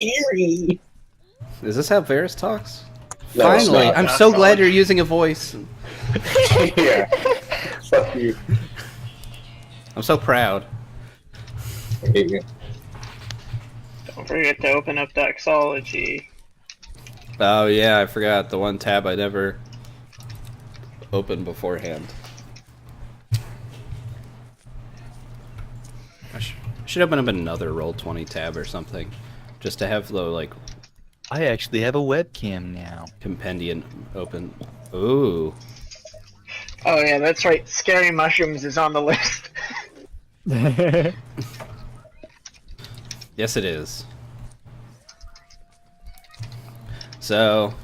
Eerie. Is this how Varys talks? No, it's Finally, not. I'm That's so all. glad you're using a voice. Yeah. Fuck you. I'm so proud. I hate you. Don't forget to open up Doxology. Oh yeah, I forgot the one tab I never opened beforehand. I should open up another Roll20 tab or something, just to have the like I actually have a webcam now. compendium open. Ooh, Oh yeah, that's right. Scary mushrooms is on the list. yes it is. So,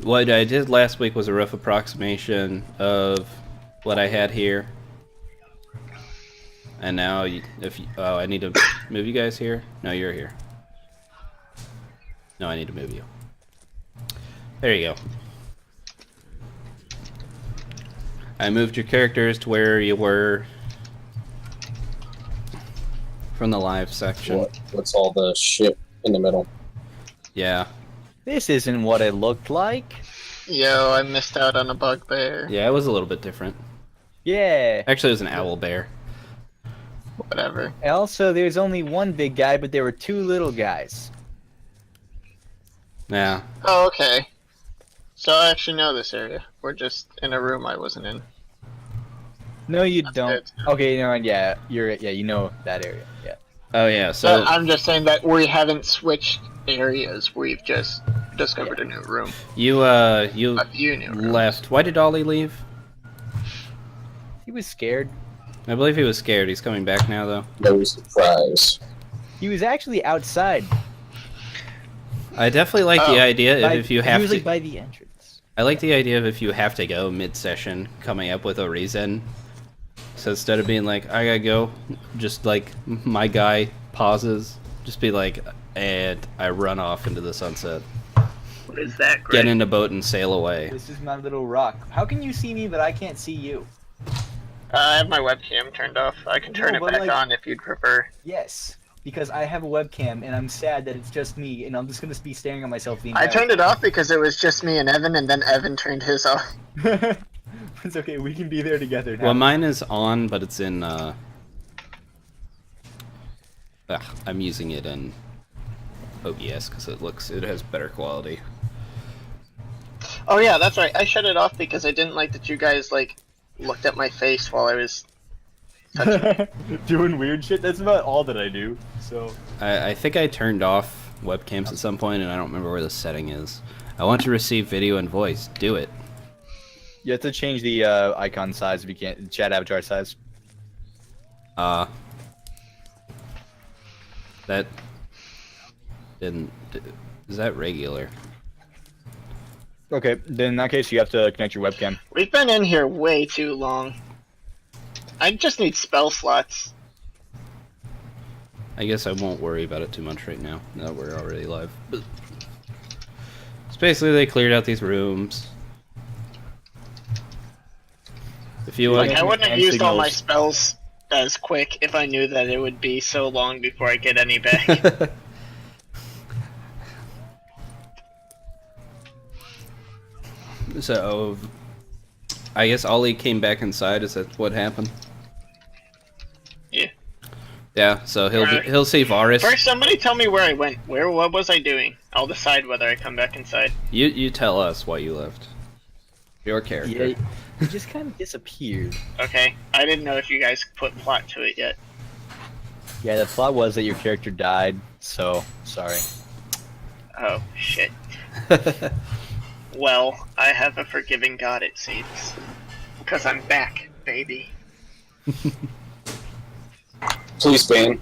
what I did last week was a rough approximation of what I had here. And now, oh, I need to move you guys here? No, you're here. No, I need to move you. There you go. I moved your characters to where you were from the live section. What's all the shit in the middle? Yeah. This isn't what it looked like. Yo, I missed out on a bugbear. Yeah, it was a little bit different. Yeah. Actually, it was an owl bear. Whatever. Also, there's only one big guy, but there were two little guys. Yeah. Oh, okay. So I actually know this area. We're just in a room I wasn't in. No, you That's don't. it. Okay, no, yeah, you know that area. Yeah. Oh, yeah, so... But I'm just saying that we haven't switched areas. We've just discovered a new room. You A few new rooms. left. Why did Ollie leave? He was scared. I believe he was scared. He's coming back now, though. No surprise. He was actually outside. I definitely like the idea By- of if you have usually to... by the entrance. I like the idea of if you have to go mid-session, coming up with a reason. So instead of being like, I gotta go, just like, my guy pauses, just be like, and I run off into the sunset. What is that, Greg? Get in a boat and sail away. This is my little rock. How can you see me but I can't see you? I have my webcam turned off. I can turn No, it but, back like- on if you'd prefer. Yes, because I have a webcam and I'm sad that it's just me and I'm just gonna be staring at myself the I entire turned it off because it was just me and Evan, and then Evan turned his off. It's okay, we can be there together now. Well, mine is on, but it's in, I'm using it in OBS because it has better quality. Oh yeah, that's right. I shut it off because I didn't like that you guys looked at my face while I was touching. Doing weird shit, that's about all that I do, so... I think I turned off webcams at some point, and I don't remember where the setting is. I want to receive video and voice. Do it. You have to change the icon size if you can't... chat avatar size. That didn't... Is that regular? Okay, then in that case you have to connect your webcam. We've been in here way too long. I just need spell slots. I guess I won't worry about it too much right now. Now that we're already live. But it's basically they cleared out these rooms. If you want, I wouldn't have hand used all my signals. spells as quick if I knew that it would be so long before I get any back. So, I guess Ollie came back inside. Is that what happened? Yeah. Yeah. So Alright. he'll see Varys. First, somebody tell me where I went. What was I doing? I'll decide whether I come back inside. You tell us why you left. Your character. Yeah, he just kind of disappeared. Okay. I didn't know if you guys put plot to it yet. Yeah, the plot was that your character died, so sorry. Oh, shit. Well, I have a forgiving God, it seems. Because I'm back, baby. Please, Bane.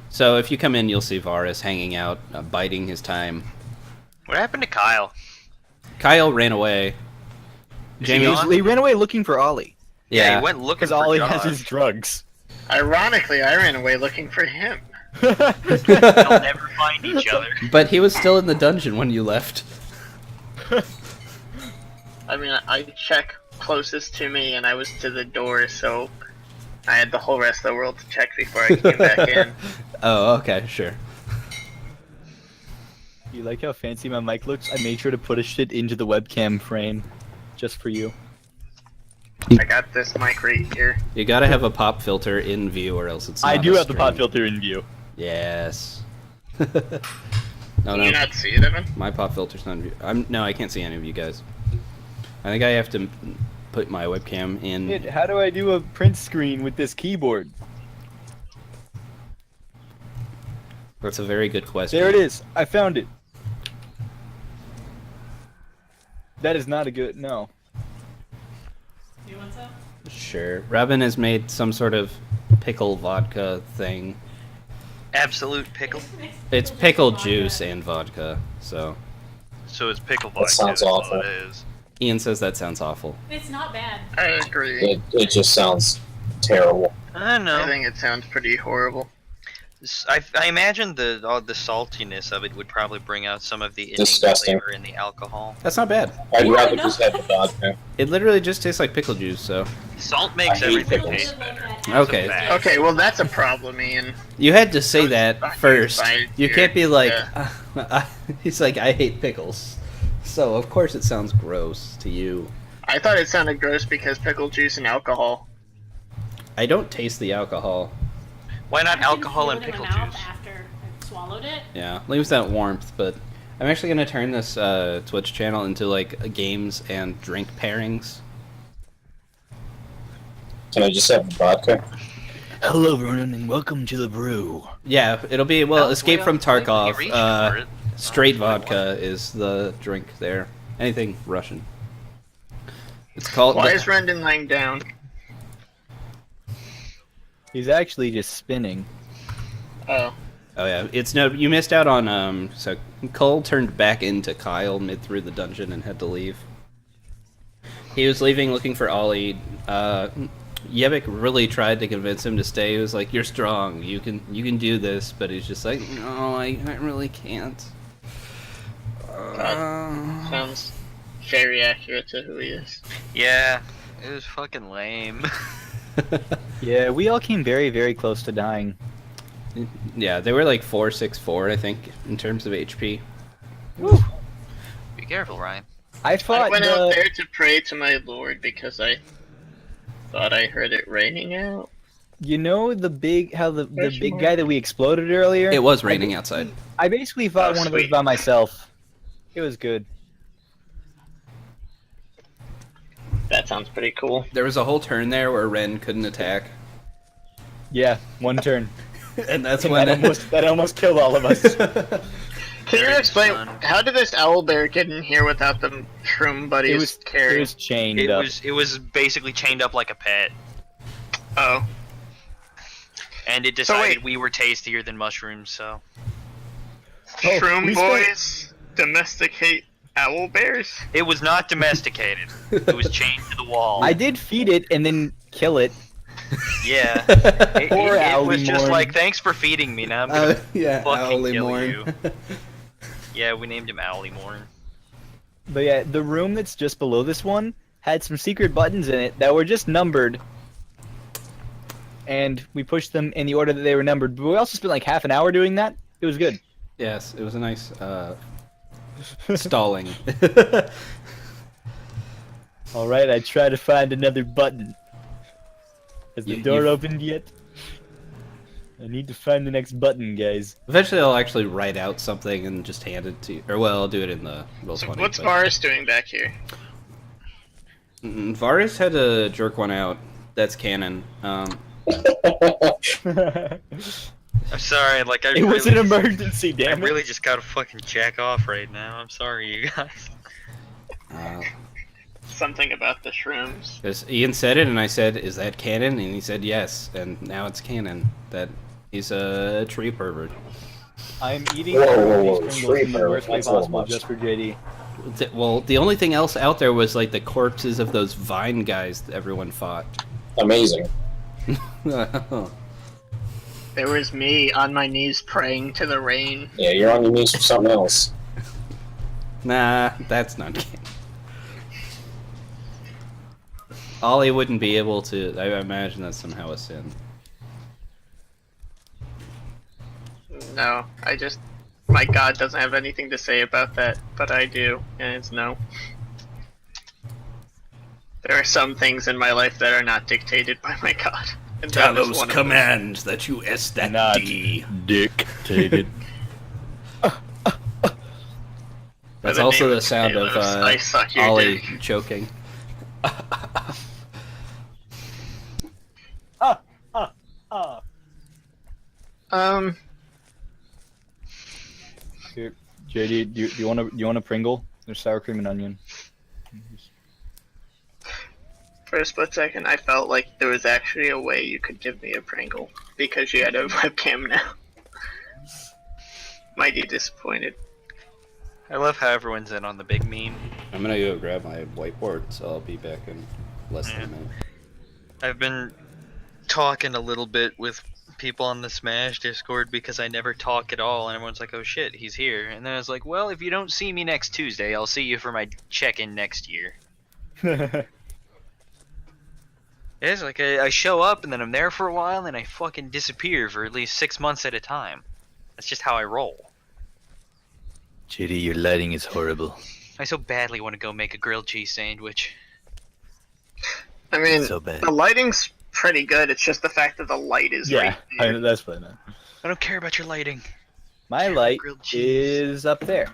So if you come in, you'll see Varys hanging out, biding his time. What happened to Kyle? Kyle ran away. Is Jamie, he gone? He ran away looking for Ollie. Yeah, yeah. he went looking Because for all he Josh. has is drugs. Ironically, I ran away looking for him. They'll never find each other. But he was still in the dungeon when you left. I mean, I check closest to me, and I was to the door, so I had the whole rest of the world to check before I came back in. Oh, okay, sure. You like how fancy my mic looks? I made sure to put a shit into the webcam frame, just for you. I got this mic right here. You gotta have a pop filter in view, or else it's. I not do a have the pop stream. filter in view. Yes. No, Can you no. not see it, Evan? My pop filter's not in view. No, I can't see any of you guys. I think I have to put my webcam in. Shit, how do I do a print screen with this keyboard? That's a very good question. There it is. I found it. That is not a good no. You want some? Sure. Robin has made some sort of pickle vodka thing. Absolute pickle. It's pickle juice and vodka, so. So it's pickle That vodka. sounds is all awful. it is. Ian says that sounds awful. It's not bad. I agree. It just sounds terrible. I don't know. I think it sounds pretty horrible. I imagine all the saltiness of it would probably bring out some of the ending Disgusting. flavor in the alcohol. That's not bad. I'd Yeah, rather no. just have the vodka. It literally just tastes like pickle juice, so. Salt makes I hate everything pickles. taste better. Okay. It's a fact. Okay, well that's a problem, Ian. You had to say Don't that fucking first. fight You here. can't be like, Yeah. he's like, I hate pickles. So, of course, it sounds gross to you. I thought it sounded gross because pickle juice and alcohol. I don't taste the alcohol. Why not I didn't alcohol feel and it in pickle my mouth juice? After I swallowed it. Yeah, leaves that warmth, but I'm actually going to turn this Twitch channel into, like, games and drink pairings. Can I just have the vodka? Hello, everyone, and welcome to the brew. Yeah, it'll be, well, Oh, Escape from we reached for Tarkov. it. Straight That's what I vodka is the drink there. Anything Russian. It's called... Why is Rendon lying down? He's actually just spinning. Oh. Oh yeah, it's no. You missed out on. So Cole turned back into Kyle mid through the dungeon and had to leave. He was leaving looking for Ollie. Yevik really tried to convince him to stay. He was like, "You're strong. You can do this." But he's just like, "No, I really can't." Sounds very accurate to who he is. Yeah, it was fucking lame. Yeah, we all came very, very close to dying. Yeah, they were like 4-6-4, I think, in terms of HP. Be careful, Ryan. I I fought went out the... there to pray to my lord because I thought I heard it raining out. You know the big, how the big guy that we exploded earlier? It was raining outside. I basically fought Oh, one of those sweet. by myself. It was good. That sounds pretty cool. There was a whole turn there where Ren couldn't attack, Yeah, one turn. and that's when that almost killed all of us. Can you Very explain fun. how did this owl bear get in here without the shroom buddies It was carrying? chained It up. was basically chained up like a pet, Oh, and it So wait. decided we were tastier than mushrooms. So shroom we spent- boys domesticate owl bears? it was not domesticated. It was chained to the wall. I did feed it and then kill it. Yeah. It, Poor it was Owlie just Morn. like, thanks for feeding me. Now I'm gonna yeah, fucking Owly kill Morn. you. Yeah, we named him Owlie Morn. But yeah, the room that's just below this one had some secret buttons in it that were just numbered. And we pushed them in the order that they were numbered. But we also spent like half an hour doing that. It was good. Yes, it was a nice stalling. Alright, I try to find another button. Has the You- door you- opened yet? I need to find the next button, guys. Eventually, I'll actually write out something and just hand it to you. Or, well, I'll do it in the So Roll20. what's but- Varus doing back here? Varus had to jerk one out. That's canon. It I'm sorry, like I was really, an emergency, I damn it. really just gotta fucking jack off right now. I'm sorry, you guys. Something about the shrooms. Because Ian said it, and I said, "Is that canon?" And he said, "Yes." And now it's canon that he's a tree pervert. I'm eating Whoa, all whoa, of whoa, these tree Pringles in the pervert, worst way that's a little possible much. just for JD. Well, the only thing else out there was like the corpses of those Vine guys that everyone fought. Amazing. There was me on my knees praying to the rain. Yeah, you're on your knees for something else. Nah, that's not canon. Ollie wouldn't be able to. I imagine that's somehow a sin. No, I just. My god doesn't have anything to say about that, but I do, and it's no. There are some things in my life that are not dictated by my god. And that is one of them. commands that you S that Not D. dictated. By That's the also name the sound of Talos, I suck your Ollie dick. choking. Here, JD, do you want a Pringle? There's sour cream and onion. For a split second, I felt like there was actually a way you could give me a Pringle because you had a webcam now. Mighty disappointed. I love how everyone's in on the big meme. I'm gonna go grab my whiteboard, so I'll be back in less than a minute. I've been talking a little bit with people on the Smash Discord because I never talk at all, and everyone's like, "Oh shit, he's here." And then I was like, "Well, if you don't see me next Tuesday, I'll see you for my check-in next year." It's like I show up and then I'm there for a while and I fucking disappear for at least 6 months at a time. That's just how I roll. JD, your lighting is horrible. I so badly want to go make a grilled cheese sandwich. I mean, So bad. the lighting's pretty good. It's just the fact that the light is Yeah, right there. that's what I meant. I don't care about your lighting. My light Grilled cheese. is up there.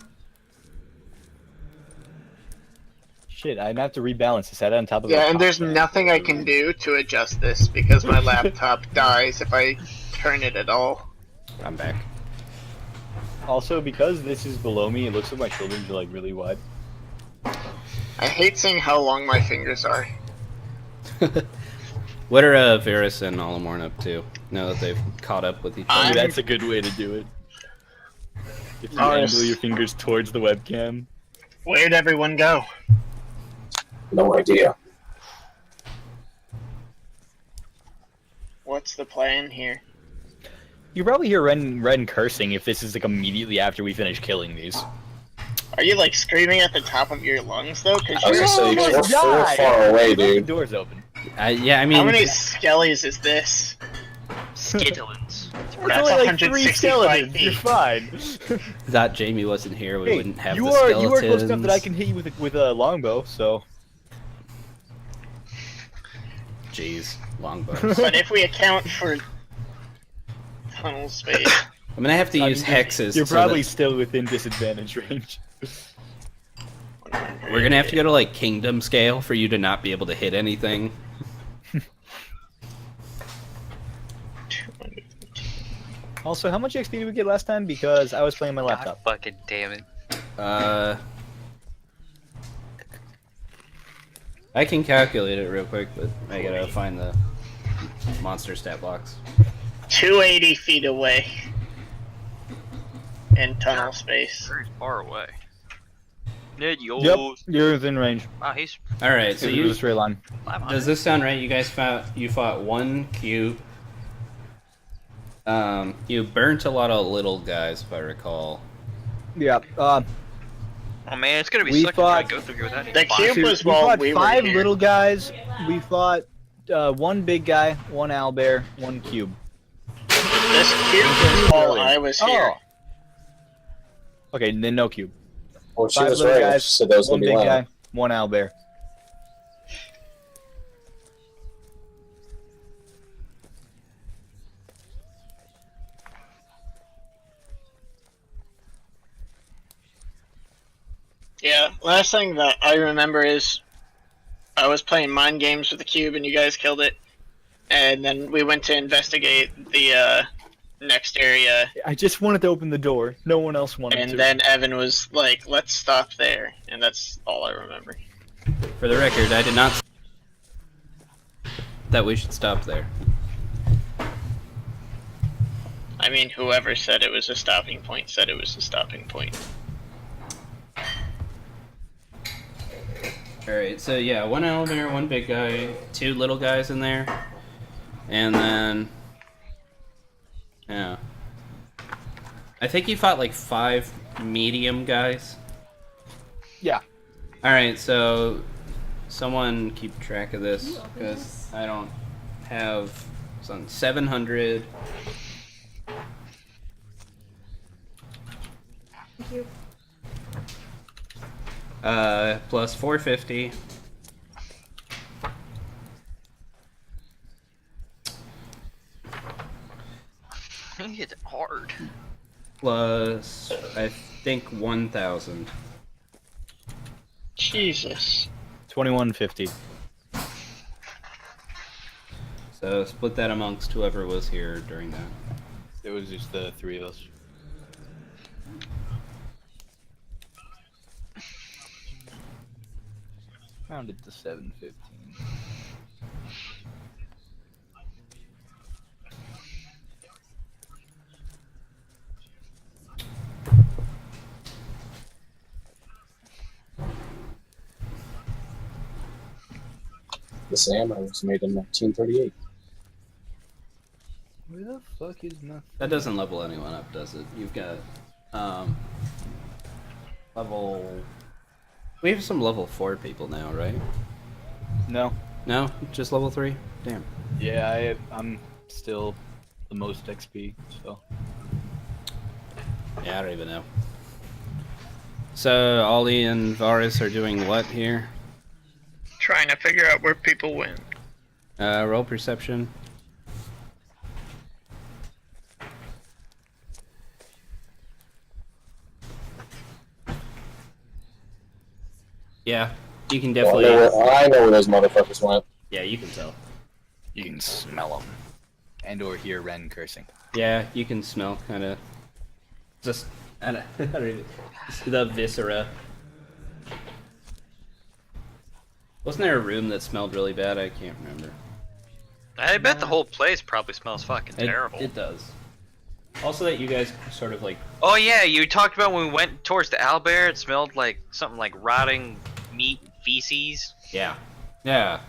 Shit, I'd have to rebalance this. Set it on top of the Yeah, and top there's stand. nothing I can do to adjust this because my laptop dies if I turn it at all. I'm back. Also, because this is below me, it looks like my shoulders are like really wide. I hate seeing how long my fingers are. What are Varus and Olimorn up to now that they've caught up with each other? I'm- That's a good way to do it. If you Nice. angle your fingers towards the webcam. Where'd everyone go? No idea. What's the plan here? You probably hear Ren cursing if this is like immediately after we finish killing these. Are you like screaming at the top of your lungs though? Cause I was you're gonna say, like, we're so far away, The dude. door's open. Yeah, I mean, how many skellies is this? Skittles. It's That's only like 3 165 skeletons. feet. You're fine. that Jamie wasn't here, we Hey, wouldn't have you the are skeletons. close enough that I can hit you with a longbow. So Jeez, longbows. But if we account for tunnel space, I'm gonna have to I use mean, hexes. You're so probably that- still within disadvantage range. We're gonna have to go to like kingdom scale for you to not be able to hit anything. Also, how much XP did we get last time? Because I was playing my God laptop. fucking damn it. I can calculate it real quick, but I gotta find the monster stat blocks. 280 feet away in tunnel space. Very far away. Ned, yo. Yep, you're within range. Wow, he's All right, so So you a straight line. 500. does this sound right? You guys fought one cube. You burnt a lot of little guys, if I recall. Yeah. Oh man, it's gonna be We sucky fought- to go through here without any The fire. cube we was while fought we were 5 here. little guys. We fought 1 big guy, 1 owlbear, 1 cube. This cube was while I was here. Okay, then no cube. Well, she 5 was little right. guys, She said that was 1 gonna be big loud. guy, 1 owlbear. Yeah, last thing that I remember is I was playing mind games with the cube and you guys killed it. And then we went to investigate the next area, I just wanted to open the door. No one else wanted and to. then Evan was like, let's stop there. And that's all I remember. For the record, I did not that we should stop there. I mean, whoever said it was a stopping point said it was a stopping point. Alright, so yeah, 1 owlbear, 1 big guy, 2 little guys in there. And then... Yeah. I think you fought like 5 medium guys. Yeah. Alright, so someone keep track of this You open because this? I don't have some 700. Thank you. Plus 450. It's hard. Plus, I think 1,000. Jesus. 2150. So split that amongst whoever was here during that. It was just the three of us. Rounded to 715. This ammo was made in 1938. Where the fuck is my... That doesn't level anyone up, does it? You've got level. We have some level 4 people now, right? No. No, just level 3. Damn. Yeah, I'm still the most XP, so... Yeah, I don't even know. So Ollie and Varus are doing what here? Trying to figure out where people went. Roll perception. Yeah, you can Well, definitely. I know where those motherfuckers went. Yeah, you can tell. You can smell them. And or hear Ren cursing. Yeah, you can smell kind of. Just I don't even, the viscera. Wasn't there a room that smelled really bad? I can't remember. I bet the whole place probably smells fucking terrible. It does. Also, that you guys sort of like. Oh yeah, you talked about when we went towards the owlbear, it smelled like something like rotting meat and feces. Yeah. Yeah.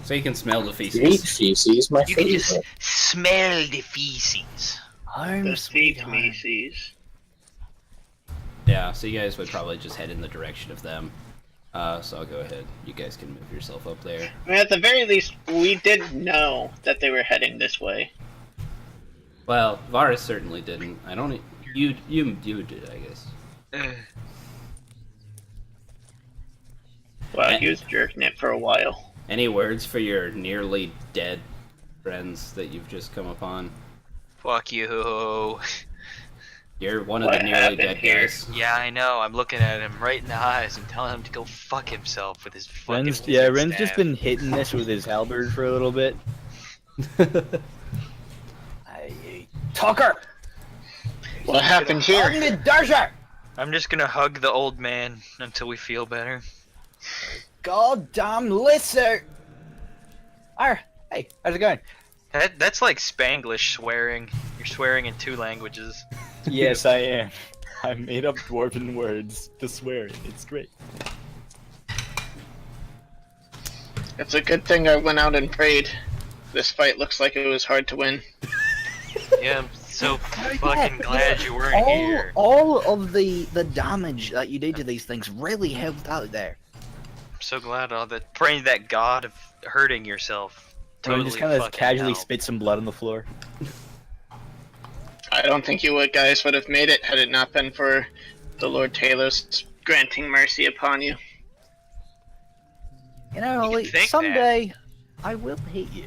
So you can smell the Meat feces. feces, my You can favorite. just smell the feces. The feet Macy's. Yeah, so you guys would probably just head in the direction of them. So I'll go ahead. You guys can move yourself up there. I mean, at the very least, we did know that they were heading this way. Well, Varus certainly didn't. I don't. You did, I guess. Well, he was jerking it for a while. Any words for your nearly dead friends that you've just come upon? Fuck you. You're one of What the nearly happened dead here? guys. Yeah, I know. I'm looking at him right in the eyes and telling him to go fuck himself with his fucking lizard Ren's just staff. been hitting this with his halberd for a little bit. Talker! What happened here? I'm just gonna hug the old man until we feel better. Goddamn lizard! Hey, how's it going? That's like Spanglish swearing. You're swearing in 2 languages. Yes, I am. I made up dwarven words to swear in. It's great. It's a good thing I went out and prayed. This fight looks like it was hard to win. Yeah, I'm so fucking glad you weren't here. All of the damage that you did to these things really helped out there. I'm so glad all that praying that god of hurting yourself. Ren Totally just kind of fucking casually helped. spit some blood on the floor. I don't think you guys would have made it had it not been for the Lord Talos granting mercy upon you. You know, You can Ollie, think someday I will hit you.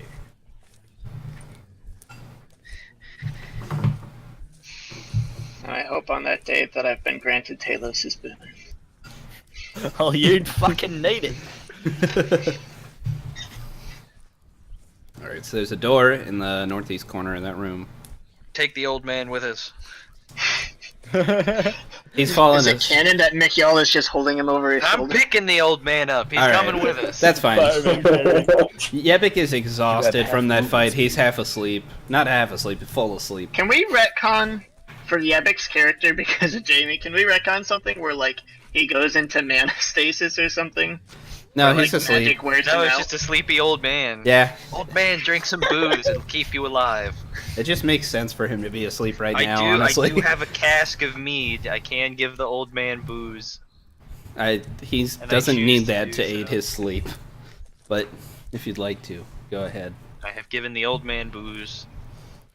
I hope on that day that I've been granted Talos' boon. Oh, you'd fucking need it. Alright, so there's a door in the northeast corner of that room. Take the old man with us. He's fallen. Is it canon that Mikiel is just holding him over his I'm shoulder? picking the old man up. He's All right. coming with us. That's fine. Fireman Barry. Yebik is exhausted half from that movement fight. speed. He's half asleep. Not half asleep, full asleep. Can we retcon for Yebik's character because of Jamie? Can we retcon something where like he goes into mana stasis or something? No, Or, he's like, asleep. Magic wears No, him it's out? just a sleepy old man. Yeah, Old man, drink some booze. It'll keep you alive. it just makes sense for him to be asleep right now, I honestly. do have a cask of mead. I can give the old man booze. He And I doesn't choose need to that do to aid so. his sleep. but if you'd like to, go ahead. I have given the old man booze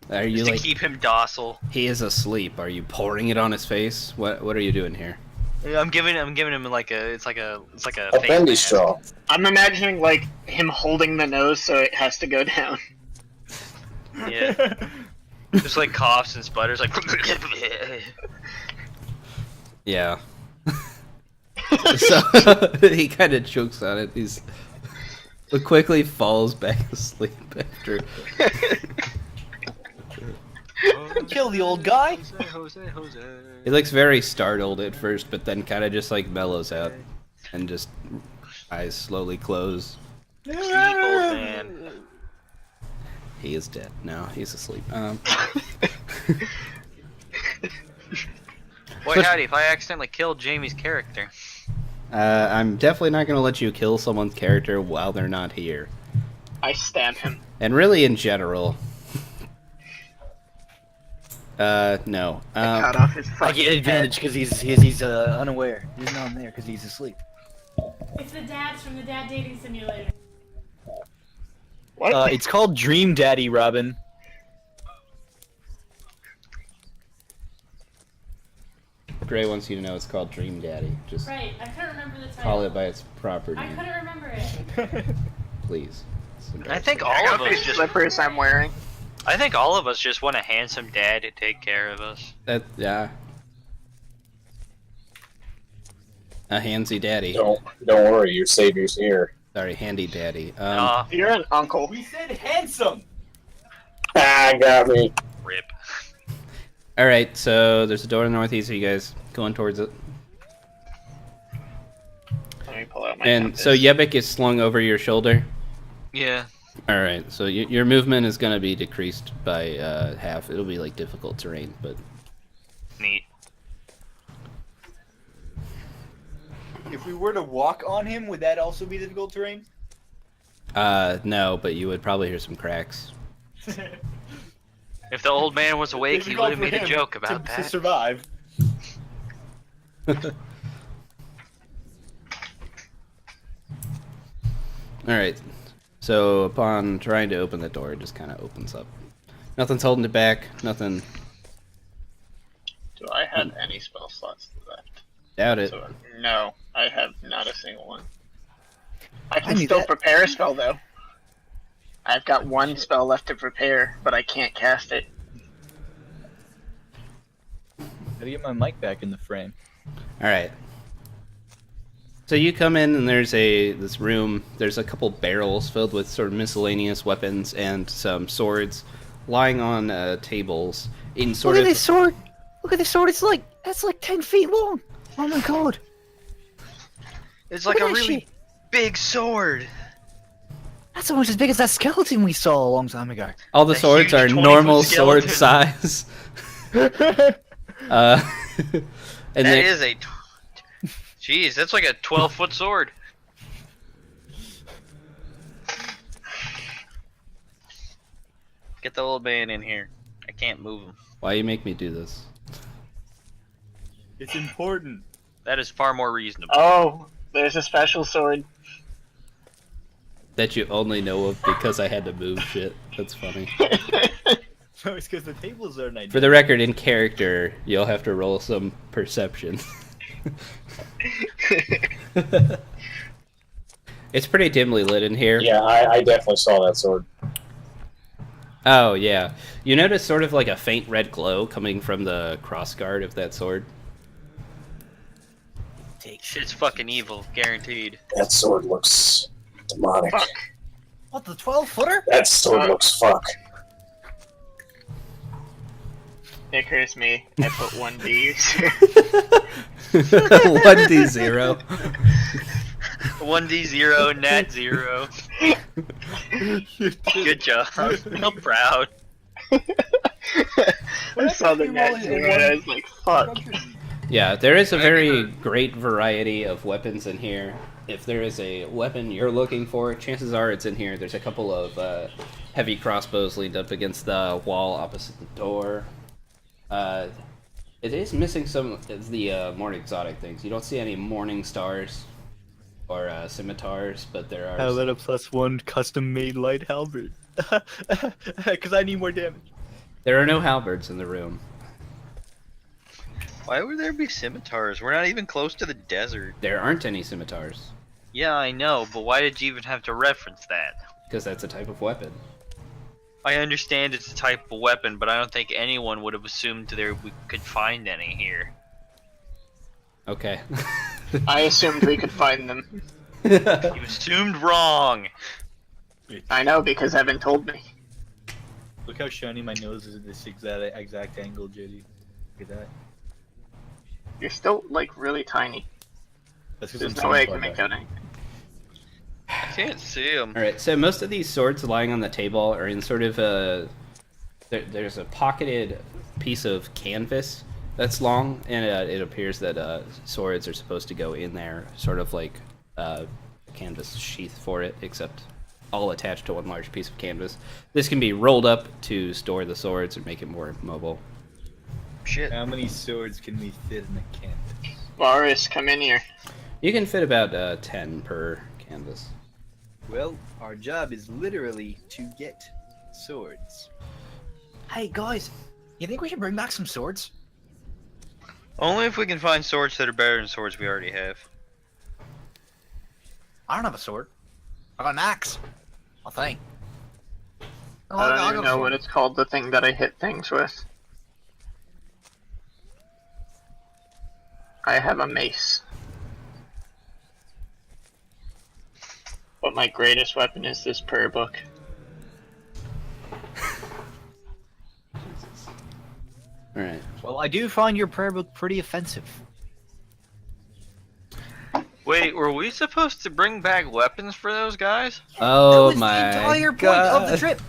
Are you just to like keep him docile. he is asleep? Are you pouring it on his face? What are you doing here? I'm giving him like a face A bendy mask. straw. I'm imagining like him holding the nose so it has to go down. Yeah. Just like coughs and sputters like. Yeah. So he kind of chokes on it. But quickly falls back asleep after. Kill the old guy. He looks very startled at first, but then kind of just like mellows out, and just eyes slowly close. Sleep, old man. He is dead. No, he's asleep. Boy, howdy! If I accidentally killed Jamie's character. I'm definitely not gonna let you kill someone's character while they're not here, I stab him. and really in general. No. Cut off his I fucking get head. advantage because he's unaware. He's not there because he's asleep. It's the dads from the Dad Dating Simulator. What? It's called Dream Daddy, Robin. Gray wants you to know it's called Dream Daddy. Just Right, I couldn't remember the title. call it by its proper I name, couldn't remember it. please. It's I think embarrassing. all Check of out us these just. slippers I'm wearing. I think all of us just want a handsome dad to take care of us. Yeah. A handsy daddy. Don't worry, your savior's here. Sorry, handy daddy. You're an uncle. We said handsome. Ah, got me. Rip. All right, so there's a door in the northeast. Are you guys going towards it? Let me pull out my And compass. so Yebik is slung over your shoulder. Yeah. All right, so your movement is going to be decreased by half. It'll be like difficult terrain, but Neat. If we were to walk on him, would that also be difficult terrain? no. But you would probably hear some cracks. If the old man was awake, he would have made a joke about to that. survive. All right. So upon trying to open the door, it just kind of opens up. Nothing's holding it back. Nothing. Do I have any spell slots left? Doubt it. So, no, I have not a single one. I I can knew still that. prepare a spell though. I've got one spell left to prepare, but I can't cast it. Gotta get my mic back in the frame. All right. So you come in and there's this room. There's a couple barrels filled with sort of miscellaneous weapons and some swords lying on tables in sort Look of. at this sword. Look at this sword. That's like 10 feet long. Oh my god. It's Look like at a that really shit. big sword. That's almost as big as that skeleton we saw a long time ago. All the a swords huge are 20-foot normal sword skeleton. size. And That they, is a. Jeez, that's like a 12-foot sword. Get the old man in here. I can't move him. why you make me do this? It's important. That is far more reasonable. Oh, there's a special sword. That you only know of because I had to move shit. That's funny. No, it's because the tables are nice. For the record, in character, you'll have to roll some perception. It's pretty dimly lit in here. Yeah, I definitely saw that sword. Oh, yeah. You notice sort of like a faint red glow coming from the crossguard of that sword. Shit's fucking evil, guaranteed. That sword looks demonic. Fuck. What, the 12-footer? That sword looks fuck. It occurs to me. I put 1D. 1d0. 1d0, nat 0. Good job. I'm proud. I saw the net zero and I was like, fuck. Yeah, there is a very great variety of weapons in here. If there is a weapon you're looking for, chances are it's in here. There's a couple of heavy crossbows leaned up against the wall opposite the door. It is missing some of the more exotic things. You don't see any morning stars or scimitars, but there are. How about a +1 custom-made light halberd? Because I need more damage. There are no halberds in the room. Why would there be scimitars? We're not even close to the desert. There aren't any scimitars, Yeah, I know, but why did you even have to reference that? because that's a type of weapon. I understand it's a type of weapon, but I don't think anyone would have assumed we could find any here. Okay. I assumed we could find them. You assumed wrong! I know because Evan told me. Look how shiny my nose is at this exact angle, JD. Look at that. You're still, like, really tiny. That's There's because no I'm way I seeing can make out anything. I can't see them. All right. So most of these swords lying on the table are in sort of a. There's a pocketed piece of canvas that's long, and it appears that swords are supposed to go in there, sort of like a canvas sheath for it, except all attached to one large piece of canvas. This can be rolled up to store the swords or make it more mobile. Shit. How many swords can we fit in a canvas? Varus, come in here. You can fit about 10 per canvas. Well, our job is literally to get swords. Hey guys, you think we should bring back some swords? Only if we can find swords that are better than swords we already have. I don't have a sword. I got an axe. I think. Oh, I got don't a even know sword. what it's called, the thing that I hit things with. I have a mace. But my greatest weapon is this prayer book. All right. Well, I do find your prayer book pretty offensive. Wait, were we supposed to bring back weapons for those guys? Oh that was my the entire god. point of the trip.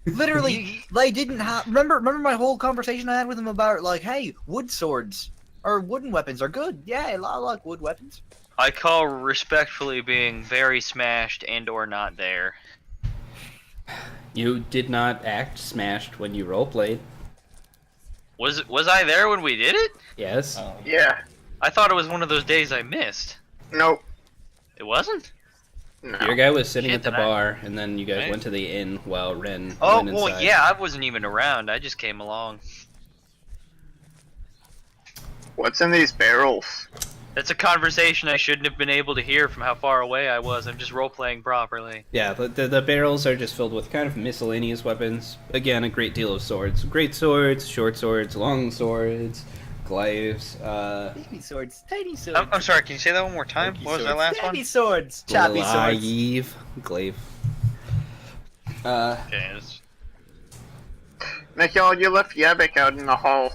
Literally, they didn't have. Remember my whole conversation I had with them about like, hey, wood swords or wooden weapons are good. Yeah, I like wood weapons. I call respectfully being very smashed and or not there. You did not act smashed when you roleplayed. Was I there when we did it? Yes. Yeah. I thought it was one of those days I missed. Nope. It wasn't? No. Your guy was sitting Shit, at the then I- bar, and then you guys Right. went to the inn while Ren Oh, went inside. well, yeah, I wasn't even around. I just came along. What's in these barrels? That's a conversation I shouldn't have been able to hear from how far away I was. I'm just role-playing properly. Yeah, the barrels are just filled with kind of miscellaneous weapons. Again, a great deal of swords. Great swords, short swords, long swords, glaives, Baby swords, tiny swords. I'm sorry, can you say that one more time? Monkey What was that swords. last one? Baby swords, choppy swords. glaive, glaive. Okay, it's- Mikhail, you left Yabik out in the hall.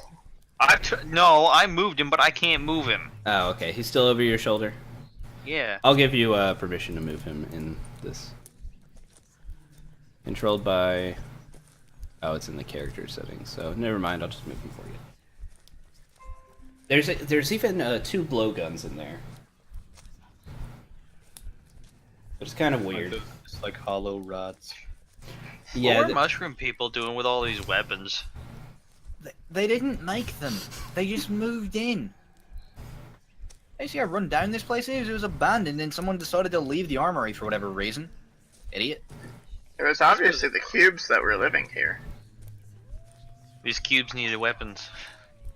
No, I moved him, but I can't move him. Oh, okay. He's still over your shoulder. Yeah. I'll give you permission to move him in this. Controlled by... Oh, it's in the character settings, so never mind. I'll just move him for you. There's even 2 blowguns in there. It's kind of weird. It's like hollow rods. Yeah, What are mushroom people doing with all these weapons? They didn't make them. They just moved in. Hey, see how run down this place is? It was abandoned and someone decided to leave the armory for whatever reason. Idiot. It was obviously the cubes that were living here. These cubes needed weapons.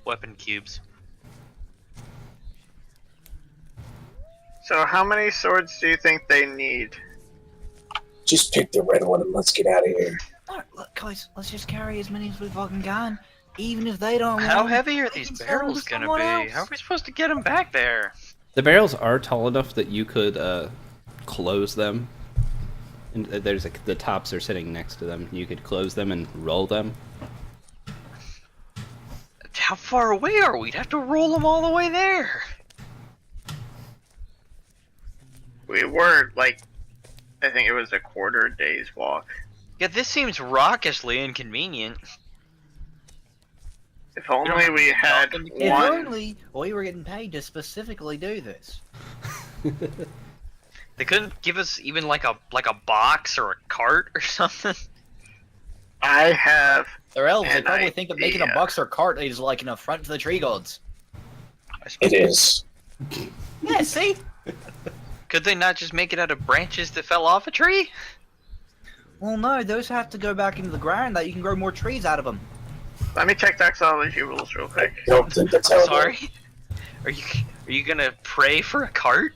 Weapon cubes. So how many swords do you think they need? Just pick the red one and let's get out of here. Alright, look, guys, let's just carry as many as we fucking can. Even if they don't How want 'em, heavy are they these can sell 'em barrels to gonna someone be? else. How are we supposed to get them back there? the barrels are tall enough that you could close them. And there's the tops are sitting next to them. You could close them and roll them. How far away are we? We'd have to roll them all the way there. We were, like, I think it was a quarter day's walk. Yeah, this seems raucously inconvenient. If only we had If one. only we were getting paid to specifically do this. They couldn't give us even like a box or a cart or something. I have. They're elves, they An probably think that making a idea. box or cart is like an affront to the tree gods. It is. Yeah, see? Could they not just make it out of branches that fell off a tree? Well, no, those have to go back into the ground. That you can grow more trees out of them. Let me check doxology rules real quick. I don't think that's how it works. Sorry. Are you gonna pray for a cart?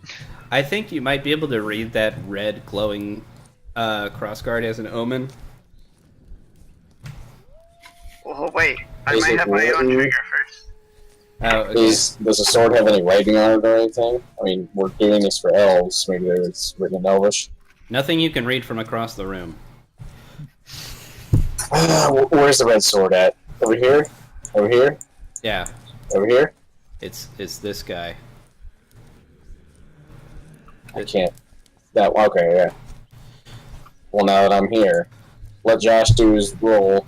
I think you might be able to read that red glowing crossguard as an omen. Well, wait. I Is might it have my own written? trigger first. Oh, okay. Does the sword have any writing on it or anything? I mean, we're doing this for elves. Maybe it's written in Elvish. Nothing you can read from across the room. Where's the red sword at? Over here? Over here? Yeah, Over here? it's this guy. I can't. That okay? Yeah. Well, now that I'm here, let Josh do his roll.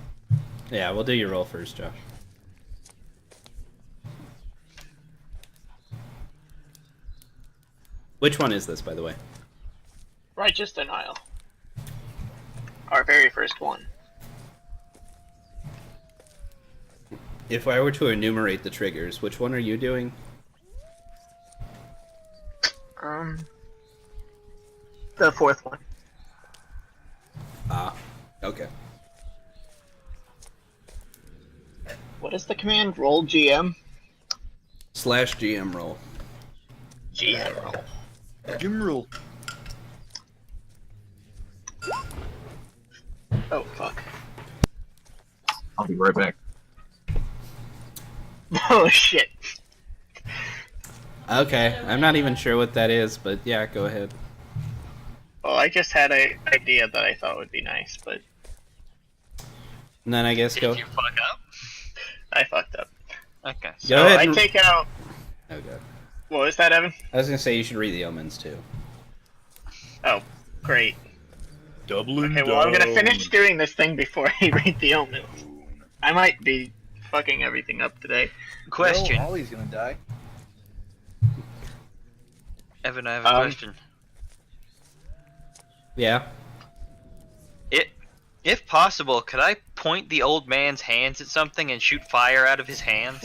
Yeah, we'll do your roll first, Josh. Which one is this, by the way? Righteous denial. Our very first one. If I were to enumerate the triggers, which one are you doing? The fourth one. Ah, okay. What is the command? Roll GM? /GM roll. GM roll. Jim rule. Oh, fuck. I'll be right back. Oh, shit. Okay, I'm not even sure what that is, but yeah, go ahead. Well, I just had an idea that I thought would be nice, but And then I guess Did go. you fuck up? I fucked up. Okay. Go So ahead. I and- take out... Oh god. What was that, Evan? I was gonna say you should read the omens too. Oh, great. Doubling Okay, well, I'm gonna finish doing this thing before I read the omens. I might be fucking everything up today. Question. No, Ollie's gonna die. Evan, I have a question. Yeah. If possible, could I point the old man's hands at something and shoot fire out of his hands?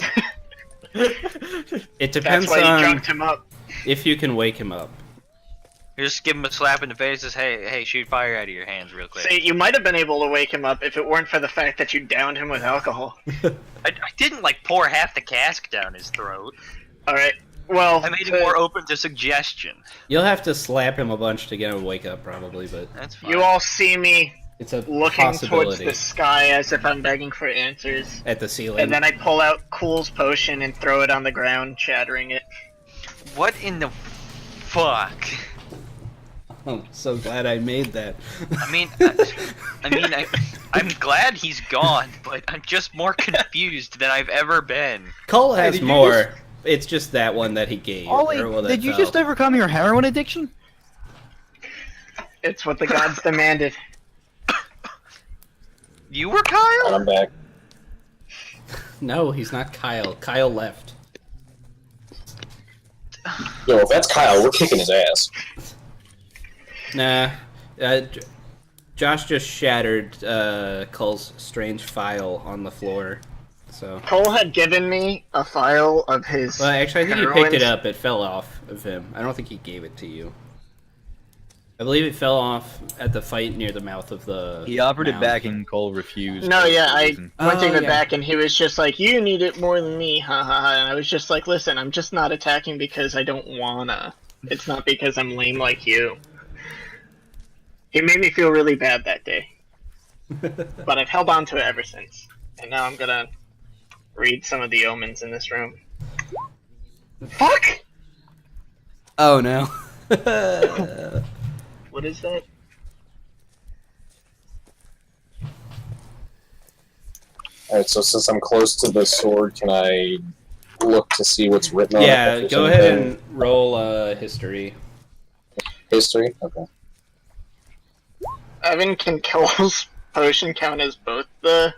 It depends That's why you on jumped him up. if you can wake him up. Just give him a slap in the face and say, hey, shoot fire out of your hands real quick. See, you might have been able to wake him up if it weren't for the fact that you downed him with alcohol. I didn't, like, pour half the cask down his throat. Alright, well... I made it more open to suggestion. You'll have to slap him a bunch to get him to wake up, probably, but That's fine. You all see me it's a looking towards possibility. the sky as if I'm begging for answers. At the ceiling. And then I pull out Cool's potion and throw it on the ground, shattering it. What in the fuck? I'm so glad I made that. I'm glad he's gone, but I'm just more confused than I've ever been. Cole has did you more. It's just that one that he gave. Ollie, or one that did you fell. just overcome your heroin addiction? It's what the gods demanded. You were Kyle? I'm back. No, he's not Kyle. Kyle left. Yo, if that's Kyle, we're kicking his ass. Nah. Josh just shattered Cole's strange file on the floor. So. Cole had given me a file of his... Well, actually, I think you picked it heroines. up. It fell off of him. I don't think he gave it to you. I believe it fell off at the fight near the mouth of the. He offered it mound. back and Cole refused. No, for yeah, some I reason. went to Oh, the yeah. back and he was just like, you need it more than me, ha ha ha. And I was just like, listen, I'm just not attacking because I don't wanna. It's not because I'm lame like you. He made me feel really bad that day. But I've held on to it ever since. And now I'm gonna read some of the omens in this room. Fuck! Oh no. What is that? Alright, so since I'm close to the sword, can I look to see what's written on it? Yeah, If there's go ahead anything? and roll history. History? Okay. Evan, can Cole's potion count as both the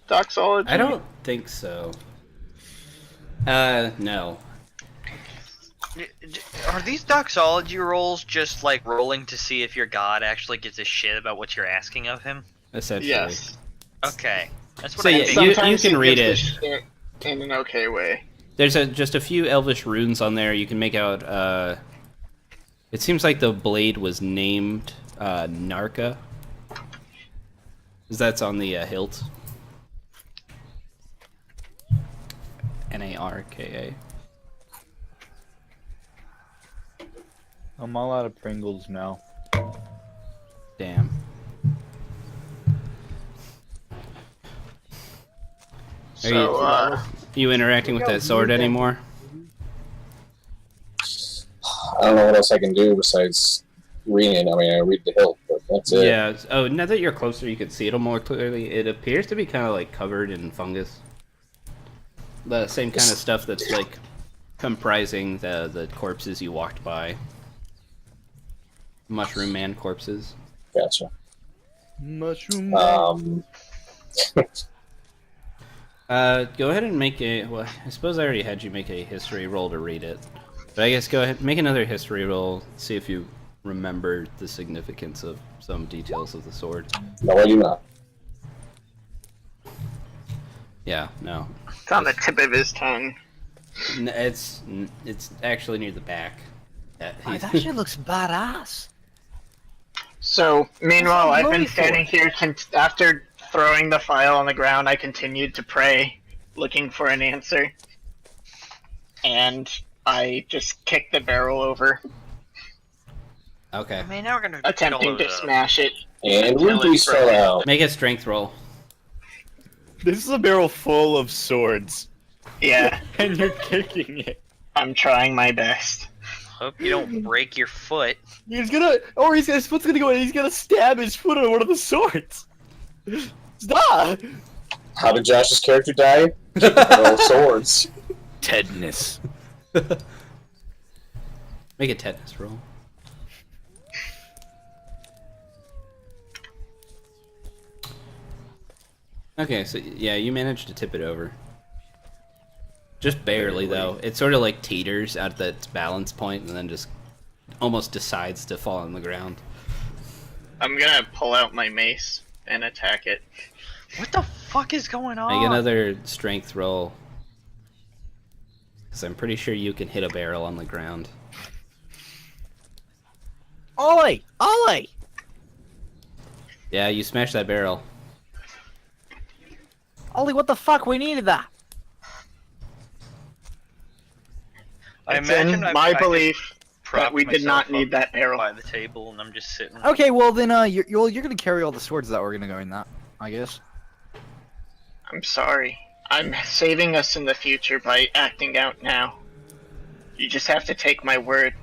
doxology? I don't think so. No. Are these doxology rolls just like rolling to see if your god actually gives a shit about what you're asking of him? Essentially. Yes. Okay. That's what So I yeah, figured. you Sometimes can he read gives it. the shit in an okay way. There's just a few elvish runes on there. You can make out It seems like the blade was named Narka. 'Cause that's on the hilt. Narka. I'm all out of Pringles now. Damn. So, You interacting with that sword anymore? I don't know what else I can do besides reading. I mean, I read the hilt, but that's it. Yeah. Oh, now that you're closer, you can see it more clearly. It appears to be kind of like covered in fungus. The same kind of stuff that's like comprising the corpses you walked by. Mushroom Man corpses. Gotcha. Mushroom. Go ahead and make a. Well, I suppose I already had you make a history roll to read it, but I guess go ahead, make another history roll. See if you remember the significance of some details of the sword. No, I do not. Yeah, no, it's on the tip of his tongue. it's actually near the back. Yeah, Oh, that shit looks badass. So, meanwhile, That's what I'm I've been going for. standing here after throwing the file on the ground. I continued to pray, looking for an answer, and I just kicked the barrel over, Okay, I mean, now we're gonna attempting to smash it. And Until Rupees it's fell broken. out. make a strength roll. This is a barrel full of swords, Yeah, and you're kicking it. I'm trying my best. Hope you don't break your foot. His foot's gonna go in. He's gonna stab his foot on one of the swords. Stop! How did Josh's character die? No swords. Tetanus. Make a tetanus roll. Okay, so yeah, you managed to tip it over. Just barely, though. It sort of like teeters at its balance point and then just almost decides to fall on the ground. I'm gonna pull out my mace and attack it. What the fuck is going on? Make another strength roll. Because I'm pretty sure you can hit a barrel on the ground. Ollie! Ollie! Yeah, you smash that barrel. Ollie, what the fuck? We needed that. I It's imagine in my belief that propped we did not myself need up that barrel. by the table, and I'm just sitting. Okay, well then, you're gonna carry all the swords that were gonna go in that, I guess. I'm sorry. I'm saving us in the future by acting out now. You just have to take my word.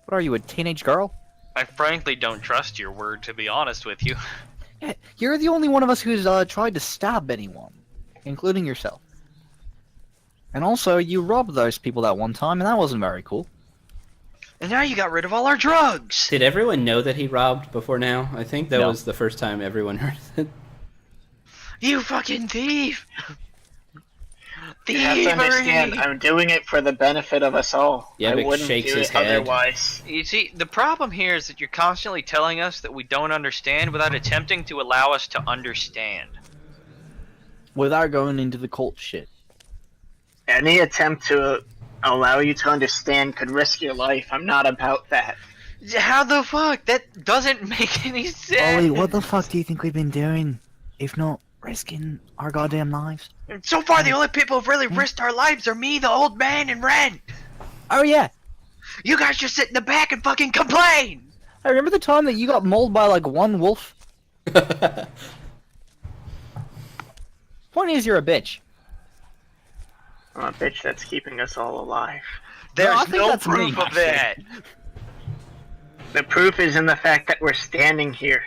What are you, a teenage girl? I frankly don't trust your word, to be honest with you. Yeah, you're the only one of us who's tried to stab anyone, including yourself. And also, you robbed those people that one time, and that wasn't very cool. And now you got rid of all our drugs. Did everyone know that he robbed before now? I think that No. was the first time everyone heard it. You fucking thief! You have to understand, Thievery! I'm doing it for the benefit of us all. I Yabik wouldn't shakes do his it head. otherwise. You see, the problem here is that you're constantly telling us that we don't understand without attempting to allow us to understand. Without going into the cult shit. Any attempt to allow you to understand could risk your life. I'm not about that. How the fuck? That doesn't make any sense. Ollie, what the fuck do you think we've been doing? If not risking our goddamn lives? So far, the only people who've really risked our lives are me, the old man, and Ren. Oh yeah! You guys just sit in the back and fucking complain. I remember the time that you got mauled by like one wolf? Point is, you're a bitch. Oh, bitch, that's keeping us all alive. I There's think no that's me, proof of that. The proof is in the fact that we're standing here.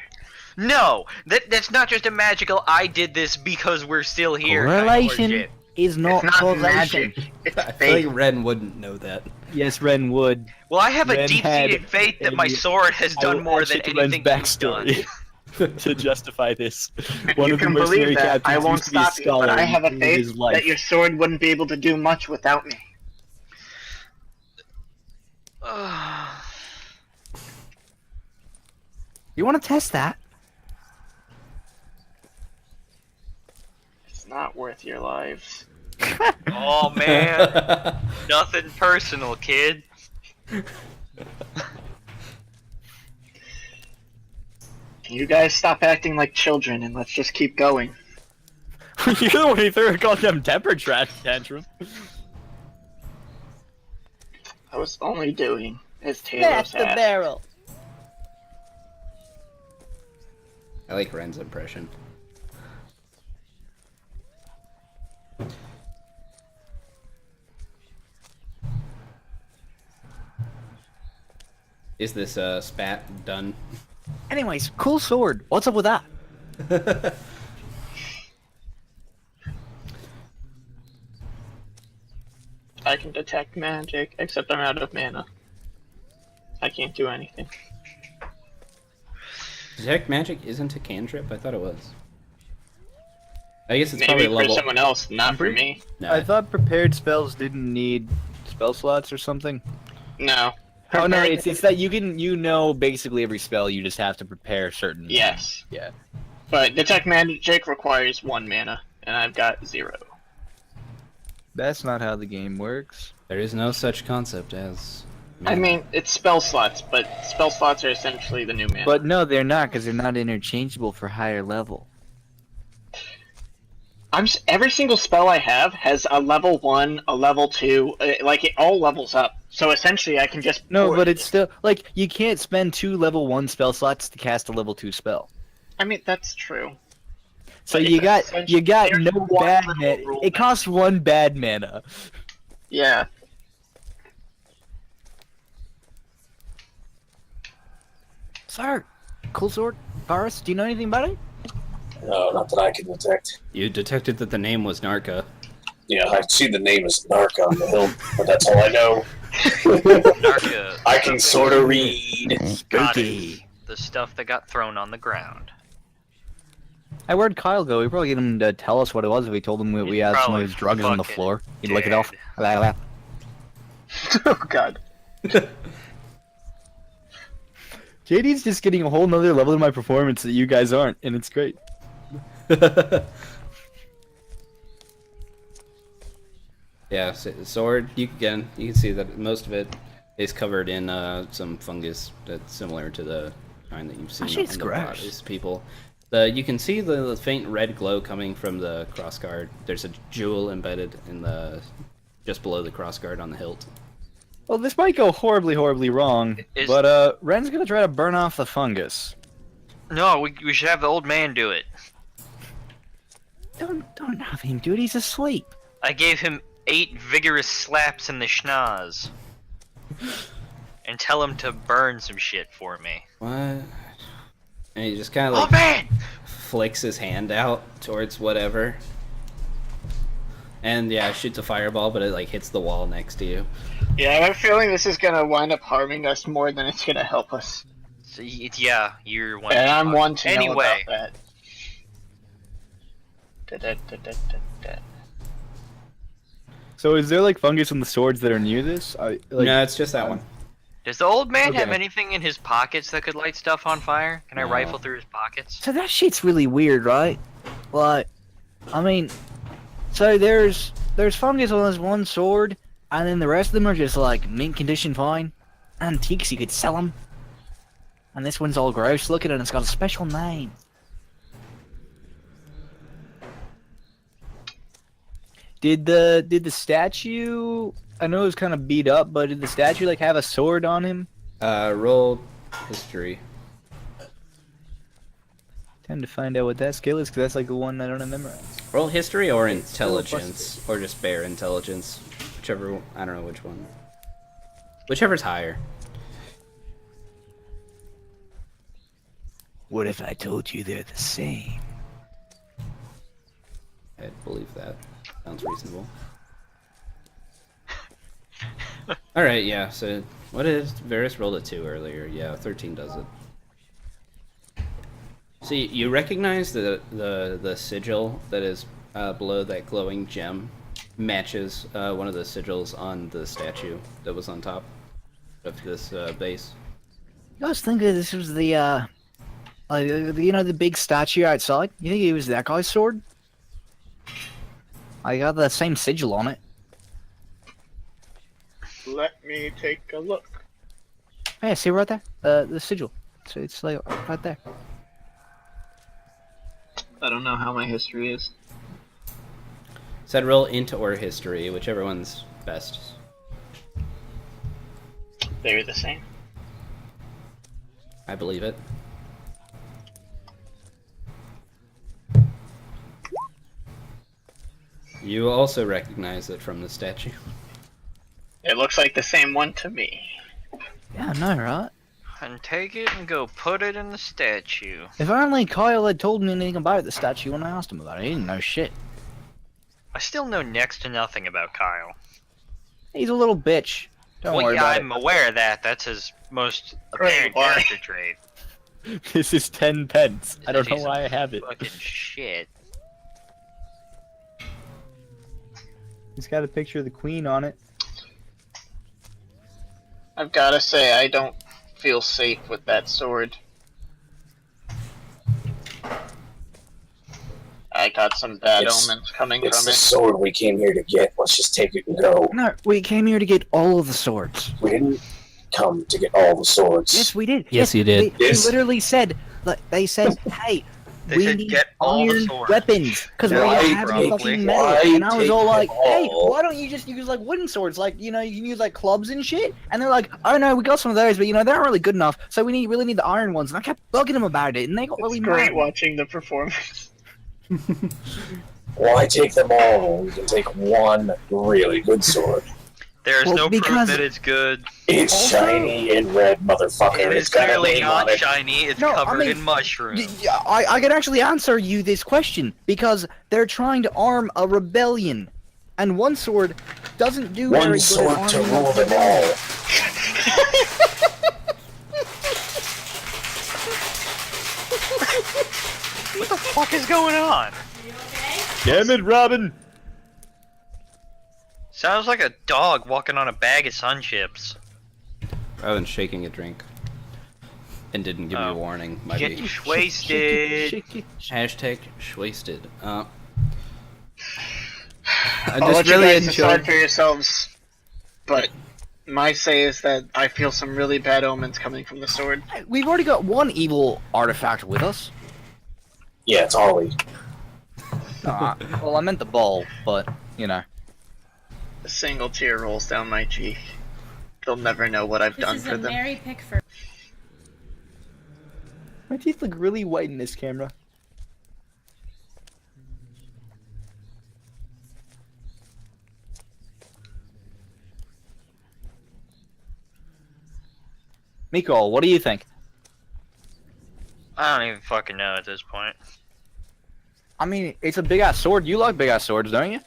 No, that's not just a magical. I did this because we're still here. kind of Correlation horseshit. is not It's not causation. magic. It's I feel fate. like Ren wouldn't know that. Yes, Ren would. Well, I have a Ren deep-seated had faith that a- my sword has I done will more add than shit to Ren's anything you've done. backstory to justify this. If One you of the can mercenary believe that, captains I won't used to be a stop you, scholar but I and have a gave faith his life. that your sword wouldn't be able to do much without me. You want to test that? It's not worth your lives. Oh man, nothing personal, kid. Can you guys stop acting like children and let's just keep going? You're the one who threw a goddamn temper tantrum. I was only doing as Taylor's asked. barrel. I like Ren's impression. Is this spat done? Anyways, cool sword. What's up with that? I can detect magic, except I'm out of mana. I can't do anything. Detect magic isn't a cantrip? I thought it was. I guess it's Maybe probably for level. someone else, not for me. No. I thought prepared spells didn't need spell slots or something. No. Oh no, it's that you know basically every spell. You just have to prepare certain. Yes. Yeah. But detect magic requires 1 mana, and I've got 0. That's not how the game works. There is no such concept as. I mean, it's spell slots, but spell slots are essentially the new mana. But no, they're not, because they're not interchangeable for higher level. Every single spell I have has a level 1, a level 2, like it all levels up. So essentially, I can just No, but it's still like you can't spend 2 level 1 spell slots to cast a level 2 spell. I mean, that's true. So But you got essentially- no there's one bad little mana. rule It costs 1 bad mana. Yeah. Sir, cool sword. Boris, do you know anything about it? No, not that I can detect. You detected that the name was Narca. Yeah, I see the name is Narca on the hill, but that's all I know. Narca. I can sort of read. Got it. The stuff that got thrown on the ground. Hey, where'd Kyle go? We probably get him to tell us what it was if we told him we He's had some of probably his drugs on the fucking floor. He'd lick it off. dead. Oh god. JD's just getting a whole nother level in my performance that you guys aren't, and it's great. Yeah, sword. You can see that most of it is covered in some fungus that's similar to the kind that you've seen Actually, on it's the gross. bodies people. You can see the faint red glow coming from the crossguard. There's a jewel embedded in the just below the crossguard on the hilt. Well, this might go horribly, horribly wrong, but Ren's gonna try to burn off the fungus. No, we should have the old man do it. Don't have him do it. He's asleep. I gave him 8 vigorous slaps in the schnoz. And tell him to burn some shit for me. What? And he just kind of Oh like man! flicks his hand out towards whatever. And yeah, shoots a fireball, but it like hits the wall next to you. Yeah, I have a feeling this is gonna wind up harming us more than it's gonna help us. So, yeah, you're one. And I'm one to know Anyway. about that. So is there like fungus on the swords that are near this? No, it's just that one. Does the old man have Okay. anything in his pockets that could light stuff on fire? Can I No. rifle through his pockets? So that shit's really weird, right? Like, I mean, so there's fungus on this one sword, and then the rest of them are just like mint condition fine, antiques. You could sell them, and this one's all gross looking, and it's got a special name. Did the statue? I know it was kind of beat up, but did the statue like have a sword on him? Roll history. Time to find out what that skill is, because that's like the one I don't have memorized. Roll history or It's still a plus intelligence, or just bare intelligence, whichever. I don't know which one. Whichever's higher. What if I told you they're the same? I believe that. Sounds reasonable. Alright, yeah, so what is Varys rolled a 2 earlier? Yeah, 13 does it. See, you recognize the sigil that is below that glowing gem matches one of the sigils on the statue that was on top of this base. I was thinking this was the the big statue outside. You think it was that guy's sword? I got the same sigil on it. Let me take a look. Yeah, see right there? The sigil. So it's like right there. I don't know how my history is. Said roll int or history, whichever one's best. They're the same. I believe it. You also recognize it from the statue. It looks like the same one to me. Yeah, I know, right? And take it and go put it in the statue. If only Kyle had told me anything about the statue when I asked him about it. He didn't know shit. I still know next to nothing about Kyle. He's a little bitch. Don't Well, worry yeah, about I'm aware of that. That's his most Great, apparent why? character trait. it. This is 10 pence. I don't know He's why I have it. Fucking shit. He's got a picture of the queen on it. I've gotta say, I don't feel safe with that sword. I got some bad It's- omens coming It's from the it. sword we came here to get. Let's just take it and go. No, we came here to get all of the swords. We didn't come to get all the swords. Yes, we did. Yes, you did. They Yes. literally said, like, they said, hey, They we said need get all the iron swords. weapons because we Why- don't have any probably. fucking metal. Why And I was all take like, them hey, all? why don't you just use like wooden swords? Like, you know, you can use like clubs and shit. And they're like, oh no, we got some of those, but you know, they're not really good enough. So we really need the iron ones. And I kept bugging them about it, and they got It's really great mad. watching the performance. Why take them all? We can take one really good sword. There's Well, no proof because- that it's good. It's Also- shiny and red, motherfucker. It It's is got a clearly name on not it. shiny. It's No, I covered mean, in mushrooms. I can actually answer you this question because they're trying to arm a rebellion, and one sword doesn't do very One good sword at to arming rule a them rebellion. all. What the fuck is going on? Are you okay? Damn it, Robin! Sounds like a dog walking on a bag of sun chips. Rather than shaking a drink. And didn't give you Oh. a warning. Might Get be. wasted. Hashtag wasted. I I'll just let you really guys decide enjoyed. for yourselves, but my say is that I feel some really bad omens coming from the sword. We've already got one evil artifact with us. Yeah, it's Ollie. Well, I meant the ball, but, you know. A single tear rolls down my cheek. They'll never know what I've This done is for a them. Mary Pickford. My teeth look really white in this camera. Miko, what do you think? I don't even fucking know at this point. I mean, it's a big ass sword. You like big ass swords, don't you?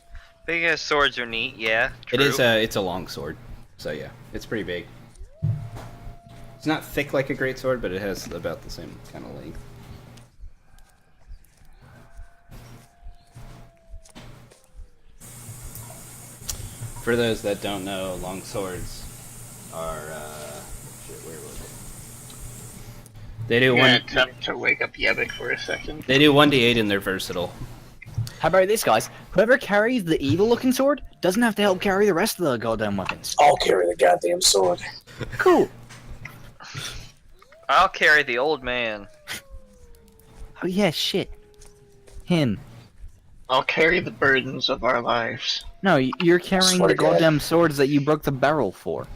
Big ass swords are neat, yeah. It True. is it's a long sword. So yeah, it's pretty big. It's not thick like a great sword, but it has about the same kind of length. For those that don't know, long swords are shit, where was it? They do I'm gonna one. attempt to wake up Yebik for a second. They do 1d8 and they're versatile. How about this, guys? Whoever carries the evil-looking sword doesn't have to help carry the rest of the goddamn weapons. I'll carry the goddamn sword. Cool. I'll carry the old man. Oh yeah, shit. Him. I'll carry the burdens of our lives. No, you're carrying Swear the to God. goddamn swords that you broke the barrel for.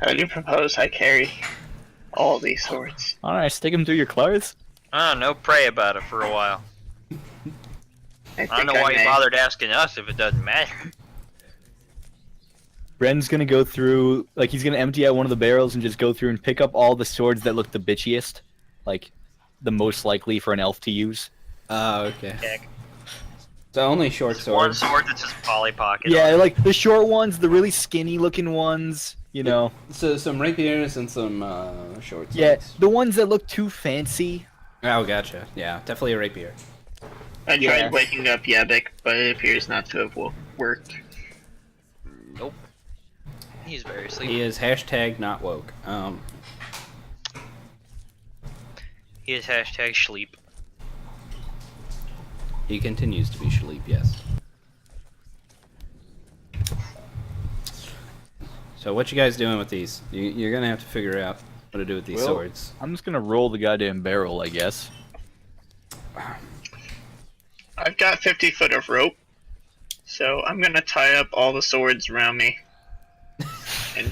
How do you propose I carry all these swords? Alright, stick them through your clothes. I don't know, pray about it for a while. I I don't think know why may. you bothered asking us if it doesn't matter. Bren's gonna go through, like, he's gonna empty out one of the barrels and just go through and pick up all the swords that look the bitchiest. Like, the most likely for an elf to use. Oh, okay. Heck. So only short One swords. sword that says Polly Pocket. Yeah, on it. like, the short ones, the really skinny looking ones, you know. So some rapiers and some short swords. Yeah, the ones that look too fancy. Oh, gotcha. Yeah, definitely a rapier. I tried Yeah. waking up Yebik, but it appears not to have worked. Nope. He's very sleepy. He is hashtag not woke. He is hashtag sleep. He continues to be Shaleep, yes. So what you guys doing with these? You're gonna have to figure out what to do with these Well, swords. I'm just gonna roll the goddamn barrel, I guess. I've got 50 foot of rope, so I'm gonna tie up all the swords around me. And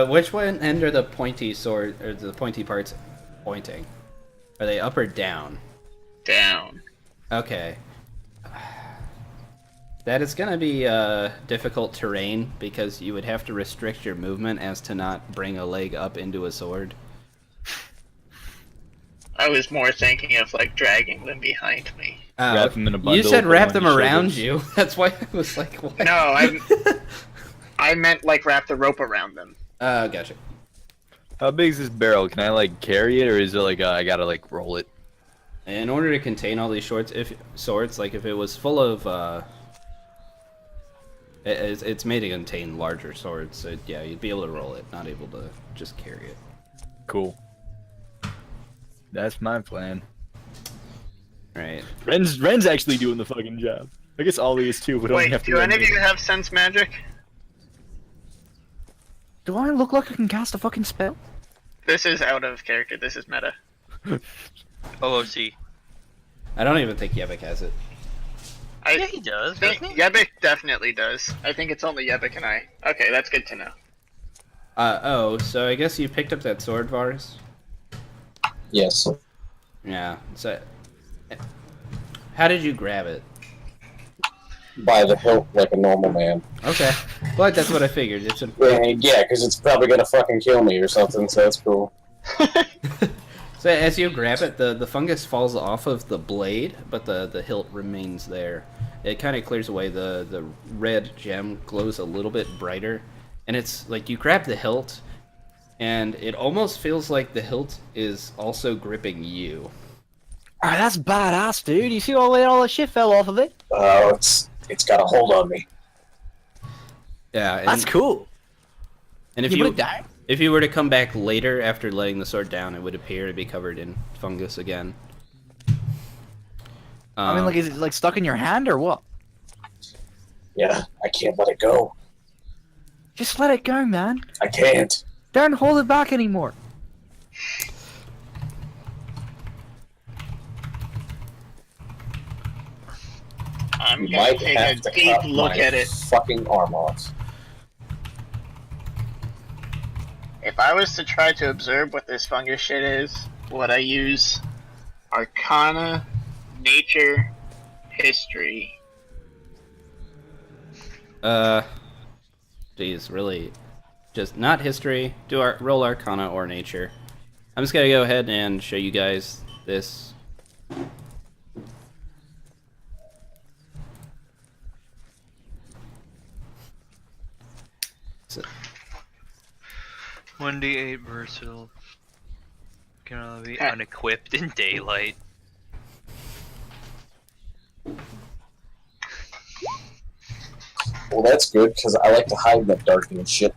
Which one end are the pointy sword or the pointy parts pointing? Are they up or down? down. Okay. That is gonna be difficult terrain because you would have to restrict your movement as to not bring a leg up into a sword. I was more thinking of like dragging them behind me. Wrap them in a You bundle, said put wrap them them on your around shoulders. you. That's why I was like, what? No, I meant like wrap the rope around them. Gotcha. How big is this barrel? Can I like carry it, or is it like I gotta like roll it? In order to contain all these swords, like if it was full of, it's made to contain larger swords. So yeah, you'd be able to roll it, not able to just carry it. Cool. That's my plan. Right. Ren's actually doing the fucking job. I guess Ollie is too, but only Wait, have to. do any of you have sense magic? Do I look like I can cast a fucking spell? This is out of character. This is meta. OOC. I don't even think Yevik has it. Yeah, he does, think doesn't he? Yebik definitely does. I think it's only Yebik and I. Okay, that's good to know. Oh, so I guess you picked up that sword, Varus? Yes. Yeah. So, how did you grab it? By the hilt like a normal man. Okay. Well, that's what I figured. It's a Yeah, because it's probably gonna fucking kill me or something, so that's cool. So as you grab it, the fungus falls off of the blade, but the hilt remains there. It kind of clears away. The red gem glows a little bit brighter, and it's like you grab the hilt, and it almost feels like the hilt is also gripping you. Alright, that's badass, dude. You see all the shit fell off of it? Oh, it's got a hold on me. Yeah, and, That's cool. and if You you put it down? if you were to come back later after laying the sword down, it would appear to be covered in fungus again. I mean, like, is it like stuck in your hand or what? Yeah, I can't let it go. Just let it go, man. I can't. Don't hold it back anymore. I'm You gonna might take have a to deep cut look my at it. fucking arm off. If I was to try to observe what this fungus shit is, would I use Arcana, Nature, History? Geez, really, just not history. Roll Arcana or Nature. I'm just gonna go ahead and show you guys this. So, 1d8 versatile. Can only be unequipped in daylight. Well, that's good, because I like to hide in the dark and shit.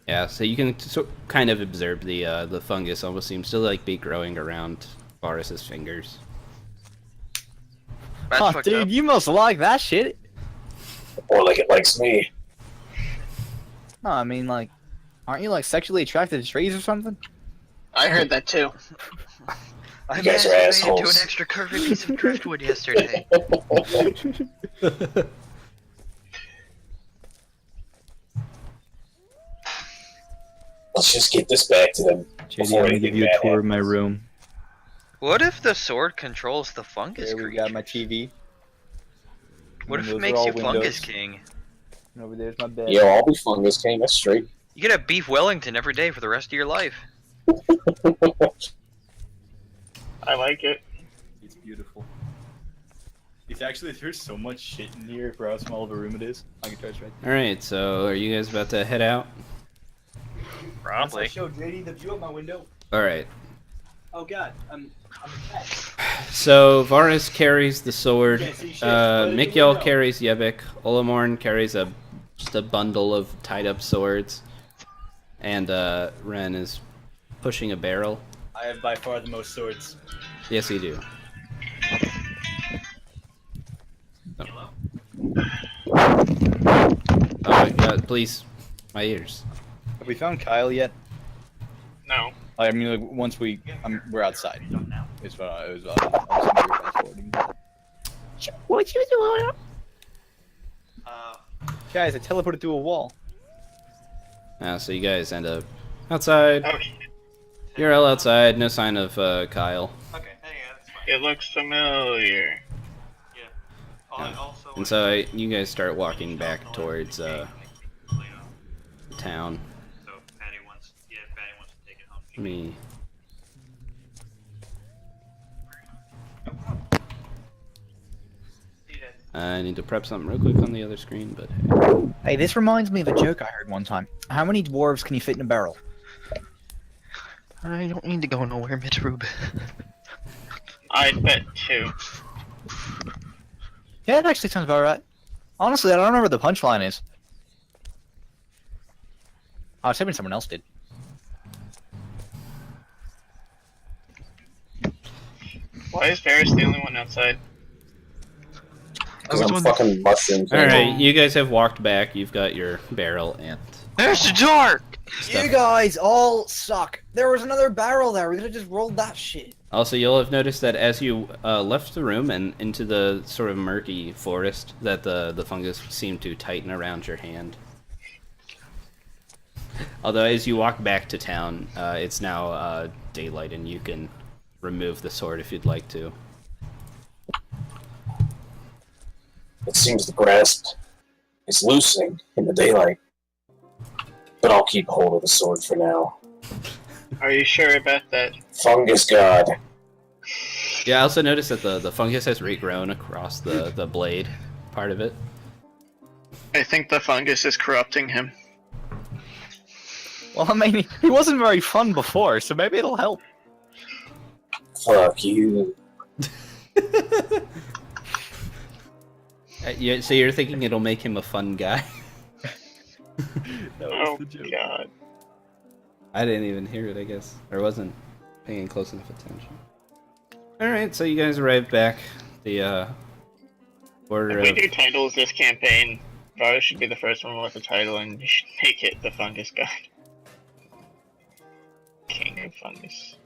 yeah, so you can kind of observe the fungus almost seems to like be growing around Varus's fingers. That's Oh, fucked dude, up. you must like that shit. Or like it likes me. No, I mean, like, aren't you like sexually attracted to trees or something? I heard that too. I You guys are masturbated to an assholes. extra curved piece of driftwood yesterday. Let's just get this back to them. JD, before I'm gonna anything give you a bad tour of my happens. room. What if the sword controls the fungus There we creature? got my TV. What if it Windows are makes all you fungus windows. king? And over there's my bed. Yo, I'll be fungus king. That's straight. You could have beef Wellington every day for the rest of your life. I like it. It's beautiful. It's actually, there's so much shit in here for how small of a room it is. I can try to right All right, so are you guys about to head out? Probably. show JD the view of my window. All right. Oh god, I'm attached. So Varus carries the sword. Can't see shit. Let it do Mikhail it now. carries Yevik. Olamorn carries just a bundle of tied up swords, and Ren is pushing a barrel. I have by far the most swords. Yes, you do. Oh god, please. My ears. Have we found Kyle yet? No. I mean, like, once we're outside. Is what I was fast forwarding. What you doing? Guys, I teleported through a wall. So you guys end up outside. Oh, You're all outside. No sign of Kyle. Okay, yeah, that's fine. it looks familiar. And so you guys start walking back towards town. So Patty wants to take it home. Let me. I need to prep something real quick on the other screen, but hey. Hey, this reminds me of a joke I heard one time. How many dwarves can you fit in a barrel? I don't need to go nowhere, Mitch Rube. I'd bet 2. Yeah, it actually sounds about right. Honestly, I don't remember what the punchline is. I was hoping someone else did. Why is Varys the only one outside? Because I'm fucking mushroom. Alright, you guys have walked back. You've got your barrel and There's the dark! stuff. You guys all suck. There was another barrel there. We could have just rolled that shit. Also, you'll have noticed that as you left the room and into the sort of murky forest, that the fungus seemed to tighten around your hand. Although, as you walk back to town, it's now daylight, and you can remove the sword if you'd like to. It seems the grasp is loosening in the daylight. But I'll keep hold of the sword for now. Are you sure about that? Fungus god. Yeah, I also noticed that the fungus has regrown across the blade part of it. I think the fungus is corrupting him. Well, I mean, he wasn't very fun before, so maybe it'll help. Fuck you. Yeah, so you're thinking it'll make him a fun guy? Oh god. I didn't even hear it, I guess. Or wasn't paying close enough attention. Alright, so you guys arrived back. The border If we of... do titles this campaign, Varys should be the first one with the title, and we should make it the Fungus God. King of Fungus.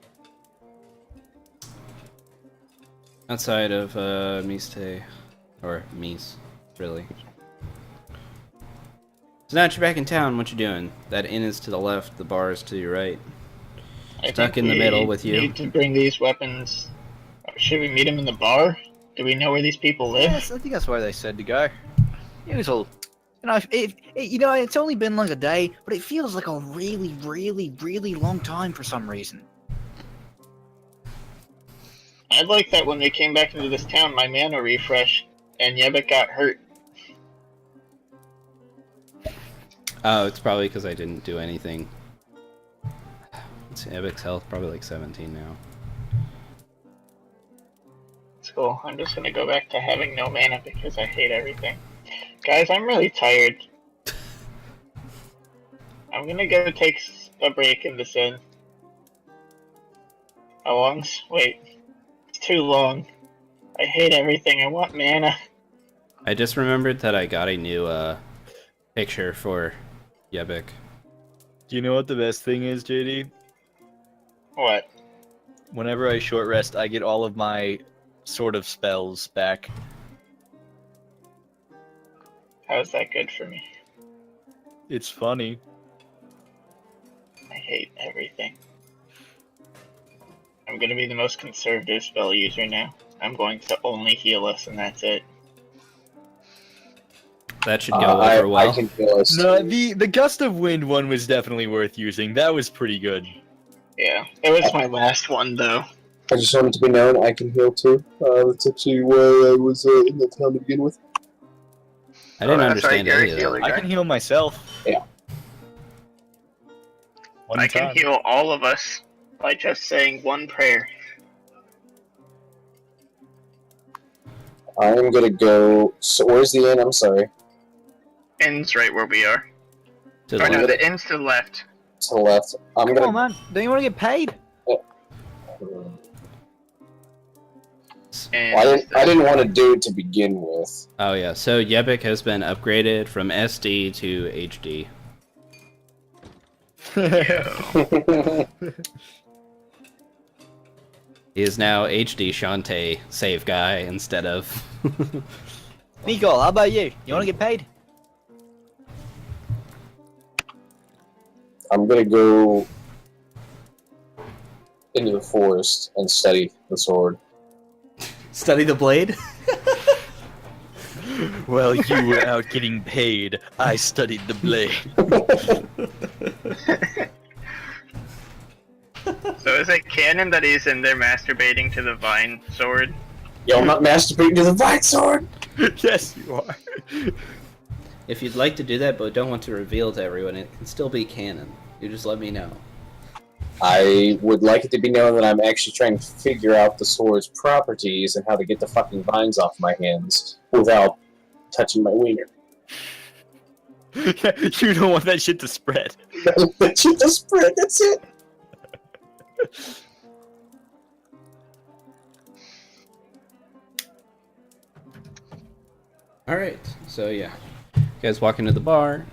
Outside of Miste. Or Mies, really. So now that you're back in town, what you doing? That inn is to the left, the bar is to your right. I Stuck think in the we middle with you. Need to bring these weapons. Should we meet them in the bar? Do we know where these people live? Yes, I think that's where they said to go. It was all, it's only been like a day, but it feels like a really, really, really long time for some reason. I'd like that when they came back into this town, my mana refreshed, and Yebbet got hurt. Oh, it's probably because I didn't do anything. Let's see, Ebic's health, probably like 17 now. It's cool. I'm just gonna go back to having no mana because I hate everything. Guys, I'm really tired. I'm gonna go take a break in this inn. How long's? Wait. It's too long. I hate everything. I want mana. I just remembered that I got a new picture for Yebic. Do you know what the best thing is, JD? What? Whenever I short rest, I get all of my sort of spells back. How's that good for me? It's funny. I hate everything. I'm gonna be the most conservative spell user now. I'm going to only heal us and that's it. That should go over well. I can feel us. No, the Gust of Wind one was definitely worth using. That was pretty good. Yeah, it was my last one though. I just want it to be known I can heal too. That's actually where I was in the town to begin with. I didn't that's right, understand you're any a of that. healer. I can heal myself. Yeah. One I can time. heal all of us by just saying one prayer. I am gonna go. So where's the inn? I'm sorry. Inn's right where we are. To the Or no, left. the inn's to the left. To the left. I'm Come gonna. on, man. Don't you want to get paid? And I didn't want to do it to begin with. Oh yeah, so Yebik has been upgraded from SD to HD. He is now HD Shantae save guy instead of. Nicole, how about you? You want to get paid? I'm gonna go into the forest and study the sword. Study the blade? Well, you were out getting paid. I studied the blade. so is it canon that he's in there masturbating to the vine sword? Yo, I'm not masturbating to the vine sword! Yes, you are. If you'd like to do that but don't want to reveal to everyone, it can still be canon. You just let me know. I would like it to be known that I'm actually trying to figure out the sword's properties and how to get the fucking vines off my hands without touching my wiener. You don't want that shit to spread. That shit just spread, that's it! Alright, so yeah. You guys walk into the bar.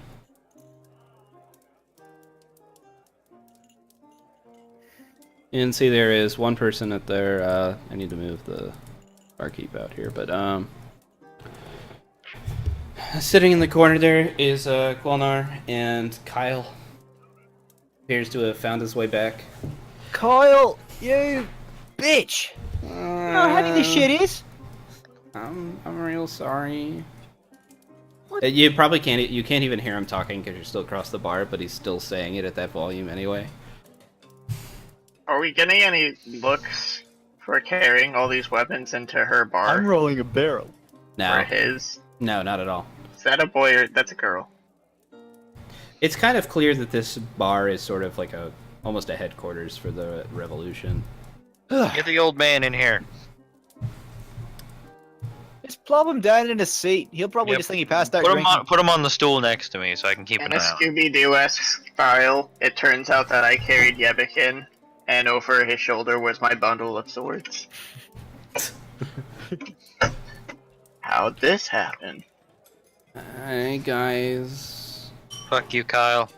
And see there is one person at there, I need to move the barkeep out here, but sitting in the corner there is Quelnar, and Kyle appears to have found his way back. Kyle, you bitch! You know how heavy this shit is? I'm real sorry. You probably can't even hear him talking because you're still across the bar, but he's still saying it at that volume anyway. Are we getting any looks for carrying all these weapons into her bar? I'm rolling a barrel. No, Or his? no, not at all. Is that a boy or that's a girl? It's kind of clear that this bar is sort of like almost a headquarters for the revolution. Get the old man in here. Just plop him down in a seat. He'll probably Yep. just think he passed out Put him drinking. on. Put him on the stool next to me so I can keep In an a eye on. Scooby-Doo-esque style, it turns out that I carried Yebik in, and over his shoulder was my bundle of swords. How'd this happen? Hi guys. Fuck you, Kyle.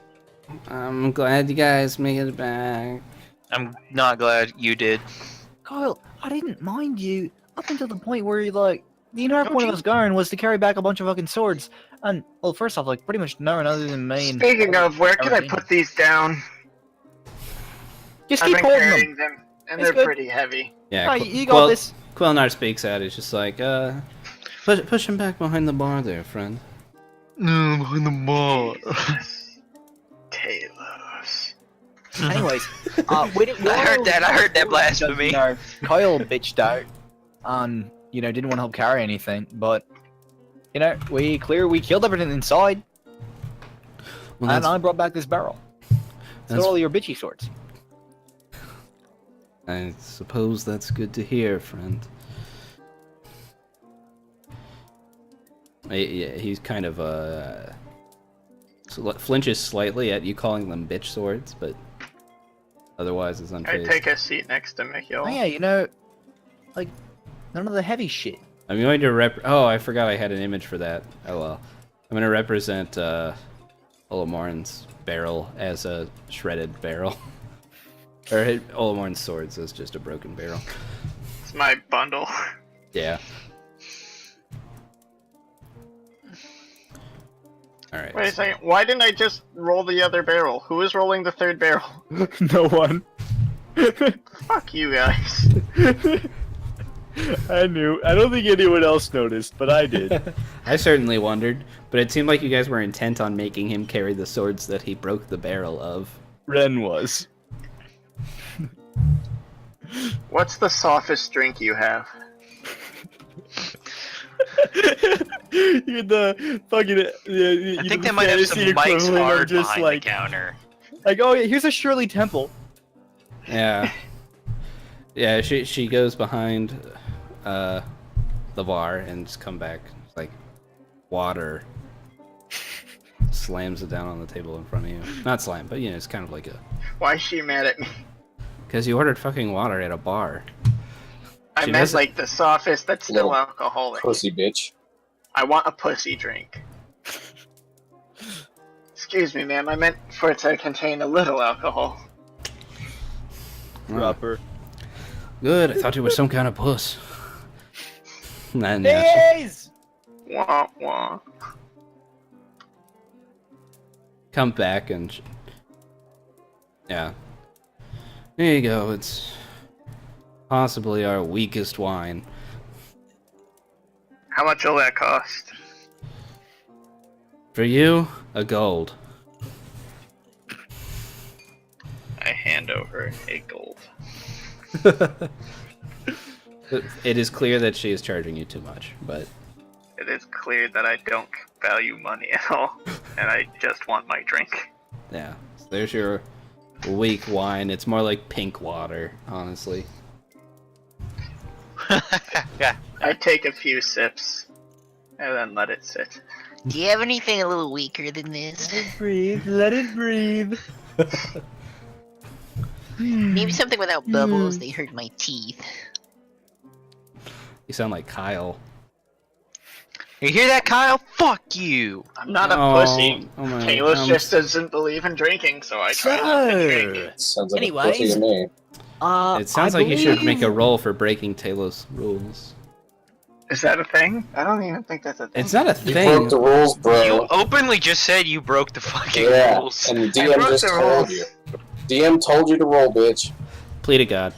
I'm glad you guys made it back. I'm not glad you did. Kyle, I didn't mind you up until the point where you like the entire Don't point you- of us going was to carry back a bunch of fucking swords. And well, first off, like pretty much no one other than me. And Speaking of, where can I everything. put these down? Just I've keep been holding carrying them. them, and It's they're good. pretty heavy. Yeah, Oh, you got this. Quelnar speaks out. He's just like, push him back behind the bar there, friend. No, behind the bar. Talos. Anyways, we didn't. I heard that. I heard that blasphemy. You know, Kyle bitched out, and didn't want to help carry anything. But we killed everything inside, Well, and that's, I brought back this barrel. So that's- all your bitchy swords. I suppose that's good to hear, friend. Yeah, he's kind of flinches slightly at you calling them bitch swords, but otherwise is I unfazed. take a seat next to Mikhail. Oh yeah, like none of the heavy shit. I'm going to Oh, I forgot I had an image for that. Oh well. I'm going to represent Olamorn's barrel as a shredded barrel. Or Olamorn's swords as just a broken barrel. It's my bundle. Yeah. Alright. Wait a second, why didn't I just roll the other barrel? Who is rolling the third barrel? No one. Fuck you guys. I knew. I don't think anyone else noticed, but I did. I certainly wondered, but it seemed like you guys were intent on making him carry the swords that he broke the barrel of. Ren was. What's the softest drink you have? You the fucking. I think they might have some Mike's Hard behind the counter. Like, oh yeah, here's a Shirley Temple. Yeah. Yeah, she goes behind the bar and just come back. It's like, water. Slams it down on the table in front of you. Not slam, but it's kind of like a... Why is she mad at me? Because you ordered fucking water at a bar. I She meant doesn't- like the softest that's still Little alcoholic. Pussy bitch. I want a pussy drink. Excuse me, ma'am. I meant for it to contain a little alcohol. Proper. Good. I thought you were some kind of puss. And yeah, she Days! Wah wah. come back and yeah. There you go. It's possibly our weakest wine. How much will that cost? For you, a gold. I hand over a gold. It is clear that she is charging you too much, but It is clear that I don't value money at all, and I just want my drink. yeah. So there's your weak wine. It's more like pink water, honestly. I take a few sips, and then let it sit. Do you have anything a little weaker than this? Breathe, let it breathe. Maybe something without bubbles. They hurt my teeth. You sound like Kyle. You hear that, Kyle? Fuck you! I'm not a Oh, pussy. oh my- Talos I'm just doesn't believe in drinking, so I try not to drink. Sounds like Anyways. a pussy to me. It sounds like you should make a roll for breaking Talos' rules. Is that a thing? I don't even think that's a thing. It's not a You thing. broke the rules, You bro. openly just said you broke the fucking Yeah, rules. and the I DM broke just the told rules. you. DM told you to roll, bitch. Plea to God.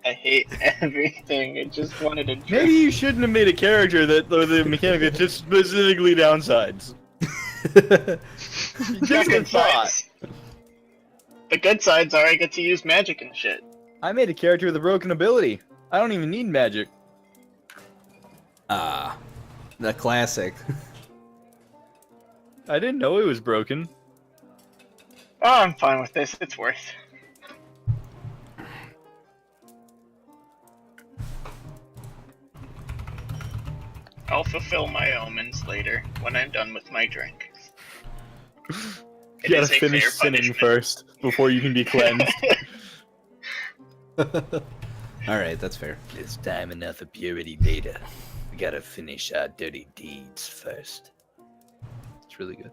I hate everything. I just wanted to drink. Maybe you shouldn't have made a character that the mechanic that just specifically downsides. The Just a good thought. sides. The good sides are I get to use magic and shit. I made a character with a broken ability. I don't even need magic. Ah, the classic. I didn't know it was broken. Oh, I'm fine with this. It's worth. I'll fulfill my omens later when I'm done with my drink. It You is gotta a finish fair sinning punishment. first before you can be cleansed. Alright, that's fair. It's time enough of purity data. We gotta finish our dirty deeds first. It's really good.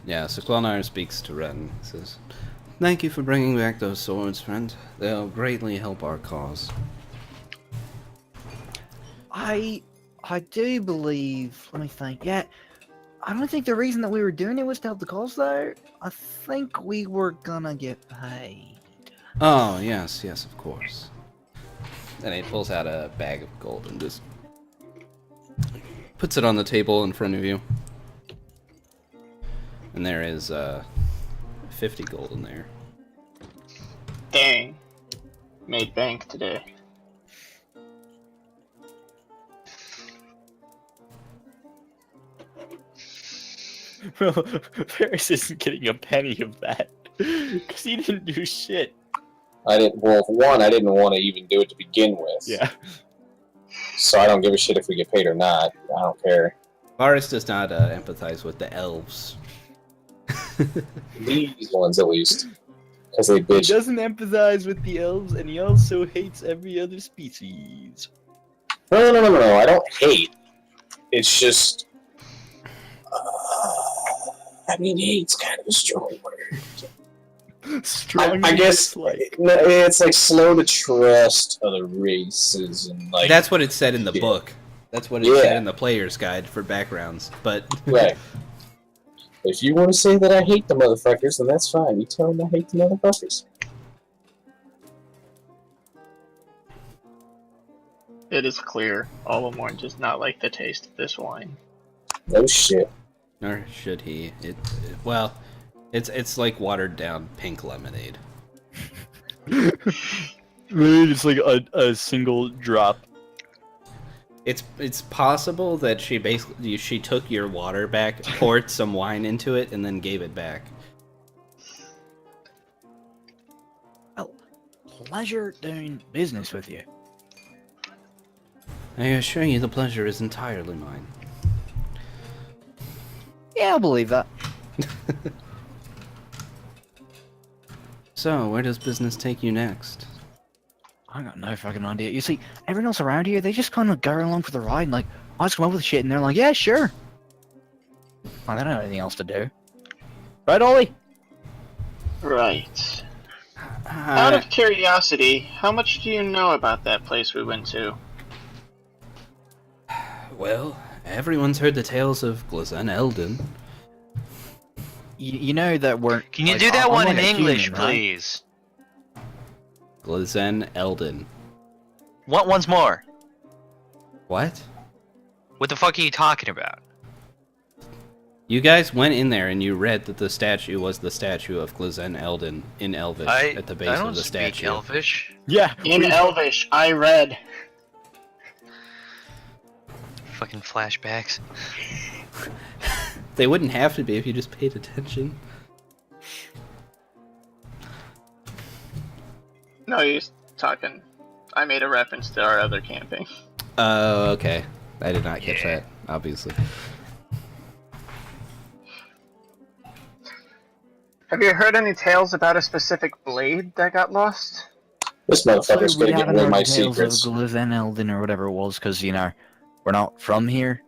Yeah, so Clonire speaks to Ren. He says, "Thank you for bringing back those swords, friend. They'll greatly help our cause." I do believe. Let me think. Yeah, I don't think the reason that we were doing it was to help the cause, though. I think we were gonna get paid. Oh, yes, yes, of course. And he pulls out a bag of gold and just puts it on the table in front of you. And there is 50 gold in there. Dang. Made bank today. Well, Ferris isn't getting a penny of that. Because he didn't do shit. I didn't. Well, for one, I didn't want to even do it to begin with. Yeah. So I don't give a shit if we get paid or not. I don't care. Varus does not empathize with the elves. These ones, at least, because they He bitch. doesn't empathize with the elves, and he also hates every other species. No. I don't hate. It's just. I mean, hate's kind of a strong word. Strong I guess like. it's like slow to trust other races and like. That's what it said in the Yeah. book. That's what it Yeah. said in the player's guide for backgrounds. But Right. If you want to say that I hate the motherfuckers, then that's fine. You tell them I hate the motherfuckers. It is clear. Olimorn does not like the taste of this wine. No shit. nor should he. Well, it's like watered down pink lemonade. Really, just like a single drop. It's possible that she took your water back, poured some wine into it, and then gave it back. Well, pleasure doing business with you. I assure you the pleasure is entirely mine. Yeah, I'll believe that. So, where does business take you next? I got no fucking idea. You see, everyone else around here, they just kind of go along for the ride and like, I just come up with shit and they're like, yeah, sure. Well, they don't have anything else to do. Right, Ollie? Right. Out of curiosity, how much do you know about that place we went to? Well, everyone's heard the tales of Glazen Eldon. You know that we're. Can you like, do that I'm one like in a English, human, right? please? Glazen Eldon. What once more? What? What the fuck are you talking about? You guys went in there and you read that the statue was the statue of Glazen Eldon in Elvish at the base I don't of the speak statue. Elvish. Yeah. In Elvish, I read. Fucking flashbacks. They wouldn't have to be if you just paid attention. No, you're talking. I made a reference to our other camping. Oh, okay. I did not catch that, obviously. Have you heard any tales about a specific blade that got lost? This motherfucker's we gonna get haven't away heard my the tales secrets. of Glazen Eldon or whatever it was, because, you know, we're not from here.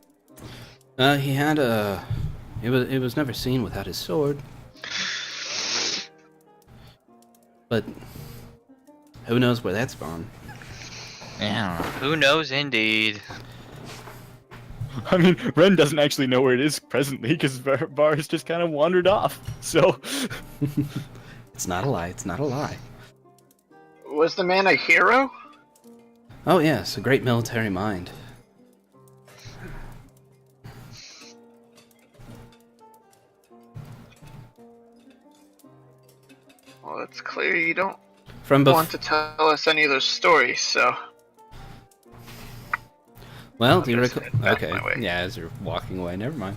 He had a... It was never seen without his sword. But... who knows where that's gone? Yeah. Who knows, indeed. I mean, Ren doesn't actually know where it is presently because Var has just kind of wandered off. So, It's not a lie, it's not a lie. Was the man a hero? Oh yes, a great military mind. Well, it's clear you don't From want to tell us any of those stories, so... Well, do you just recall? head back Okay, my way. yeah, as you're walking away, never mind.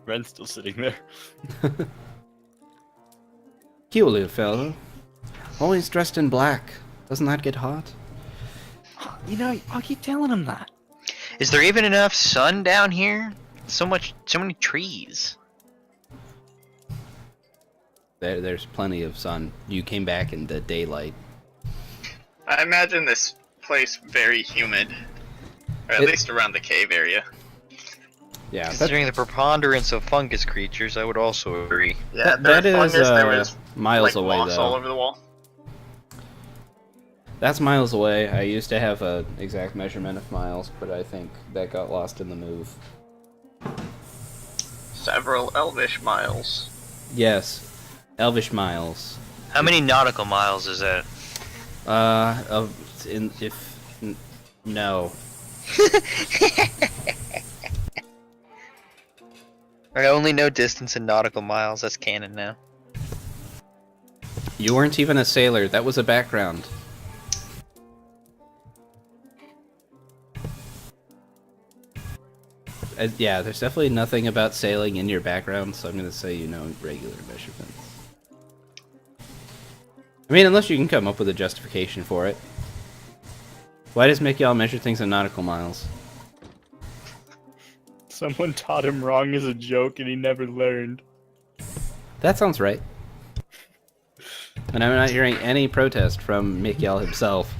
Ren's still sitting there. Cute little fellow. Always dressed in black. Doesn't that get hot? You know, I keep telling him that. Is there even enough sun down here? So many trees. There's plenty of sun. You came back in the daylight. I imagine this place very humid. Or at least around the cave area. Yeah, Considering the preponderance of fungus creatures, I would also agree. Yeah, that is there was miles like away moss though. all over the wall. That's miles away. I used to have a exact measurement of miles, but I think that got lost in the move. Several elvish miles. Yes, Elvish miles. How many nautical miles is that? No. I only know distance in nautical miles. That's canon now. You weren't even a sailor. That was a background. Yeah, there's definitely nothing about sailing in your background, so I'm gonna say you know regular measurements. I mean, unless you can come up with a justification for it. Why does make y'all measure things in nautical miles? Someone taught him wrong as a joke and he never learned. That sounds right. And I'm not hearing any protest from Mikhail himself.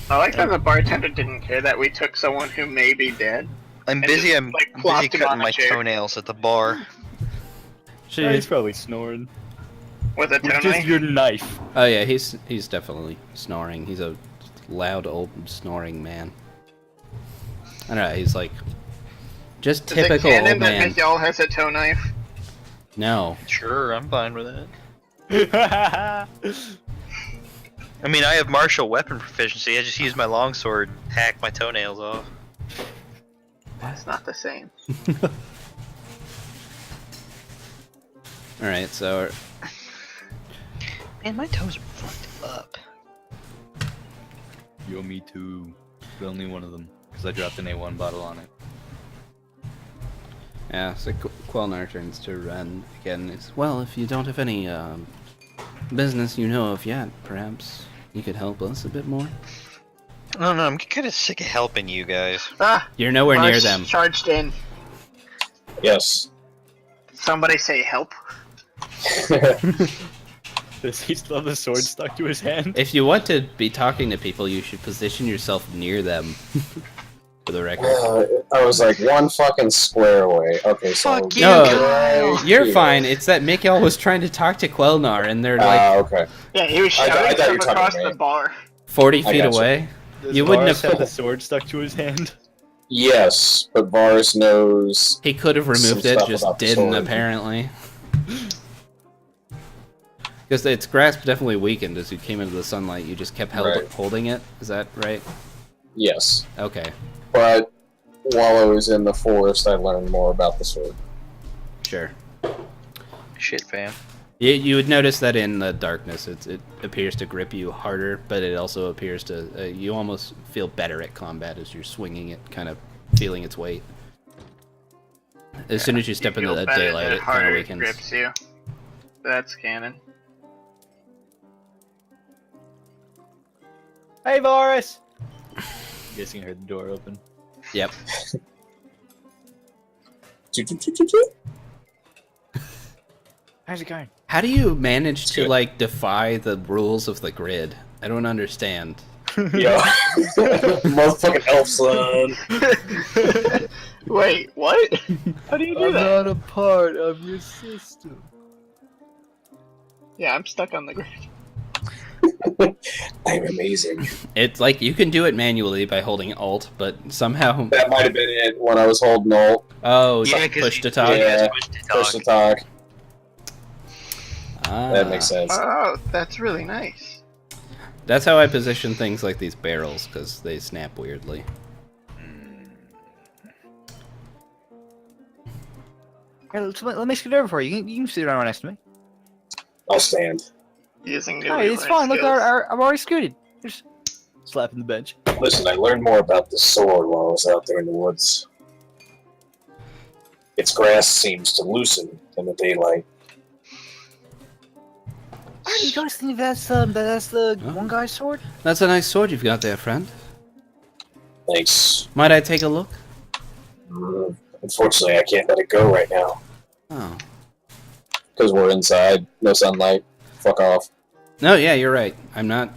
I like that the bartender didn't care that we took someone who may be dead. I'm And busy. just, I'm like, busy plopped him cutting on a my chair. toenails at the bar. He's probably snoring. With a With just toenail. your knife. Oh yeah, he's definitely snoring. He's a loud old snoring man. I don't know, he's like just Is it typical canon old that man. Miguel has a toe knife? No. Sure, I'm fine with that. I mean, I have martial weapon proficiency. I just use my longsword, hack my toenails off. That's not the same. Alright, so Man, my toes are fucked up. Yo, me too. But only one of them, because I dropped an A1 bottle on it. yeah, so Quelnar turns to Ren again. Is well, if you don't have any business you know of yet, perhaps you could help us a bit more. I don't know, I'm kind of sick of helping you guys. Ah! You're nowhere near Mars them. charged in. Yes. Somebody say help. Does he still have the sword stuck to his hand? If you want to be talking to people, you should position yourself near them. For the record. I was like one fucking square away. Okay, so Fuck you, No, Kyle! You're fine. It's that Mikhail was trying to talk to Quelnar, and they're like okay. Yeah, he was I shouting thought you were stuff talking across to me. the bar. 40 I feet gotcha. away. Does You wouldn't Varus have- have the sword stuck to his hand? Yes, but Varus knows. He could have removed Some it, stuff just about the didn't sword. apparently. Because its grasp definitely weakened as you came into the sunlight. You just kept Right. holding it. Is that right? Yes, Okay, but while I was in the forest, I learned more about the sword. sure. Shit, fam. You would notice that in the darkness, it appears to grip you harder, but it also appears to you almost feel better at combat as you're swinging it, kind of feeling its weight. As soon as you step into feel the better daylight, the it kind of harder weakens. grips you. That's canon. Hey, Varus! I'm guessing I heard the door open. Yep. How's it going? How do you manage to good. like defy the rules of the grid? I don't understand. Yo, motherfucking elf son. Wait, what? How do you do that? not a part of your system. Yeah, I'm stuck on the grid. I'm amazing. It's like you can do it manually by holding Alt, but somehow That might have been it when I was holding Alt. Yeah, 'cause push you- to talk. Yeah. Push to Push to talk. talk. Ah. That makes sense. Oh, that's really nice. That's how I position things like these barrels, because they snap weirdly. Here, let me scoot over for you. You can sit around next to me. I'll stand. Using new Oh, it's Reaper fine. Look, skills. I've already scooted. Just Slapping the bench. Listen, I learned more about the sword while I was out there in the woods. Its grass seems to loosen in the daylight. you guys think that's the Huh? one guy's sword? That's a nice sword you've got there, friend. Thanks. Might I take a look? Unfortunately, I can't let it go right now. Oh. Because we're inside, no sunlight. Fuck off. No, yeah, you're right. I'm not.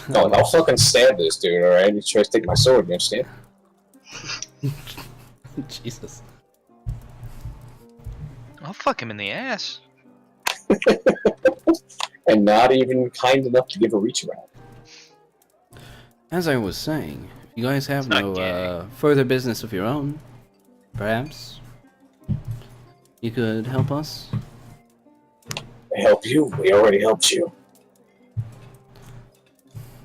No, I'll fucking stab this dude, alright? He tries to take my sword, you understand? Jesus. I'll fuck him in the ass. And not even kind enough to give a reach around. As I was saying, if you guys have not no gay. further business of your own, perhaps you could help us? Help you? We already helped you.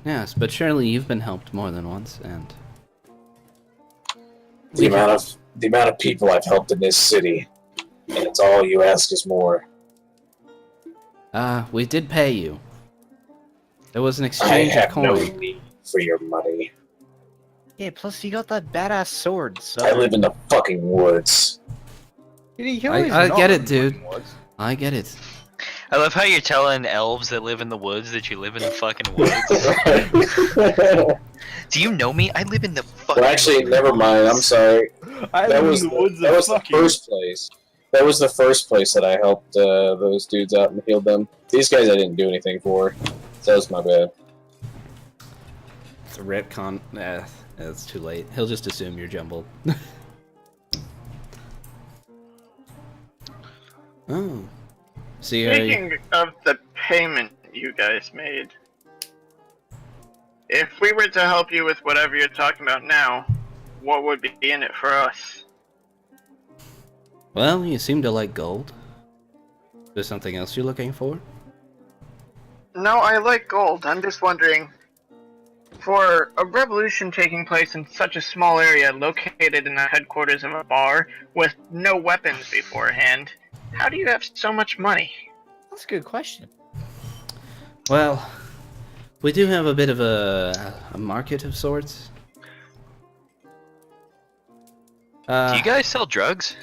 Yes, but surely you've been helped more than once, and The amount of people I've helped in this city, and it's all you ask is more. we did pay you. There was an I exchange of have no coin. need for your money. Yeah. Plus, you got that badass sword. So I live in the fucking woods. I get it, dude. I get it. I love how you're telling elves that live in the woods that you live in the fucking woods. Do you know me? I live in the fucking Well, actually, woods. never mind. I'm sorry. I That live was in the woods that of was the fucking. first place. That was the first place that I helped those dudes out and healed them. These guys I didn't do anything for. So that was my bad. It's a retcon. It's too late. He'll just assume you're jumbled. Oh. See, Speaking of the payment you guys made, if we were to help you with whatever you're talking about now, what would be in it for us? well, you seem to like gold. Is there something else you're looking for? No, I like gold. I'm just wondering, for a revolution taking place in such a small area located in the headquarters of a bar with no weapons beforehand, how do you have so much money? that's a good question. Well, we do have a bit of a market of sorts. Do you guys sell drugs?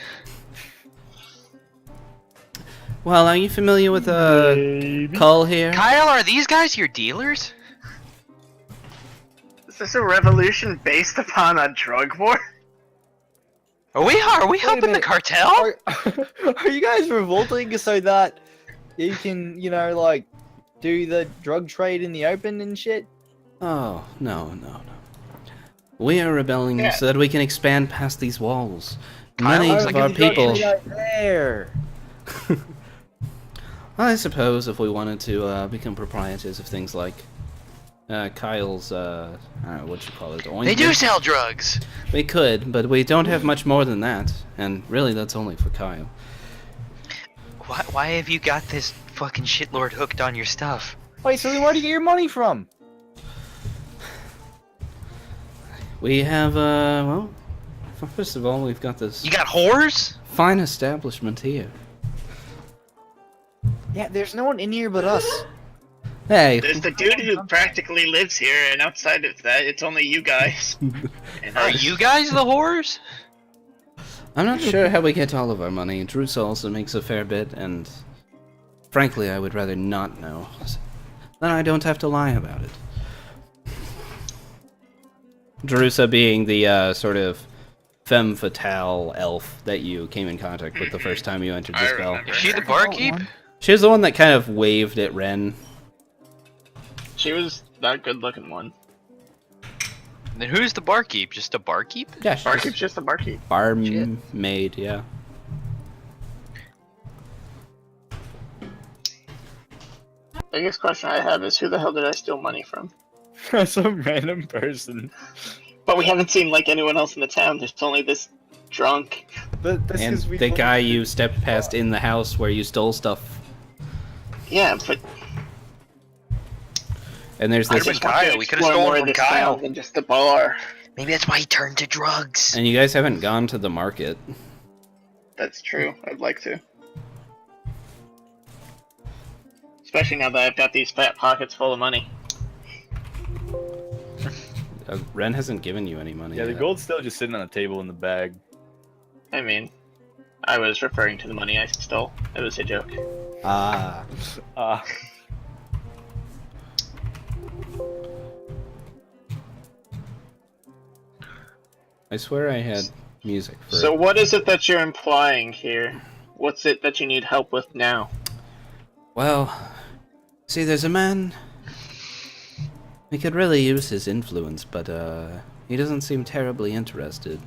Well, are you familiar with Cull here? Kyle, are these guys your dealers? Is this a revolution based upon a drug war? Are we a helping the minute. cartel? Are you guys revolting so that you can, like, do the drug trade in the open and shit? Oh, no. We are rebelling so that we can expand past these walls. Many looks of like our a drug people... Right there. I suppose if we wanted to become proprietors of things like Kyle's, I don't know what you call it, They ointment. do sell drugs. We could, but we don't have much more than that, and really that's only for Kyle. Why have you got this fucking shitlord hooked on your stuff? Wait, so then where do you get your money from? We have, well, first of all, we've got this You got whores? fine establishment here. Yeah, there's no one in here but us. Hey, There's the dude who practically lives here, and outside of that, it's only you guys. And Are you guys the whores? I'm not sure how we get all of our money. Drusa also makes a fair bit, and frankly, I would rather not know. Then I don't have to lie about it. Drusa being the sort of femme fatale elf that you came in contact with the first time you entered the spell. Is she the barkeep? She was the one that kind of waved at Ren. She was that good-looking one. Then who's the barkeep? Just a barkeep? Yeah, she's Barkeep's just a barkeep. barmaid, yeah. Biggest question I have is who the hell did I steal money from? Some random person. But we haven't seen like anyone else in the town. There's only this drunk. And the guy you stepped past in the house where you stole stuff. Yeah, but And there's I this... just Kyle, want to we could've explore stolen more of from this Kyle. town than just the bar. Maybe that's why he turned to drugs. And you guys haven't gone to the market. That's true. I'd like to. Especially now that I've got these fat pockets full of money. Ren hasn't given you any money Yeah, the yet. gold's still just sitting on the table in the bag. I mean, I was referring to the money I stole. It was a joke. Ah. I swear I had music for So what is it that you're implying here? What's it that you need help with now? Well, see, there's a man. We could really use his influence, but he doesn't seem terribly interested.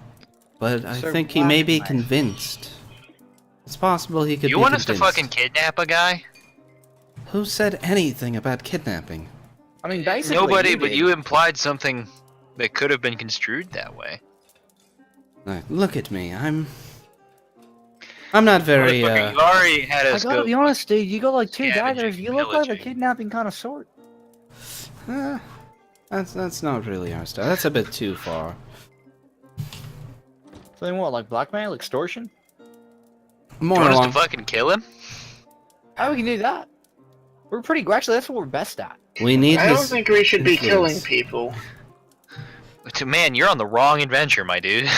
But I Sir think he may be Blackmire. convinced. It's possible he could You be want us convinced. to fucking kidnap a guy? Who said anything about kidnapping? I mean, basically. Nobody, but did. you implied something that could have been construed that way. Look at me. I'm not very. Motherfucker, you already had I us gotta go. be honest, dude. You got like two Scavenging, daggers. You look like a pillaging. kidnapping kind of sort. That's not really our style. That's a bit too far. So then what, like blackmail, extortion? More You want us along. to fucking kill him? How we can do that? We're pretty. Actually, that's what we're best at. We need I don't his think we should be killing influence. people. Man, you're on the wrong adventure, my dude.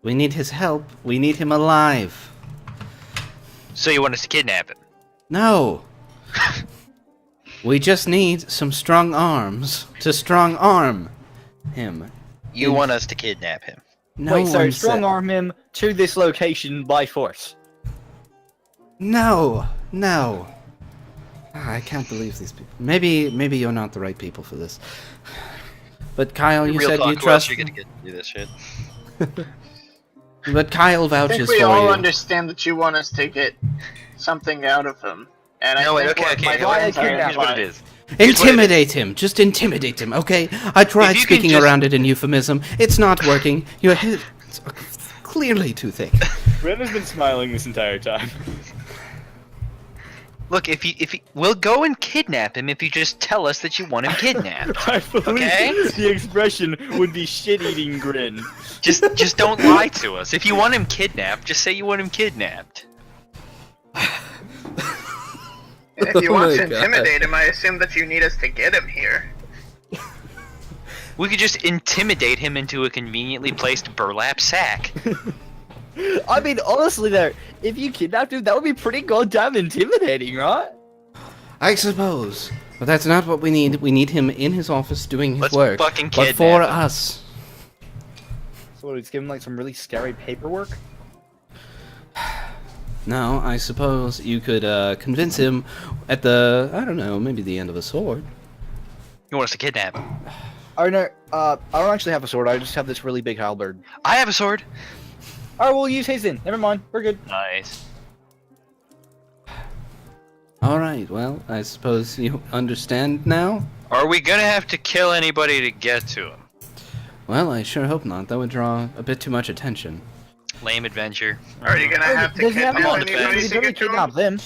We need his help. We need him alive. So you want us to kidnap him? No. We just need some strong arms to strong arm him. You want us to kidnap him? No Wait, so one strong said- arm him to this location by force. No. I can't believe these people. Maybe you're not the right people for this. But Kyle, you Real said talk, you who else trust. are you gonna get to do this shit? But Kyle I vouches think we for all you. understand that you want us to get something out of him. And No, I wait, think okay, what okay. my Here's friends are kidnap what it implying- is. Here's what it Intimidate him. Just intimidate him, okay? I tried If you can speaking just- around it in euphemism. It's not working. Your head's clearly too thick. Ren has been smiling this entire time. Look, if you, we'll go and kidnap him if you just tell us that you want him kidnapped. I believe Okay. the expression would be shit-eating grin. just don't lie to us. If you want him kidnapped, just say you want him kidnapped. And if you Oh want my to God. intimidate him, I assume that you need us to get him here. We could just intimidate him into a conveniently placed burlap sack. I mean, honestly, there. If you kidnapped him, that would be pretty goddamn intimidating, right? I suppose. But that's not what we need. We need him in his office doing his Let's work. fucking But kidnap for him. us. So what, he's giving like some really scary paperwork? No, I suppose you could convince him at the, I don't know, maybe the end of a sword. You want us to kidnap him? Oh no, I don't actually have a sword. I just have this really big halberd. I have a sword. Alright, we'll use his then. Never mind. We're good. Nice. Alright, well, I suppose you understand now? Are we gonna have to kill anybody to get to him? Well, I sure hope not. That would draw a bit too much attention. Lame adventure. Are you gonna have to Doesn't have kidnap to anybody He's to really get to him? kidnap them.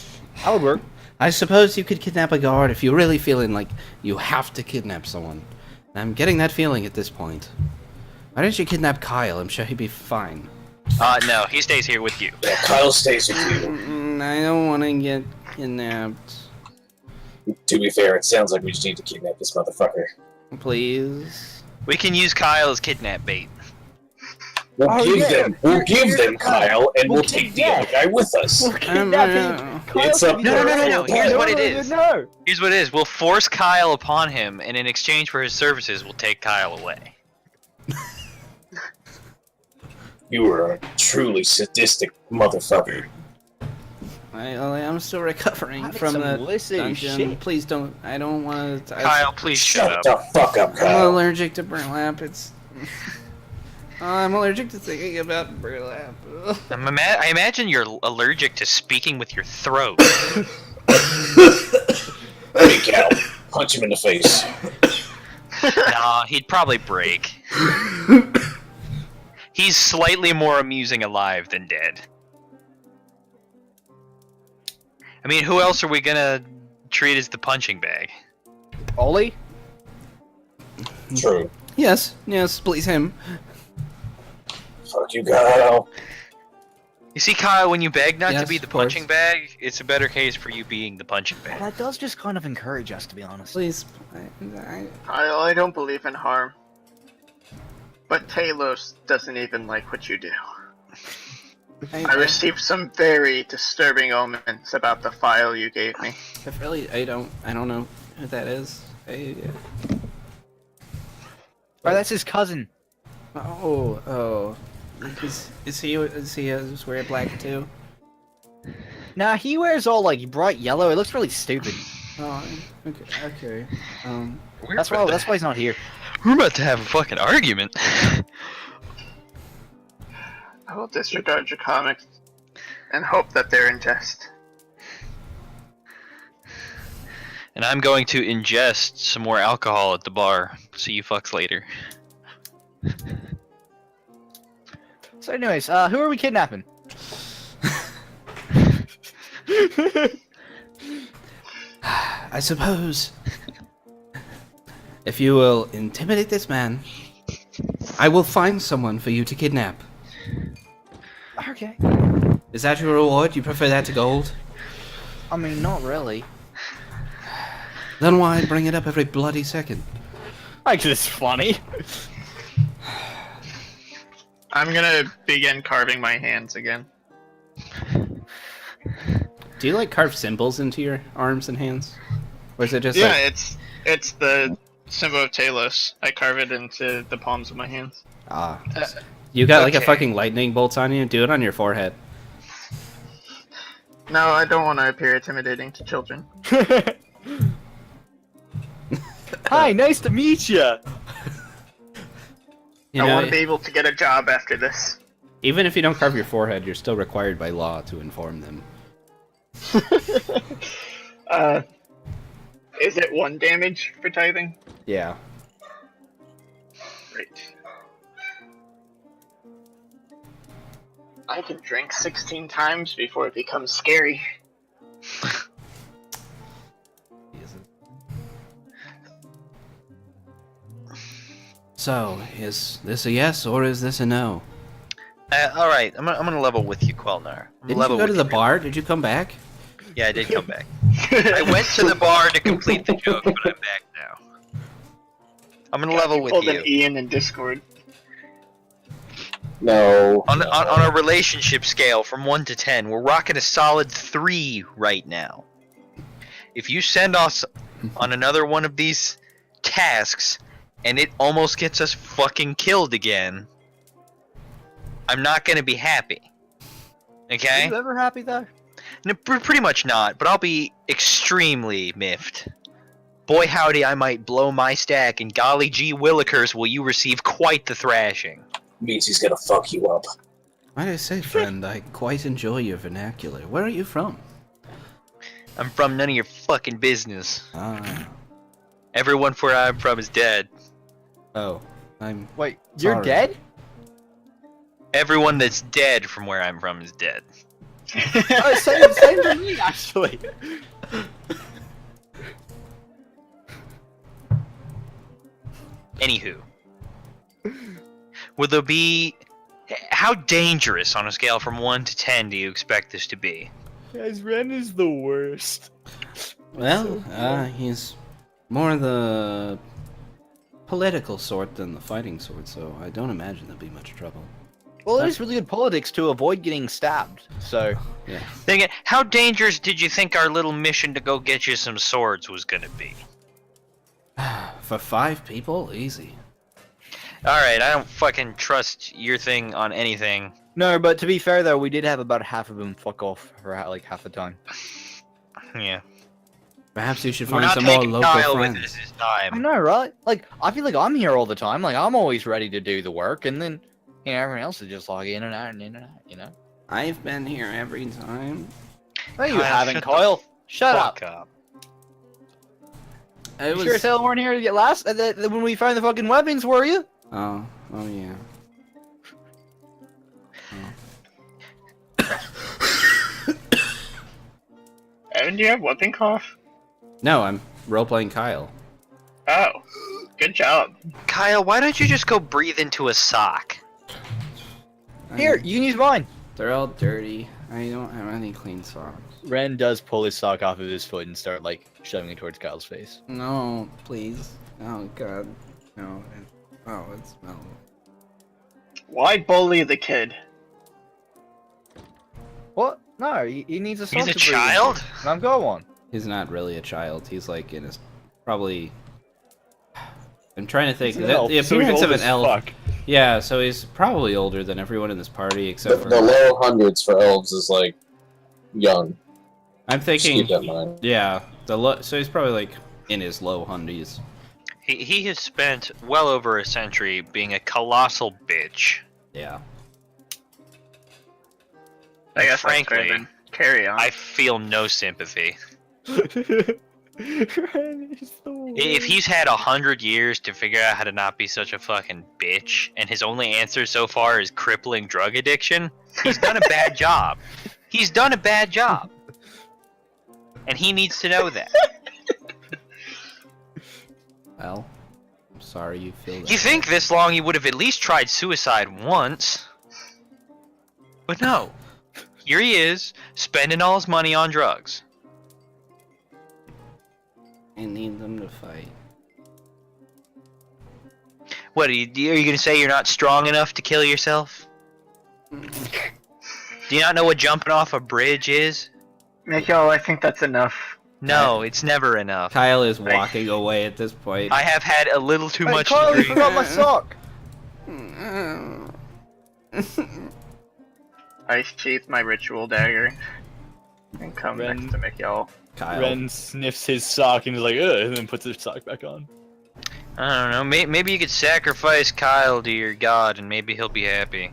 That would work. I suppose you could kidnap a guard if you're really feeling like you have to kidnap someone. I'm getting that feeling at this point. Why don't you kidnap Kyle? I'm sure he'd be fine. No, he stays here with you. Yeah, Kyle stays with you. I don't want to get kidnapped. To be fair, it sounds like we just need to kidnap this motherfucker. Please. We can use Kyle as kidnap bait. We'll Oh, give yeah. them. We'll give them Kyle, and we'll take the other guy with us. We'll kidnap him. It's up No. Here's what it is. No. Here's what it is. We'll force Kyle upon him, and in exchange for his services, we'll take Kyle away. You are a truly sadistic motherfucker. I'm still recovering That's from some the illicit dungeon. shit. Please don't. I don't want to. Kyle, please shut up. the fuck up, I'm Kyle. allergic to burlap. It's. I'm allergic to thinking about burlap. Ugh. I imagine you're allergic to speaking with your throat. Hey, Cal, punch him in the face. Nah, he'd probably break. He's slightly more amusing alive than dead. I mean, who else are we gonna treat as the punching bag? Ollie? True. Yes, please him. Fuck you, Kyle. You see, Kyle, when you beg not to Yes, be the of course. punching bag, it's a better case for you being the punching bag. That does just kind of encourage us, to be honest. Please. I don't believe in harm. But Talos doesn't even like what you do. I received some very disturbing omens about the file you gave me. I don't know who that is. Oh, that's his cousin. Oh. Is he wearing black too? Nah, he wears all like bright yellow. It looks really stupid. Oh, okay. That's why he's not here. We're about to have a fucking argument. I will disregard your comments and hope that they're in jest. And I'm going to ingest some more alcohol at the bar. See you fucks later. So anyways, who are we kidnapping? I suppose if you will intimidate this man, I will find someone for you to kidnap. Okay. Is that your reward? You prefer that to gold? I mean, not really. Then why bring it up every bloody second? Actually, it's funny. I'm gonna begin carving my hands again. Do you like carve symbols into your arms and hands? Or is it just Yeah, like... it's the symbol of Talos. I carve it into the palms of my hands. Ah. You got like a okay. fucking lightning bolt on you? Do it on your forehead. No, I don't want to appear intimidating to children. Hi, nice to meet you. You I know, want to be able to get a job after this. even if you don't carve your forehead, you're still required by law to inform them. Is it 1 damage for tithing? Yeah. Great. I can drink 16 times before it becomes scary. So, is this a yes or is this a no? Alright, I'm gonna level with you, Quelnar. Didn't you go to the bar? Did you come back? Yeah, I did come back. I went to the bar to complete the joke, but I'm back now. I'm gonna level with Pulled an you. Ian in Discord. No. On a relationship scale from 1 to 10, we're rocking a solid 3 right now. If you send us on another one of these tasks, and it almost gets us fucking killed again, I'm not gonna be happy. Are Okay? you ever happy though? No, pretty much not, but I'll be extremely miffed. Boy howdy, I might blow my stack, and golly gee willikers, will you receive quite the thrashing. Means he's gonna fuck you up. Might I say, friend, I quite enjoy your vernacular. Where are you from? I'm from none of your fucking business. Ah. Everyone where I'm from is dead. Oh. I'm... Wait, you're Sorry. dead? Everyone that's dead from where I'm from is dead. Oh, same for me, actually. Anywho. Would there be... How dangerous on a scale from 1 to 10 do you expect this to be? Guys, Ren is the worst. Well, he's more the political sort than the fighting sort, so I don't imagine there'll be much trouble. Well, it is really good politics to avoid getting stabbed, so... Yeah. Dang it, how dangerous did you think our little mission to go get you some swords was gonna be? For 5 people? Easy. Alright, I don't fucking trust your thing on anything. No, but to be fair though, we did have about half of them fuck off for like half the time. Yeah. Perhaps you should We're find not some more taking local Kyle with friends. us this I time. know, right? Like, I feel like I'm here all the time. Like, I'm always ready to do the work, and then, you know, everyone else is just like in and out and in and out, you know? I've been here every time. No, you Kyle, haven't, shut the Kyle. Shut up. Fuck up. It You sure as hell weren't here to get last when we found the fucking weapons, were you? Oh yeah. Evan, do you have weapon cough? No, I'm role-playing Kyle. Oh, good job. Kyle, why don't you just go breathe into a sock? Here, you can use mine. They're all dirty. I don't have any clean socks. Ren does pull his sock off of his foot and start, like, shoving it towards Kyle's face. No, please. Oh god. No. Oh, it smells. Why bully the kid? What? No, he needs a sock He's a to breathe child? into. And I've got one. He's not really a child. He's like in his probably. I'm trying to think. He's an The elf, so he's appearance old of an as elf. fuck. Yeah, so he's probably older than everyone in this party except for. The low hundreds for elves is like young. I'm Just thinking. keep that in mind. Yeah, so he's probably like in his low hundies. He has spent well over a century being a colossal bitch. Yeah. I guess Frankly, that's fair, then. Carry on. I feel no sympathy. Ren is the worst. If he's had 100 years to figure out how to not be such a fucking bitch, and his only answer so far is crippling drug addiction, he's done a bad job. He's done a bad job. And he needs to know that. Well, I'm sorry you feel that. You think this long he would have at least tried suicide once. But no. Here he is, spending all his money on drugs. I need them to fight. What, are you gonna say you're not strong enough to kill yourself? Do you not know what jumping off a bridge is? Mikhail, I think that's enough. No, it's never enough. Kyle is walking away at this point. I have had a little too Hey, much Kyle, to you drink. forgot my sock. I sheath my ritual dagger and come Ren- next to Mikhail. Kyle. Ren sniffs his sock and is like, ugh, and then puts his sock back on. I don't know. Maybe you could sacrifice Kyle to your god, and maybe he'll be happy.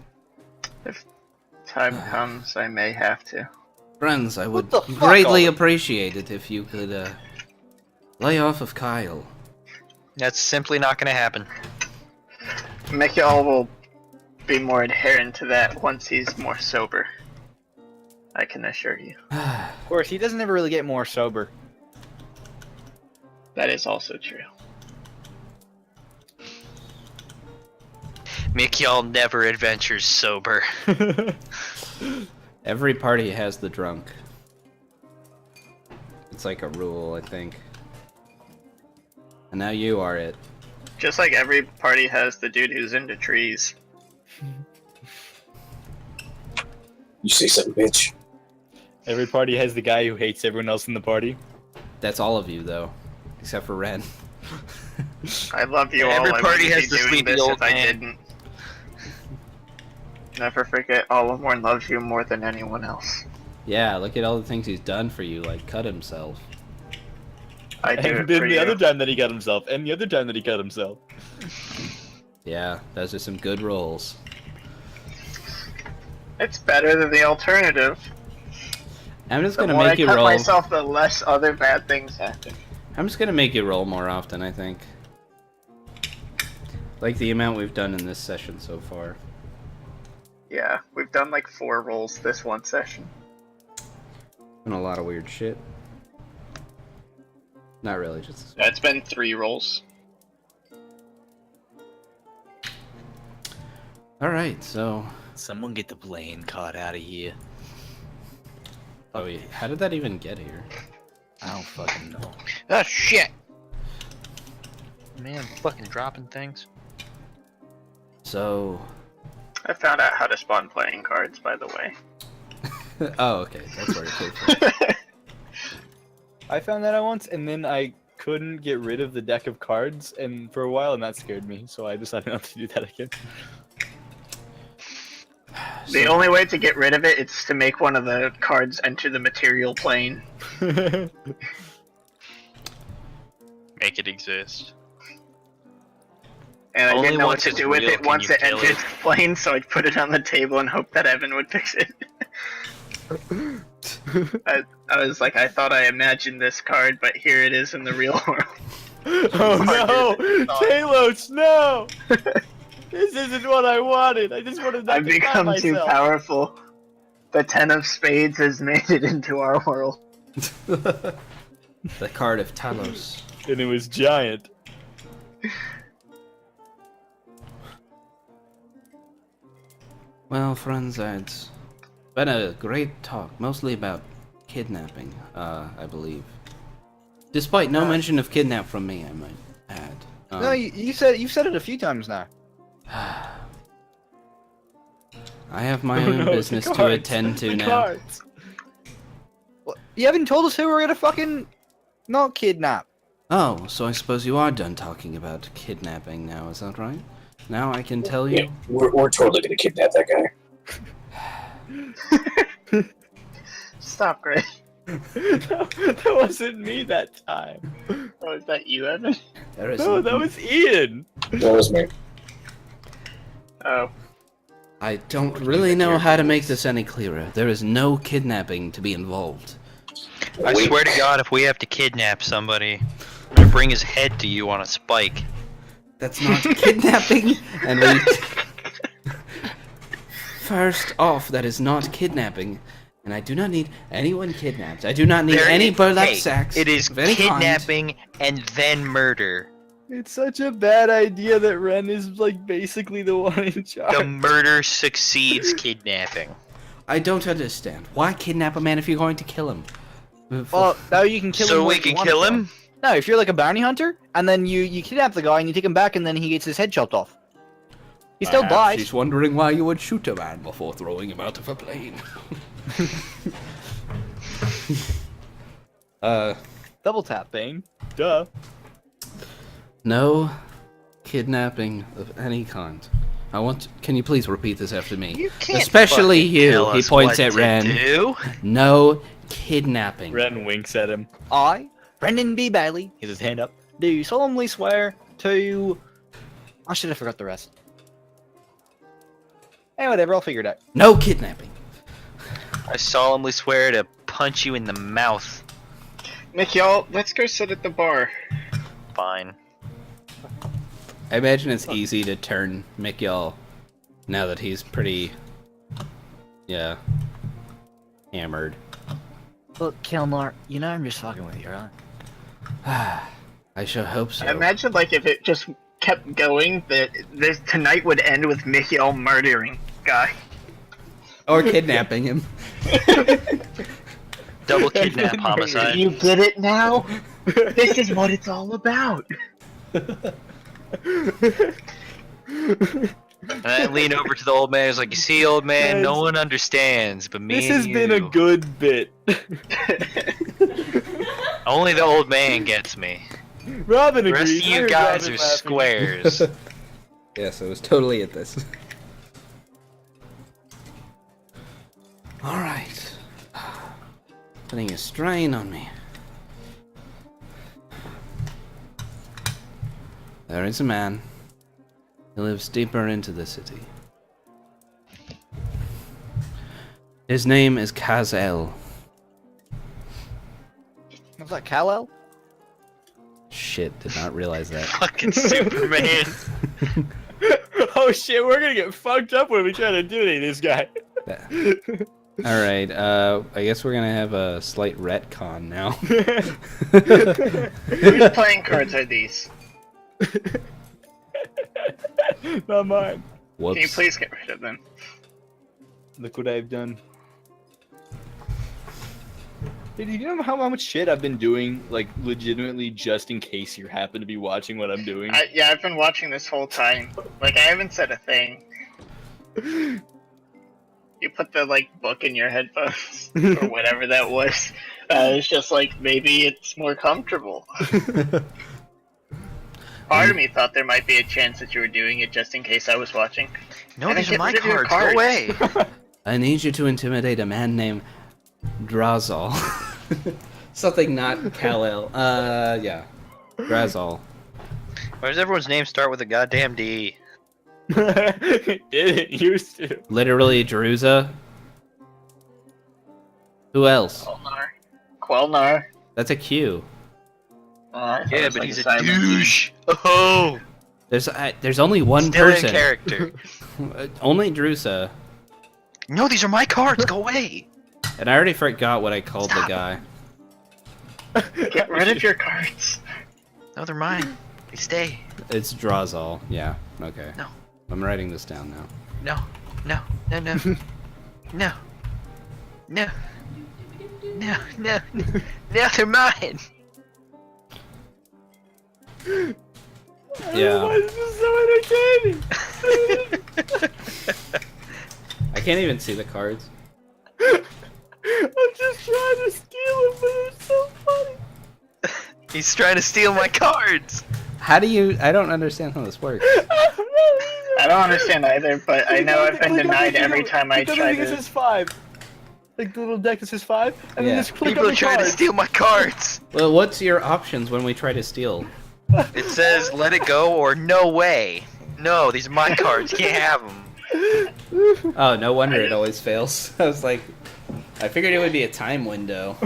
Time comes, I may have to. Friends, I would the fuck, greatly Oliver? appreciate it if you could lay off of Kyle. That's simply not gonna happen. Mikhail will be more adherent to that once he's more sober. I can assure you. Of course, he doesn't ever really get more sober. That is also true. Mikhail never adventures sober. Every party has the drunk. It's like a rule, I think. And now you are it. Just like every party has the dude who's into trees. You say something, bitch. Every party has the guy who hates everyone else in the party. That's all of you, though. Except for Ren. I love you Every all. party I wouldn't has be the doing sleepy this old if I man. didn't. Never forget, Olimorn loves you more than anyone else. Yeah, look at all the things he's done for you, like cut himself. I do And it then for the you. other time that he cut himself, and the other time that he cut himself. Yeah, those are some good rolls. It's better than the alternative. I'm just The gonna more make I you cut roll. myself, the less other bad things happen. I'm just gonna make you roll more often, I think. Like the amount we've done in this session so far. Yeah, we've done like 4 rolls this one session. And a lot of weird shit. Not really, just... That's been 3 rolls. Alright, so... Someone get the playing card out of here. Oh, yeah. How did that even get here? I don't fucking know. Oh shit! Man, I'm fucking dropping things. So... I found out how to spawn playing cards, by the way. oh, okay. That's where it came from. I found that out once, and then I couldn't get rid of the deck of cards, and for a while, and that scared me. So I decided not to do that again. The only way to get rid of it is to make one of the cards enter the material plane. Make it exist. And I Only didn't know what once to it's do with real it can once you it kill entered it. the plane, so I'd put it on the table and hope that Evan would fix it. I was like, I thought I imagined this card, but here it is in the real world. Oh no! Talos, no! This isn't what I wanted. I just wanted that I've to cut become too myself. powerful. The 10 of Spades has made it into our world. The card of Talos. And it was giant. Well, friends, it's been a great talk, mostly about kidnapping, I believe. Despite no mention of kidnap from me, I might add. No, you've said it a few times now. I have my Oh, own no, the business to cards. attend to The now. cards. Well, you haven't told us who we're gonna fucking not kidnap. Oh, so I suppose you are done talking about kidnapping now, is that right? Now I can tell you. Yeah, we're totally gonna kidnap that guy. Stop, Greg. That wasn't me that time. Oh, is that you, Evan? There is No, that was Ian. That was me. Oh. I don't really know how to make this any clearer. There is no kidnapping to be involved. I Wait. swear to God, if we have to kidnap somebody, I'm gonna bring his head to you on a spike. That's not kidnapping, and we... First off, that is not kidnapping, and I do not need anyone kidnapped. I do not need There any is- burlap hey, sacks It is of any kind. kidnapping and then murder. It's such a bad idea that Ren is like basically the one in charge. The murder succeeds kidnapping. I don't understand. Why kidnap a man if you're going to kill him? Well, now you can kill him. So we where you can want kill from. him? No, if you're like a bounty hunter, and then you kidnap the guy and you take him back, and then he gets his head chopped off. He still dies. She's wondering why you would shoot a man before throwing him out of a plane. Double tap, Bane. Duh. No kidnapping of any kind. I want. Can you please repeat this after me? You can't Especially fucking you. tell He us points what at to Ren. do. No kidnapping. Ren winks at him. I, Brendan B. Bailey, he has his hand up, do solemnly swear to... I should have forgot the rest. Hey, whatever, I'll figure it out. No kidnapping. I solemnly swear to punch you in the mouth. Nick, y'all, let's go sit at the bar. Fine. I imagine it's easy to turn Mikhail now that he's pretty, yeah, hammered. Look, Kelmar, you know I'm just fucking with you, right? I sure hope so. I imagine, like, if it just kept going, that this tonight would end with Mikhail murdering Guy. Or kidnapping him. Double kidnap homicide. You get it now? This is what it's all about. And I lean over to the old man. He's like, "You see, old man, no one understands, but me This and has been a you." good bit. Only the old man gets me. Robin The agrees. rest of I you heard guys Robin are laughing. squares. Yes, I was totally at this. Alright. Putting a strain on me. There is a man. He lives deeper into the city. His name is Kaz-El. Was that Kal-El? Shit, did not realize that. Fucking Superman. Oh shit, we're gonna get fucked up when we try to intimidate this guy. Alright, I guess we're gonna have a slight retcon now. Whose playing cards are these? Not mine. Whoops. Can you please get rid of them? Look what I've done. Hey, do you know how much shit I've been doing, like, legitimately just in case you happen to be watching what I'm doing? Yeah, I've been watching this whole time. Like, I haven't said a thing. You put the, like, book in your headphones, or whatever that was. It's just like, maybe it's more comfortable. Part of me thought there might be a chance that you were doing it just in case I was watching. No, And these then are my get rid of your cards. Go cards. away. I need you to intimidate a man named Drazal. Something not Kal-El. Yeah. Drazal. Why does everyone's name start with a goddamn D? It used to. Literally Druza. Who else? Quelnar. That's a Q. Yeah, but he's a douche. Oh, There's only one still person. in character. Only Drusa. No, these are my cards. Go away. And I already forgot what I called the guy. Get rid of your cards. No, they're mine. They stay. It's Drazal. Yeah. Okay. No. I'm writing this down now. No. No. No. No. No, they're mine. Yeah. Why is this so entertaining? I can't even see the cards. I'm just trying to steal them, but it's so funny. He's trying to steal my cards. How do you? I don't understand how this works. I don't understand either, but I know I've been denied every time I try This to. is 5. Like the little deck that says 5, and Yeah. then just click People on are the trying to cards. steal my cards. Well, what's your options when we try to steal? It says let it go or no way. No, these are my cards. You can't have them. Oh, no wonder it always fails. I was like, I figured it would be a time window.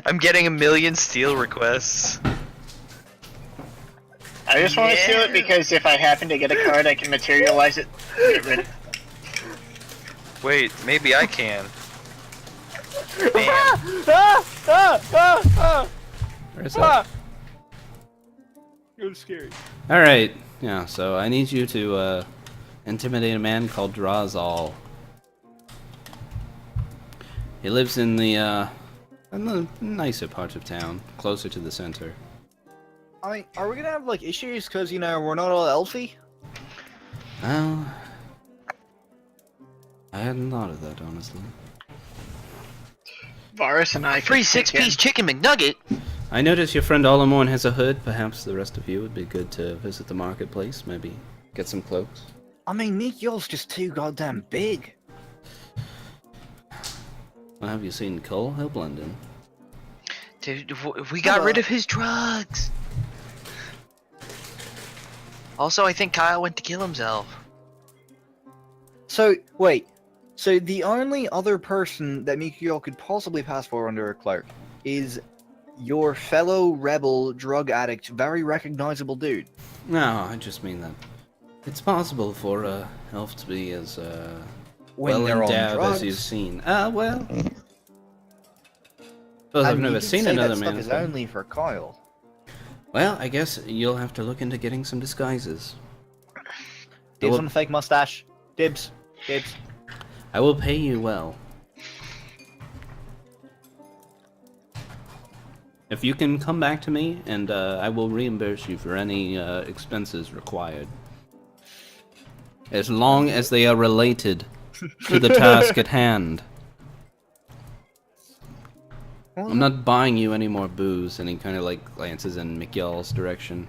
I'm getting 1 million steal requests. I just want to steal it because if I happen to get a card, I can materialize it. Get rid of. Wait, maybe I can. Bam. Where's that? It was scary. Alright, yeah, so I need you to intimidate a man called Drazal. He lives in the nicer part of town, closer to the center. I mean, are we gonna have like issues because you know we're not all elfy? Well, I hadn't thought of that, honestly. Varus and I. Free could kick 6-piece chicken McNugget. I notice your friend Olamorn has a hood. Perhaps the rest of you would be good to visit the marketplace, maybe get some cloaks. I mean, Nick, yours just too goddamn big. Well, have you seen Cole? He'll blend in. Dude, we got rid of his drugs. Also, I think Kyle went to kill himself. So wait, so the only other person that Mikio could possibly pass for under a clerk is your fellow rebel drug addict, very recognizable dude. No, I just mean that it's possible for a elf to be as When well they're on endowed drugs. as you've seen. Well, suppose I've And never you did seen say another that stuff man. is only for Kyle. Well, I guess you'll have to look into getting some disguises. Dibs will- on the fake mustache. Dibs. Dibs. I will pay you well. If you can come back to me, and I will reimburse you for any expenses required. As long as they are related to the task at hand. I'm not buying you any more booze, and he kind of like glances in Mikhail's direction.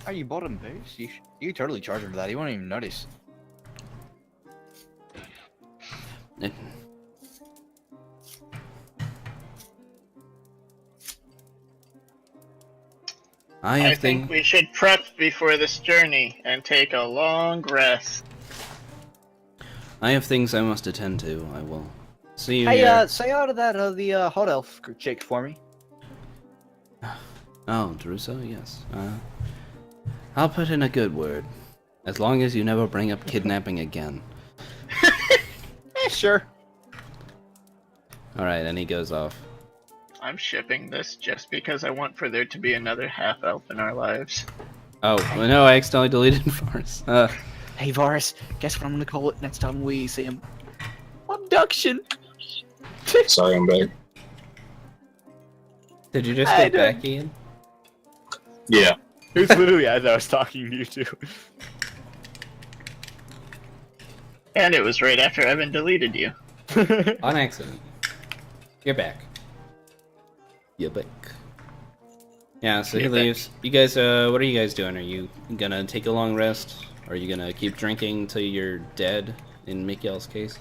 Oh, you bought him booze? You totally charge him for that. He won't even notice. I think we should prep before this journey and take a long rest. I have things I must attend to. I will see you Hey, here. say out of that the hot elf chick for me. Oh, Druso, yes. I'll put in a good word. As long as you never bring up kidnapping again. Sure. Alright, and he goes off. I'm shipping this just because I want for there to be another half elf in our lives. Oh, well, no, I accidentally deleted Varus. Hey, Varus, guess what I'm gonna call it next time we see him? Abduction! Sorry, I'm back. Did you just I get back, Ian? Yeah. It was literally as I was talking to you two. And it was right after Evan deleted you. On accident. You're back. You're back. Yeah, so he You're back. leaves. You guys, what are you guys doing? Are you gonna take a long rest? Are you gonna keep drinking till you're dead, in Mikhail's case?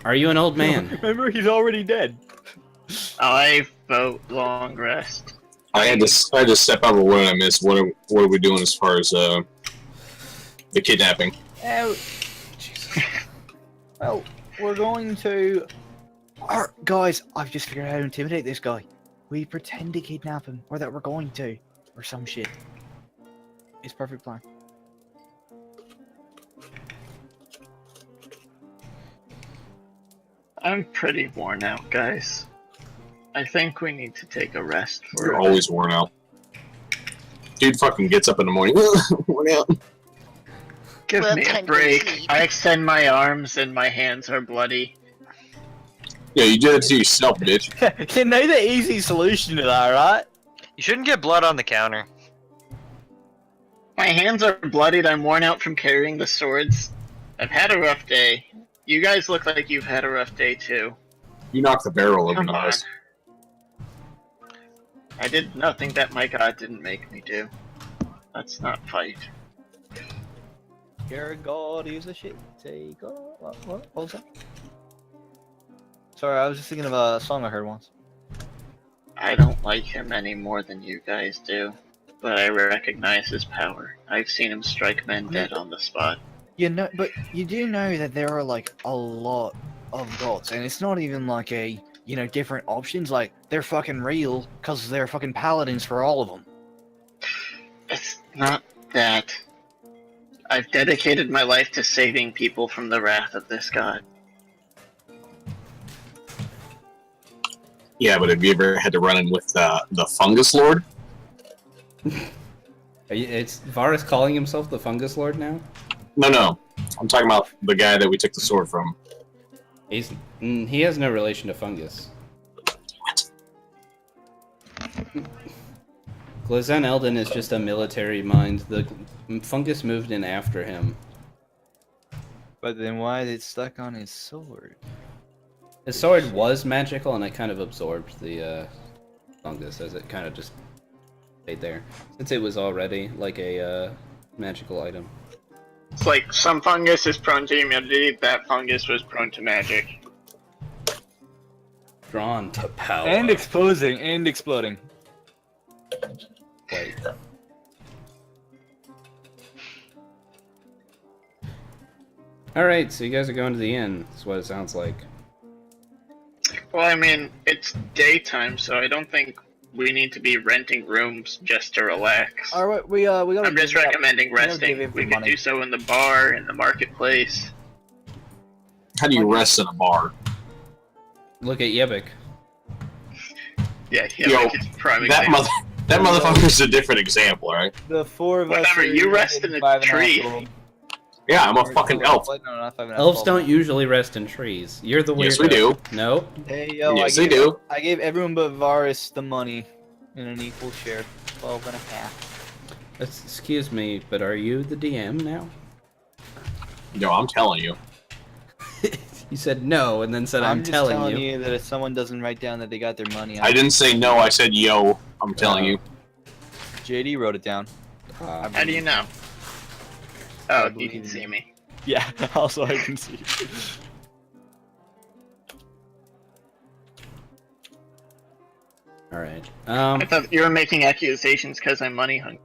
Are you an old man? Remember, he's already dead. I vote long rest. I had to step out of what I missed. What are we doing as far as the kidnapping? Oh, well, we're going to... guys, I've just figured out how to intimidate this guy. We pretend to kidnap him, or that we're going to, or some shit. It's perfect plan. I'm pretty worn out, guys. I think we need to take a rest for You're always worn out. Dude fucking gets up in the morning. Worn out. Give Well, me a time to break. sleep. I extend my arms and my hands are bloody. Yeah, you did it to yourself, bitch. You know the easy solution to that, right? You shouldn't get blood on the counter. My hands are bloodied. I'm worn out from carrying the swords. I've had a rough day. You guys look like you've had a rough day too. You knocked the barrel over Come the on. eyes. I did nothing that my god didn't make me do. Let's not fight. Your god is a shit. Say god. What was that? Sorry, I was just thinking of a song I heard once. I don't like him any more than you guys do, but I recognize his power. I've seen him strike men dead on the spot. You know, but you do know that there are like a lot of gods, and it's not even like a, you know, different options. Like they're fucking real because they're fucking paladins for all of them. It's not that. I've dedicated my life to saving people from the wrath of this god. Yeah, but have you ever had to run in with the Fungus Lord? It's Varus calling himself the Fungus Lord now? No. I'm talking about the guy that we took the sword from. He has no relation to Fungus. Glazen Eldon is just a military mind. The Fungus moved in after him. But then why is it stuck on his sword? His sword was magical, and it kind of absorbed the Fungus as it kind of just stayed there. Since it was already like a magical item. It's like some fungus is prone to immunity, that fungus was prone to magic. Drawn to power. And exposing and exploding. Wait. Alright, so you guys are going to the inn. That's what it sounds like. Well, I mean, it's daytime, so I don't think we need to be renting rooms just to relax. All right, we gotta. I'm just recommending gotta give resting. him We the could money. do so in the bar, in the marketplace. How do you rest in a bar? Look at Yebik. Yeah, Yo, like it's prime That example. that motherfucker's a different example, right? The four of us. Whatever, are you rest in a 5.5 tree. gold. Yeah, I'm a fucking elf. No, not 5.5 Elves gold. don't usually rest in trees. You're the weirdo. Yes, we do. No. Hey, yo, Yes, I they gave, do. I gave everyone but Varus the money in an equal share. 12.5. Excuse me, but are you the DM now? Yo, I'm telling you. You said no, and then said I'm just telling you. you that if someone doesn't write down that they got their money, I didn't say no, I said yo. I'm telling you. JD wrote it down. Ah. How do you know? I Oh, you believe can in see you. me. Yeah, also I can see. All right. I thought you were making accusations because I'm money hungry.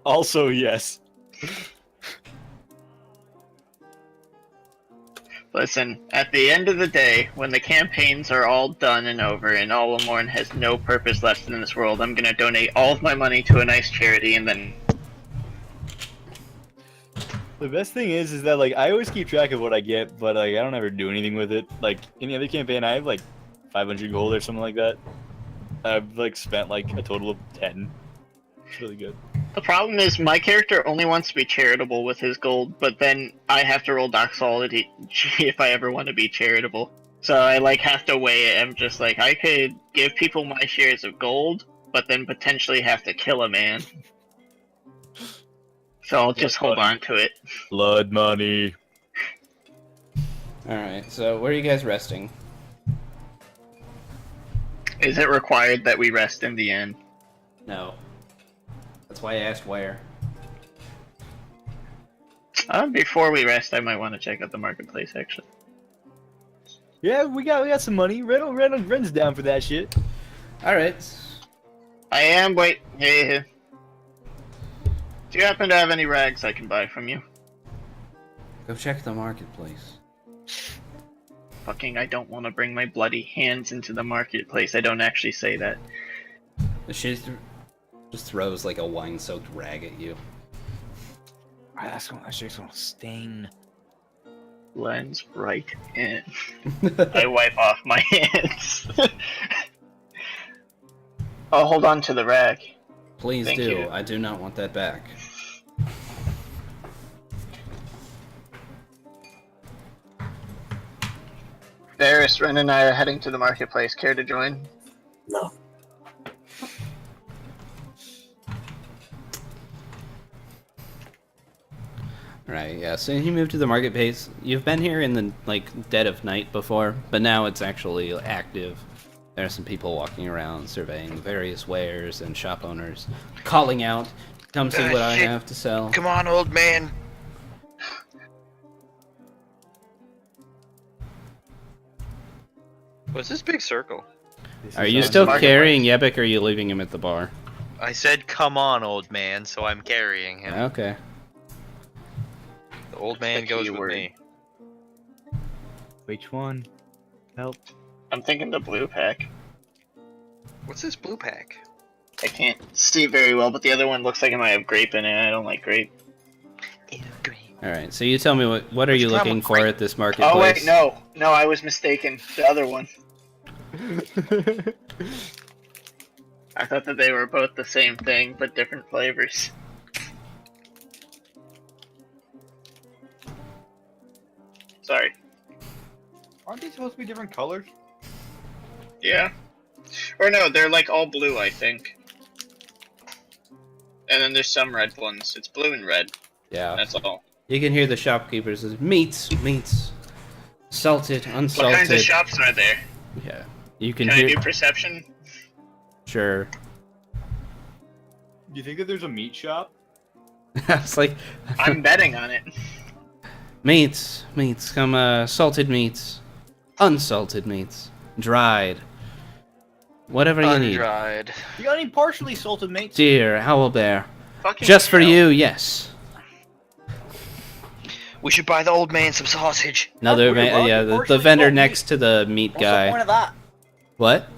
Also, yes. Listen, at the end of the day, when the campaigns are all done and over and Alamorn has no purpose left in this world, I'm gonna donate all of my money to a nice charity and then... The best thing is that like I always keep track of what I get, but like I don't ever do anything with it. Like in the other campaign, I have like 500 gold or something like that. I've like spent like a total of 10. It's really good. The problem is my character only wants to be charitable with his gold, but then I have to roll doxology if I ever want to be charitable. So I like have to weigh it. I'm just like, I could give people my shares of gold, but then potentially have to kill a man. So I'll just hold on to it. Blood money. All right. So where are you guys resting? Is it required that we rest in the end? No. That's why I asked where. Before we rest, I might want to check out the marketplace, actually. Yeah, we got some money. Ren's down for that shit. All right. I am. Wait. Hey. Do you happen to have any rags I can buy from you? Go check the marketplace. Fucking, I don't want to bring my bloody hands into the marketplace. I don't actually say that. She just throws like a wine-soaked rag at you. That shit's gonna sting. Lens right in. I wipe off my hands. I'll hold on to the rag. Please Thank do. you. I do not want that back. Varys, Ren, and I are heading to the marketplace. Care to join? No. Right, yeah. So you moved to the marketplace. You've been here in the dead of night before, but now it's actually active. There are some people walking around surveying various wares and shop owners calling out, "Come see what I Shit. have to sell." Come on, old man. What's this big circle? Are you still carrying Yebik, or are you leaving him at the bar? I said, come on, old man, so I'm carrying him. Okay. The old man the goes key with word. me. Which one? Help. I'm thinking the blue pack. What's this blue pack? I can't see very well, but the other one looks like it might have grape in it. I don't like grape. Ew, green. All right. So you tell me what are you What's wrong looking with for grape? at this marketplace? Oh wait, no, I was mistaken. The other one. I thought that they were both the same thing, but different flavors. Sorry. Aren't these supposed to be different colors? Yeah. Or no, they're like all blue, I think. And then there's some red ones. It's blue and red. Yeah. That's all. You can hear the shopkeepers say, meats, salted, unsalted. What kinds of shops are there? Yeah. You can Can I hear. do perception? Sure. Do you think that there's a meat shop? It's like I'm betting on it. meats, come salted meats, unsalted meats, dried, whatever you need. Undried. You got any partially salted mates? Deer, owlbear, Fucking just for hell. you, yes. We should buy the old man some sausage. Another weird, why would yeah, you the partially vendor salt next to the meat What's the point guy. of that? What?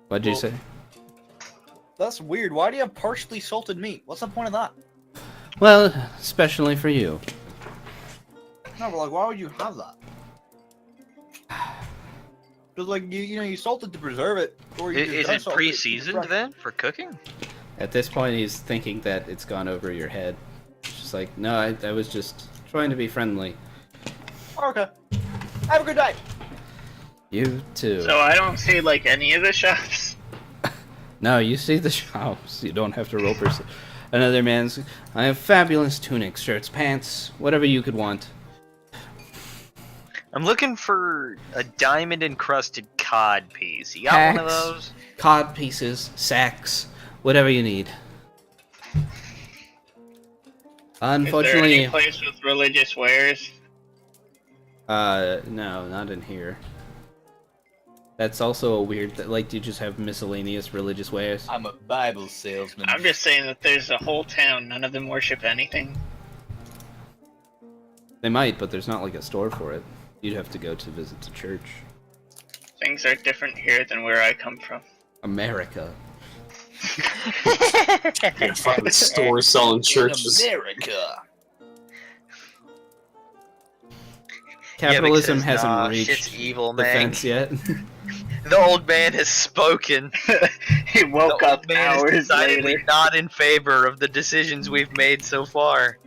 What'd you Well- say? That's weird. Why do you have partially salted meat? What's the point of that? Well, especially for you. No, but like, why would you have that? Because like you salt it to preserve it, or you Is it pre-seasoned then for cooking? At this point, he's thinking that it's gone over your head. It's just like, no, I was just trying to be friendly. Okay. Have a good day. You too. So I don't see like any of the shops. No, you see the shops. You don't have to roll Another man's. I have fabulous tunics, shirts, pants, whatever you could want. I'm looking for a diamond encrusted cod piece. You got one of Hacks. those? Cod pieces, sacks, whatever you need. Is there Unfortunately, any place with religious wares? no, not in here. That's also a weird. Like, do you just have miscellaneous religious wares? I'm a Bible salesman. I'm just saying that there's a whole town, none of them worship anything. They might, but there's not like a store for it. You'd have to go to visit the church. Things are different here than where I come from. America. Can't find a store selling churches. America. Capitalism because, hasn't nah, reached shit's evil, the man. fence yet. The old man has spoken. He woke The up old man is hours decidedly later. not in favor of the decisions we've made so far.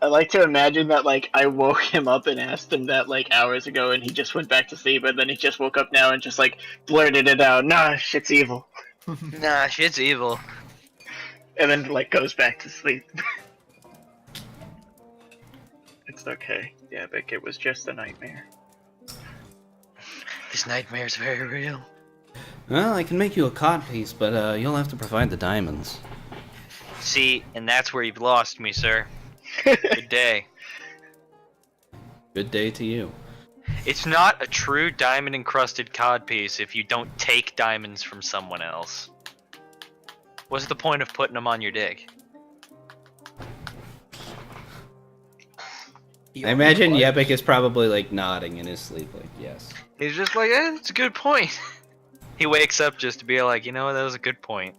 I like to imagine that, like, I woke him up and asked him that, like, hours ago, and he just went back to sleep, and then he just woke up now and just, like, blurted it out. Nah, shit's evil. Nah, shit's evil. And then, like, goes back to sleep. It's okay. Yeah, Vic, it was just a nightmare. This nightmare's very real. Well, I can make you a codpiece, but you'll have to provide the diamonds. See, and that's where you've lost me, sir. Good day. Good day to you. It's not a true diamond-encrusted codpiece if you don't take diamonds from someone else. What's the point of putting them on your dick? I imagine Yepik is probably like nodding in his sleep, like, yes. He's just like, it's a good point. He wakes up just to be like, you know what, that was a good point.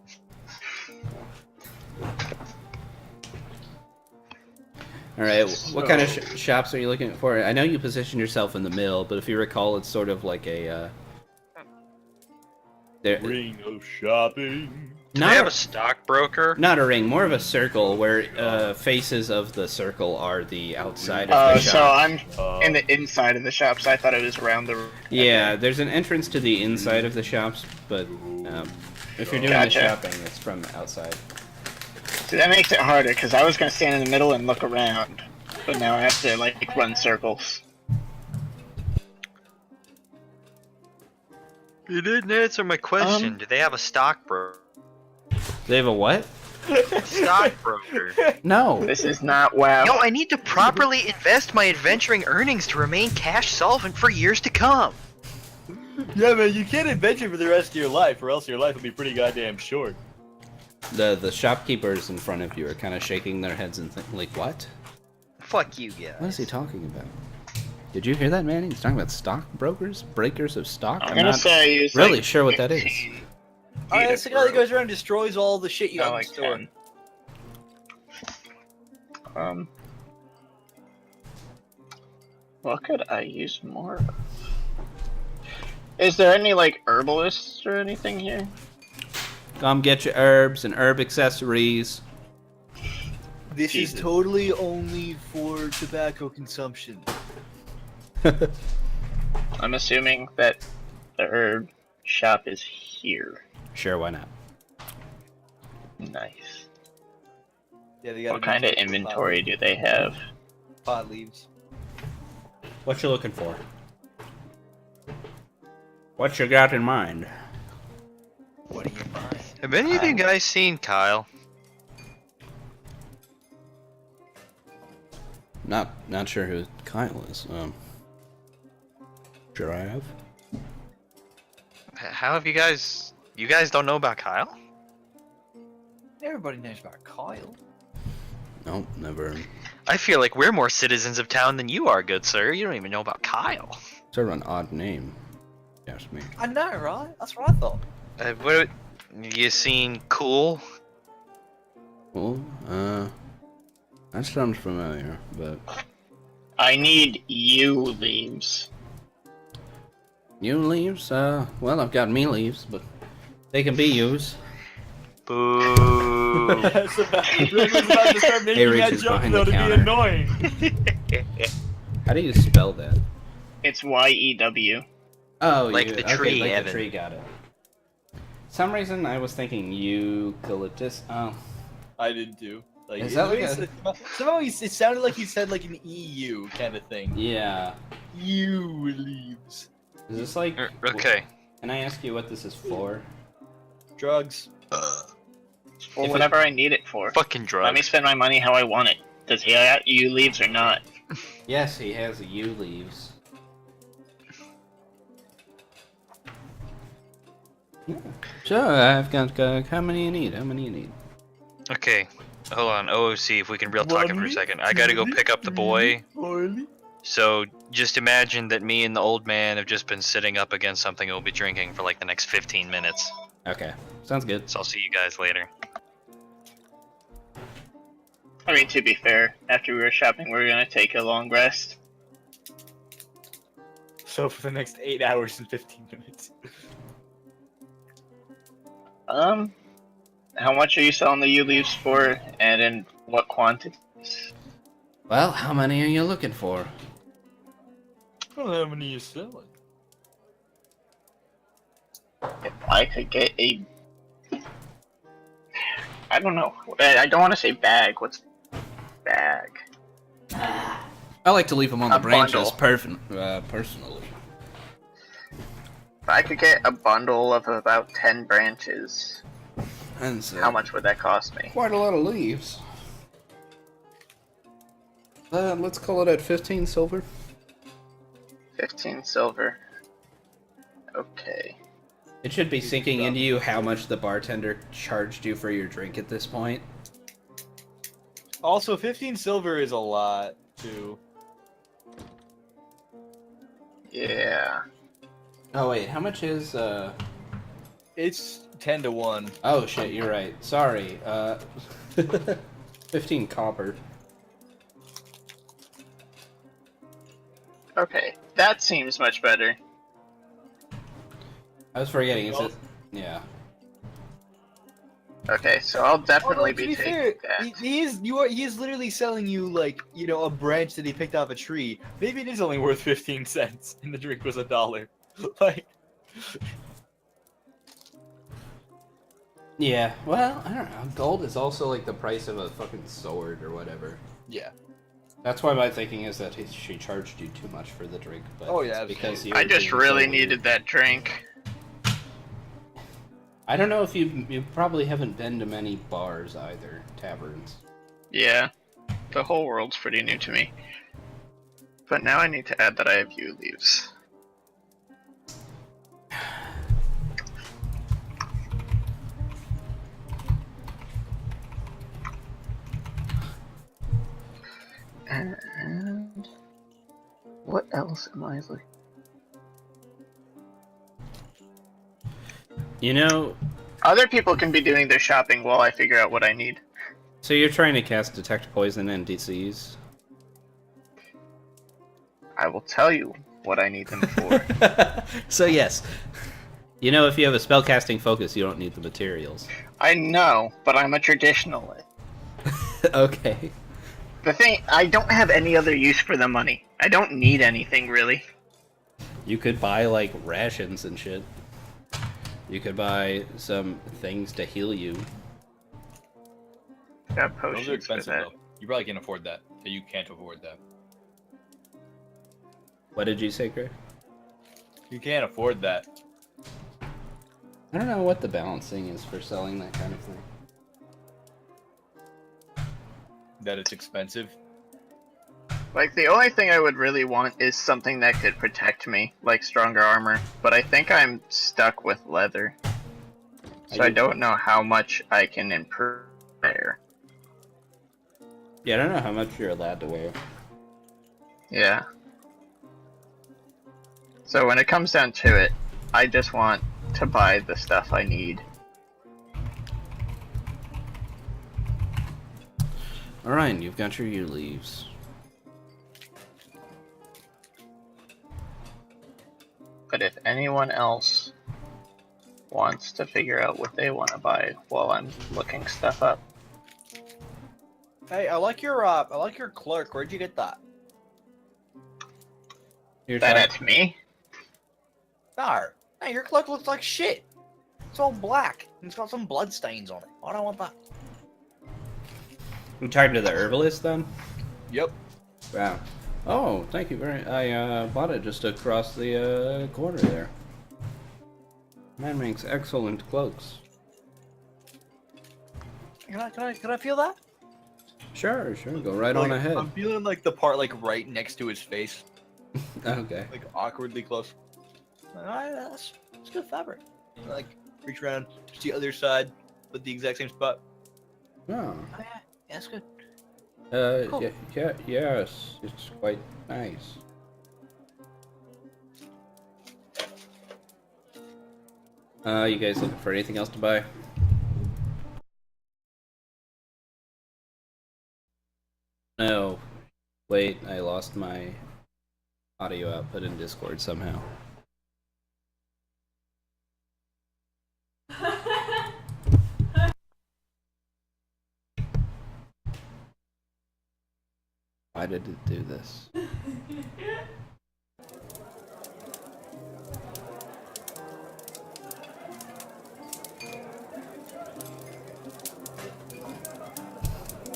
Alright, what kind of shops are you looking for? I know you position yourself in the middle, but if you recall, it's sort of like a, Ring of shopping. Do they have a stockbroker? Not a ring, more of a circle where faces of the circle are the outside of the So shop. I'm in the inside of the shop, so I thought it was around the... Yeah, there's an entrance to the inside of the shops, but if you're doing Gotcha. the shopping, it's from outside. See, that makes it harder, because I was going to stand in the middle and look around. But now I have to, like, run circles. You didn't answer my question. Do they have a stockbroker? They have a what? Stockbroker. No. This is not WoW. No, I need to properly invest my adventuring earnings to remain cash solvent for years to come. Yeah, man, you can't adventure for the rest of your life, or else your life will be pretty goddamn short. The shopkeepers in front of you are kind of shaking their heads and thinking, like, what? Fuck you guys. What is he talking about? Did you hear that, Manny? He's talking about stockbrokers? Breakers of stock? I'm gonna say I use, really like, sure what that is. 15 Oh, that's the guy that goes around and destroys all the shit you Not got in like the store. 10. What could I use more of? Is there any, like, herbalists or anything here? Come get your herbs and herb accessories. This Jesus. is totally only for tobacco consumption. I'm assuming that the herb shop is here. Sure, why not? Nice. Yeah, they got What kind of inventory do they have? pot leaves. What you looking for? What you got in mind? What do you buy? Have any of you guys seen Kyle? Not sure who Kyle is. Sure I have. How have you guys... You guys don't know about Kyle? Everybody knows about Kyle. Nope, never. I feel like we're more citizens of town than you are, good sir. You don't even know about Kyle. Sort of an odd name. Yes, me. I know, right? That's what I thought. What... You seen Cool? Well, that sounds familiar, but I need you leaves. you leaves? Well, I've got me leaves, but they can be used. Boo. Rick was about to start making Reach that is joke behind though the to counter. be annoying. How do you spell that? It's YEW. Oh, Like you, the okay, tree, like Evan. the tree, got it. Some reason I was thinking eucalyptus. Oh, I did too. Like, Is that like somehow it sounded like he said like an EU kind of thing. yeah. You leaves. Is this like? Okay. Can I ask you what this is for? Drugs. For If whatever I need it for. Fucking Let me drugs. spend my money how I want it. Does he got you leaves or not? Yes, he has U leaves. So I've got how many you need? How many you need? Okay, hold on. OOC, if we can real talk it for a second. I gotta go pick up the boy. So just imagine that me and the old man have just been sitting up against something we'll be drinking for like the next 15 minutes. Okay, sounds good. So I'll see you guys later. I mean, to be fair, after we were shopping, we were gonna take a long rest. So for the next 8 hours and 15 minutes. How much are you selling the U-leaves for, and in what quantities? Well, how many are you looking for? Well, how many are you selling? If I could get a... I don't know. I don't want to say bag. What's bag? I like to leave them on the A branches bundle. personally. If I could get a bundle of about 10 branches, And so, how much would that cost me? quite a lot of leaves. Let's call it at 15 silver. 15 silver. Okay. It should be sinking into you how much the bartender charged you for your drink at this point. Also, 15 silver is a lot, too. Yeah. Oh wait, how much is It's 10 to 1. Oh shit, you're right. Sorry. 15 copper. Okay. That seems much better. I was forgetting, is it? Yeah. Okay, so I'll definitely Although, to be be fair, taking that. he is literally selling you, like, you know, a branch that he picked off a tree. Maybe it is only worth 15 cents, and the drink was $1. Like... Yeah, well, I don't know. Gold is also like the price of a fucking sword or whatever. Yeah. That's why my thinking is that she charged you too much for the drink. But Oh, yeah, it's because you I were just being really so weird. needed that drink. I don't know if you probably haven't been to many bars either, taverns. Yeah. The whole world's pretty new to me. But now I need to add that I have U-leaves. And what else am I looking? You know, Other people can be doing their shopping while I figure out what I need. so you're trying to cast Detect Poison NPCs? I will tell you what I need them for. So yes. You know, if you have a spellcasting focus, you don't need the materials. I know, but I'm a traditionalist. Okay. The thing, I don't have any other use for the money. I don't need anything, really. You could buy, like, rations and shit. You could buy some things to heal you. Got Those potions are expensive, for that. though. You probably can't afford that. So you can't afford that. What did you say, Greg? You can't afford that. I don't know what the balancing is for selling that kind of thing. That it's expensive. Like, the only thing I would really want is something that could protect me, like stronger armor. But I think I'm stuck with leather. So I don't know how much I can improve there. Yeah, I don't know how much you're allowed to wear. Yeah. So when it comes down to it, I just want to buy the stuff I need. Alright, you've got your U-leaves. But if anyone else wants to figure out what they want to buy while I'm looking stuff up. Hey, I like your clerk. Where'd you get that? You're That talk- it's me? No, hey, your clerk looks like shit. It's all black and it's got some blood stains on it. I don't want that. You talking to the herbalist then? Yep. Wow. Oh, thank you very. I bought it just across the corner there. Man makes excellent cloaks. Can I feel that? Sure, go right on Like, ahead. I'm feeling like the part like right next to his face, Okay. like awkwardly close. Alright, that's good fabric. Like reach around, just the other side, but the exact same spot. Oh. Oh, yeah, that's good. Cool. Yes, it's quite nice. You guys looking for anything else to buy? No. Wait, I lost my audio output in Discord somehow. Why did it do this?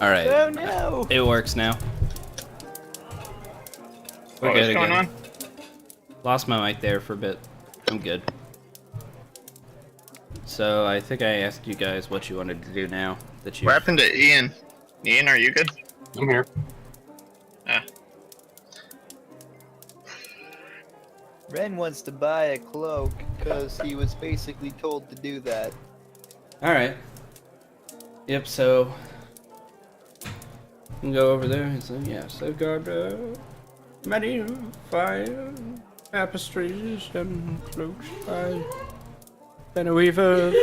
Alright. Oh no! It works now. We're What's good going again. on? Lost my mic there for a bit. I'm good. So I think I asked you guys what you wanted to do now that you. What happened to Ian? Ian, are you good? I'm here. Ren wants to buy a cloak because he was basically told to do that. All right. Yep. So. You can go over there and say yes. I've got many fine tapestries and cloaks. I've been a weaver of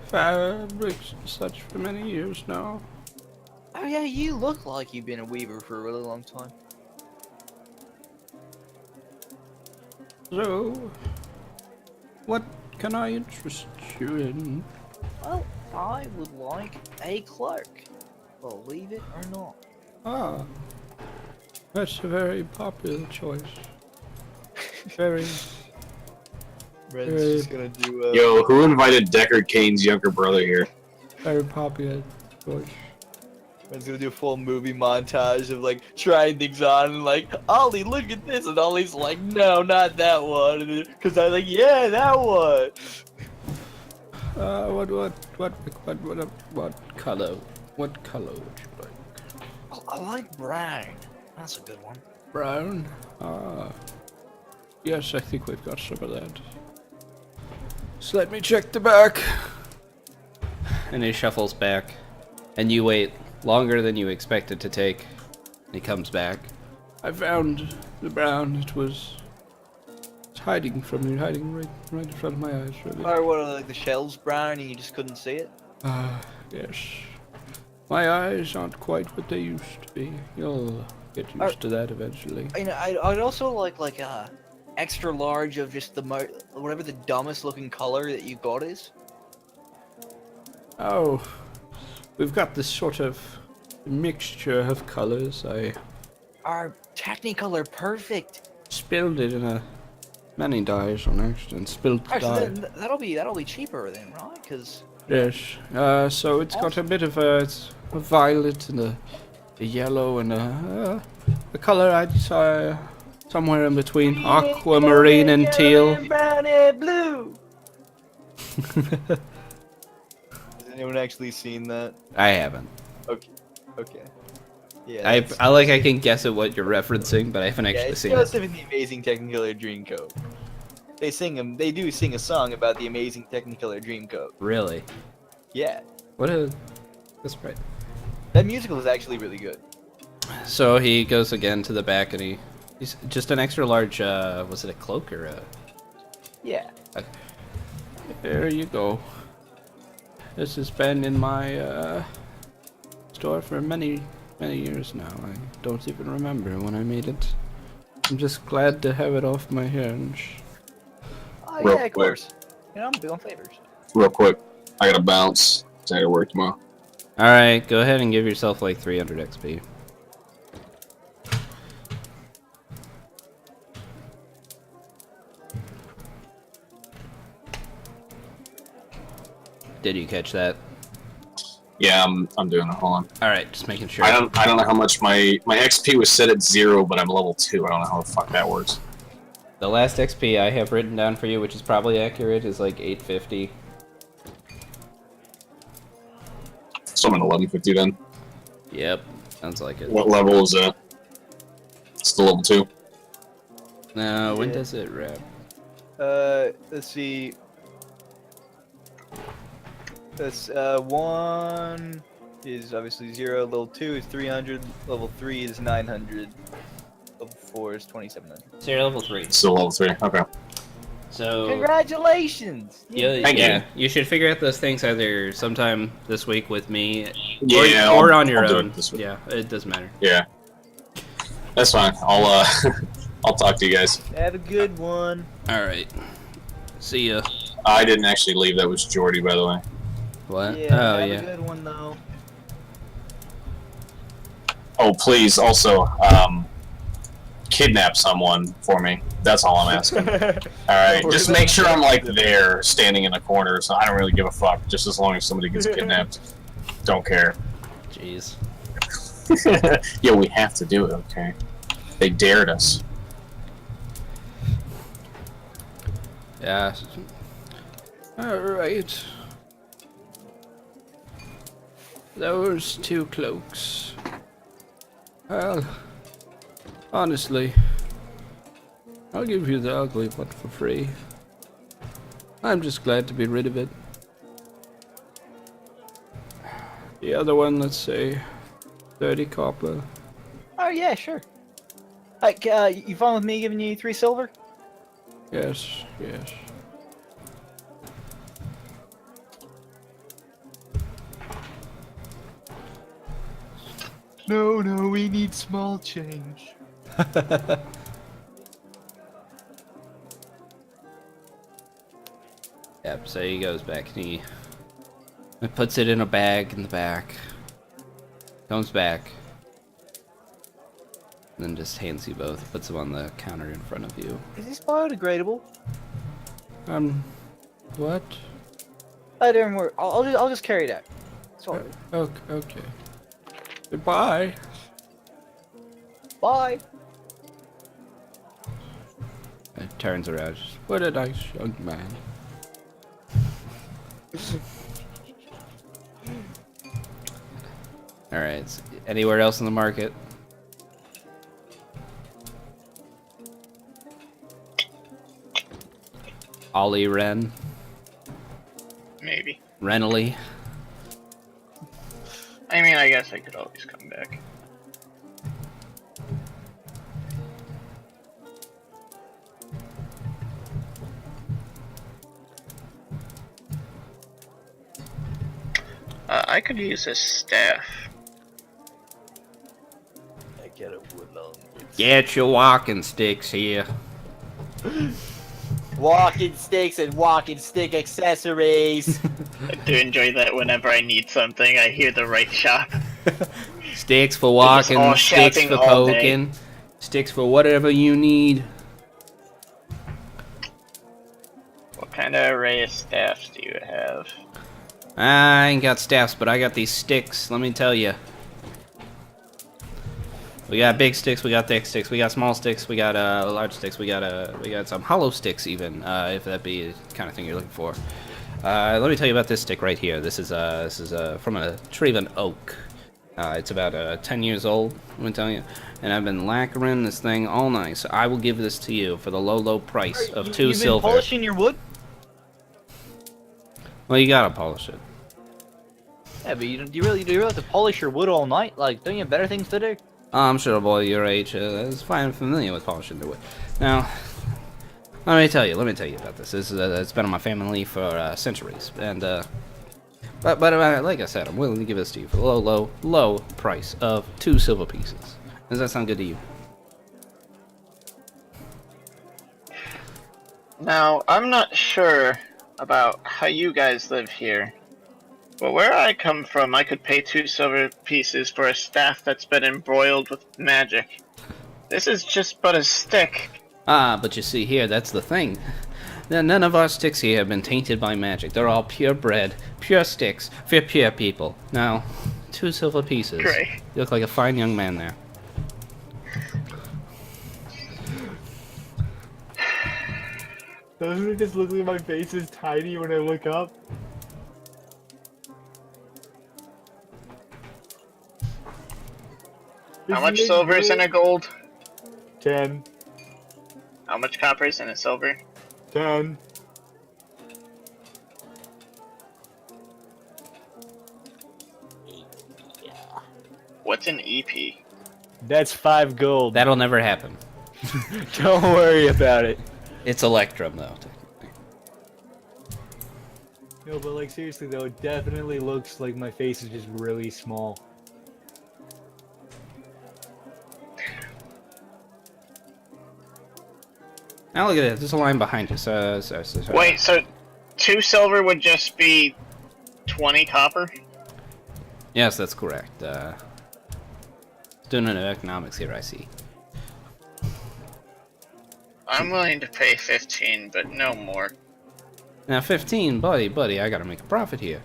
fabrics and such for many years now. Oh yeah, you look like you've been a weaver for a really long time. So, what can I interest you in? Well, I would like a cloak. Believe it or not. Ah, that's a very popular choice. Very. Ren's just gonna do Yo, who invited Deckard Cain's younger brother here? Very popular choice. Ren's gonna do a full movie montage of like trying things on and like, Ollie, look at this, and Ollie's like, no, not that one, because I'm like, yeah, that one. What color? What color would you like? I like brown. That's a good one. Brown? Ah. Yes, I think we've got some of that. So let me check the back. And he shuffles back. And you wait longer than you expected to take. And he comes back. I found the brown. It's hiding from you, hiding right in front of my eyes, really. Or what, like the shell's brown and you just couldn't see it? Yes. My eyes aren't quite what they used to be. You'll get used to that eventually. You know, I'd also like a extra large of just the whatever the dumbest looking color that you got is. Oh, we've got this sort of mixture of colors. I Our Technicolor perfect. spilled it in many dyes on accident. Spilled the dye. Actually, that'll be cheaper then, right? Because Yes. So it's got a bit of a violet and a yellow and a color I saw somewhere in between aquamarine and teal. brown and blue. Has anyone actually seen that? I haven't. Okay. Yeah. I can guess at what you're referencing, but I haven't actually it's seen it. Joseph in the Amazing Technicolor Dreamcoat. They do sing a song about the Amazing Technicolor Dreamcoat. Really? Yeah. That's right. That musical is actually really good. So he goes again to the back and he's just an extra large, was it a cloak or a... Yeah. There you go. This has been in my, store for many years now. I don't even remember when I made it. I'm just glad to have it off my hands. Oh Real yeah, of quick. course. You know, I'm doing favors. Real quick, I gotta bounce. I gotta work tomorrow. Alright, go ahead and give yourself like 300 XP. Did you catch that? Yeah, I'm doing it. Hold on. Alright, just making sure. I don't know how much my XP was set at 0, but I'm level 2. I don't know how the fuck that works. The last XP I have written down for you, which is probably accurate, is like 850. So I'm at 1150 then. Yep. Sounds like it. What level is that? It's the level 2. No, when Yeah. does it wrap? Let's see. That's 1 is obviously 0. Level 2 is 300. Level 3 is 900. Level 4 is 2700. So you're level 3. Still level 3. Okay. So Congratulations! yeah, Thank you. you should figure out those things either sometime this week with me, Yeah, or I'll- on your I'll do own. it this week. Yeah, it doesn't matter. Yeah. That's fine. I'll I'll talk to you guys. Have a good one. All right. See ya. I didn't actually leave. That was Jordy, by the way. What? Yeah, Oh have yeah. a good one though. Oh, please, also, kidnap someone for me. That's all I'm asking. Alright, just make sure I'm, like, there, standing in a corner, so I don't really give a fuck, just as long as somebody gets kidnapped. Don't care. Jeez. Yeah, we have to do it, okay? They dared us. Yeah. All right. Those 2 cloaks. Well, honestly, I'll give you the ugly one for free. I'm just glad to be rid of it. The other one, let's say, 30 copper. Oh yeah, sure. You fine with me giving you 3 silver? Yes, yes. No, we need small change. Yep, so he goes back and he puts it in a bag in the back. Comes back. And then just hands you both, puts them on the counter in front of you. Is this biodegradable? What? I don't worry. I'll just carry it out. Sorry. Okay. Goodbye. Bye. It turns around. What a nice young man. Alright, anywhere else in the market? Ollie Ren? Maybe. Renly? I mean, I guess I could always come back. I could use a staff. I get a woodlong. Get your walking sticks here. Walking sticks and walking stick accessories. I do enjoy that whenever I need something, I hear the right shop. Sticks for They're just walking, all sticks shouting for all day. poking, sticks for whatever you need. What kind of array of staffs do you have? I ain't got staffs, but I got these sticks, let me tell you. We got big sticks, we got thick sticks, we got small sticks, we got large sticks, we got some hollow sticks even, if that be the kind of thing you're looking for. Let me tell you about this stick right here. This is from a tree of an oak. It's about 10 years old, let me tell you. And I've been lacquering this thing all night, so I will give this to you for the low price of 2 You've silver. been polishing your wood? Well, you gotta polish it. Yeah, but do you really have to polish your wood all night? Like, don't you have better things to do? I'm sure a boy your age is fine familiar with polishing their wood. Now, let me tell you about this. This is it's been in my family for centuries, and but like I said, I'm willing to give this to you for the low price of 2 silver pieces. Does that sound good to you? Now, I'm not sure about how you guys live here, but where I come from, I could pay 2 silver pieces for a staff that's been embroiled with magic. This is just but a stick. Ah, but you see here, that's the thing. None of our sticks here have been tainted by magic. They're all purebred, pure sticks for pure people. Now, 2 silver pieces. Great. You look like a fine young man there. Doesn't it just look like my face is tiny when I look up? How much silver is in a gold? 10. How much copper is in a silver? 10. What's an EP? That's 5 gold. That'll never happen. Don't worry about it. It's Electrum, though. No, but like seriously though, it definitely looks like my face is just really small. Now look at it. There's a line behind us. Wait, so 2 silver would just be 20 copper? Yes, that's correct. Student of economics here, I see. I'm willing to pay 15, but no more. Now 15, buddy, I gotta make a profit here.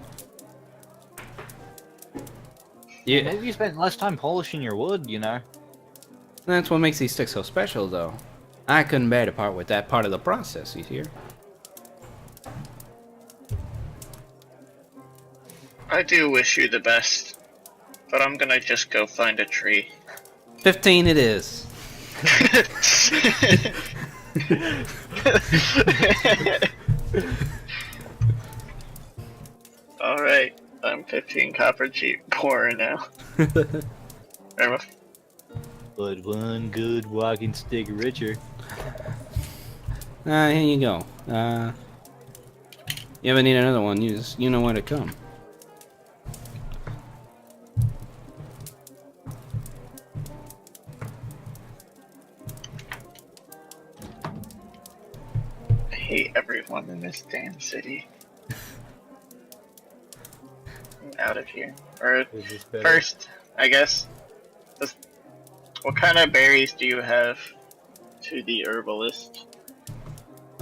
Yeah, Maybe you spent less time polishing your wood, you know. that's what makes these sticks so special, though. I couldn't bear to part with that part of the process, you hear? I do wish you the best, but I'm gonna just go find a tree. 15 it is. Alright, I'm 15 copper cheap poorer now. Remember? But one good walking stick richer. Here you go. You ever need another one, you know where to come. I hate everyone in this damn city. Out of here. Or first, I guess. What kind of berries do you have to the herbalist?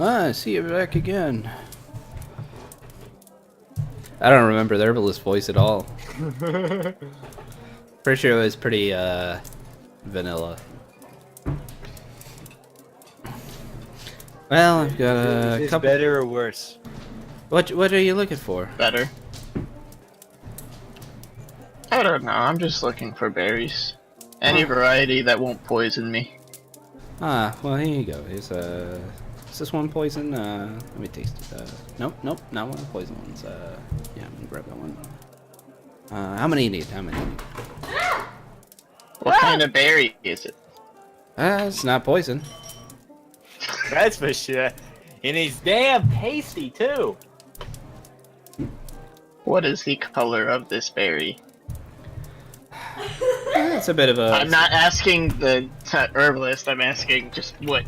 Ah, I see you back again. I don't remember the herbalist voice at all. Pretty sure it was pretty, vanilla. Well, I've got Is a this couple. better or worse? What are you looking for? Better. I don't know, I'm just looking for berries. Any variety that won't poison me. Ah, well, here you go. Here's is this one poison? Let me taste it. Nope, not one of the poison ones. Yeah, I'm gonna grab that one. How many you need? What kind of berry is it? It's not poison. That's for sure. And it's damn tasty too. What is the color of this berry? It's a bit of a. I'm not asking the herbalist, I'm asking just what.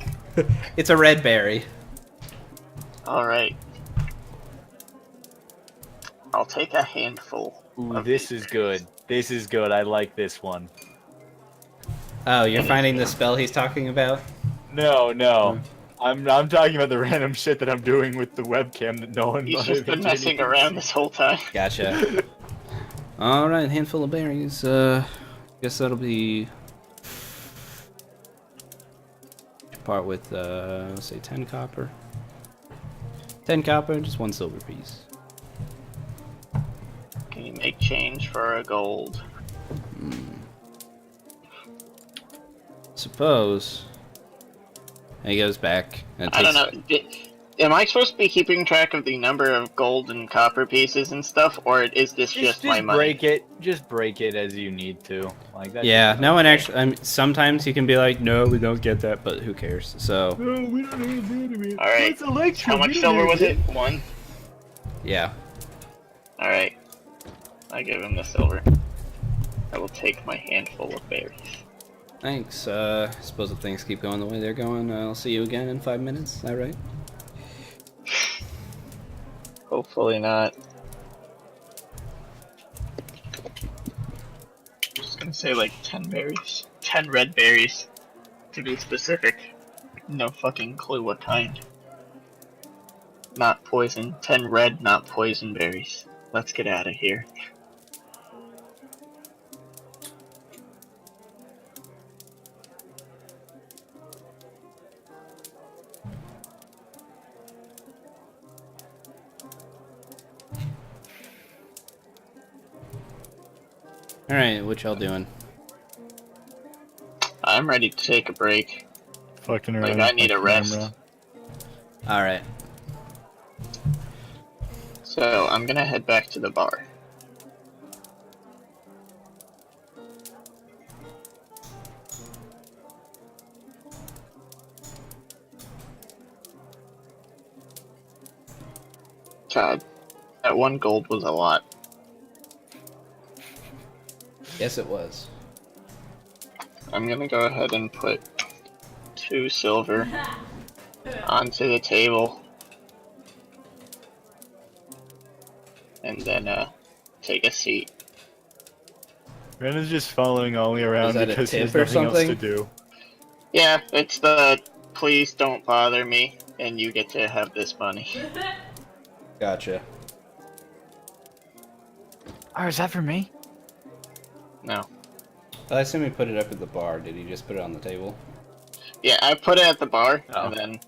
It's a red berry. Alright. I'll take a handful. Ooh, this is good. This is good. I like this one. Oh, you're finding the spell he's talking about? No. I'm talking about the random shit that I'm doing with the webcam that no one. He's just been messing around this whole time. Gotcha. Alright, handful of berries. Guess that'll be. Part with, let's say 10 copper. 10 copper, just 1 silver piece. Can you make change for a gold? Suppose. And he goes back and I don't takes- know. Am I supposed to be keeping track of the number of gold and copper pieces and stuff, or is this just my money? break it. Just break it as you need to. Like that. Yeah, no one actually. I mean, sometimes you can be like, no, we don't get that, but who cares? So, No, we don't need it. Alright. How much silver was it? 1? yeah. Alright. I give him the silver. I will take my handful of berries. Thanks. I suppose if things keep going the way they're going, I'll see you again in 5 minutes. Is that right? Hopefully not. Just gonna say like 10 berries. 10 red berries. To be specific. No fucking clue what kind. Not poison. 10 red, not poison berries. Let's get out of here. Alright, what y'all doing? I'm ready to take a break. Fucking Like, around. I with need my a rest. camera. All right. So, I'm gonna head back to the bar. God, that 1 gold was a lot. Yes, it was. I'm gonna go ahead and put 2 silver onto the table. And then, take a seat. Ren is just following Ollie around that a because he has tip or nothing else to something? do. Yeah, it's the please don't bother me, and you get to have this money. Gotcha. Oh, is that for me? No. I assume he put it up at the bar. Did he just put it on the table? Yeah, I put it at the bar, Oh. and then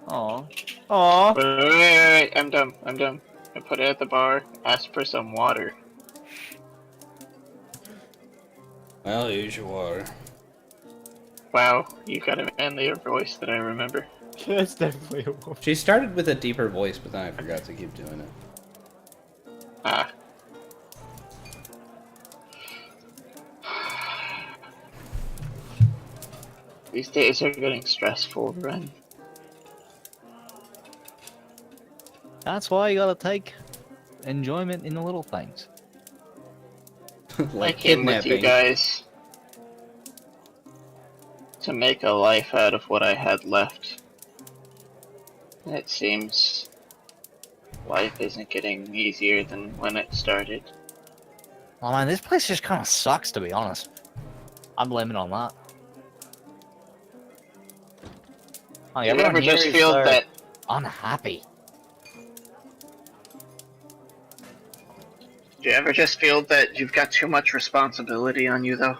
Aw. Aw. wait, I'm dumb. I put it at the bar, asked for some water. Well, here's your water. Wow, you got a manlier voice than I remember. That's definitely a wolf. She started with a deeper voice, but then I forgot to keep doing it. Ah. These days are getting stressful, Ren. That's why you gotta take enjoyment in the little things. I came with you guys to make a life out of what I had left. And it seems life isn't getting easier than when it started. Oh man, this place just kind of sucks, to be honest. I'm blaming it on that. Like, Do you everyone ever here just is feel so that? unhappy. Do you ever just feel that you've got too much responsibility on you, though?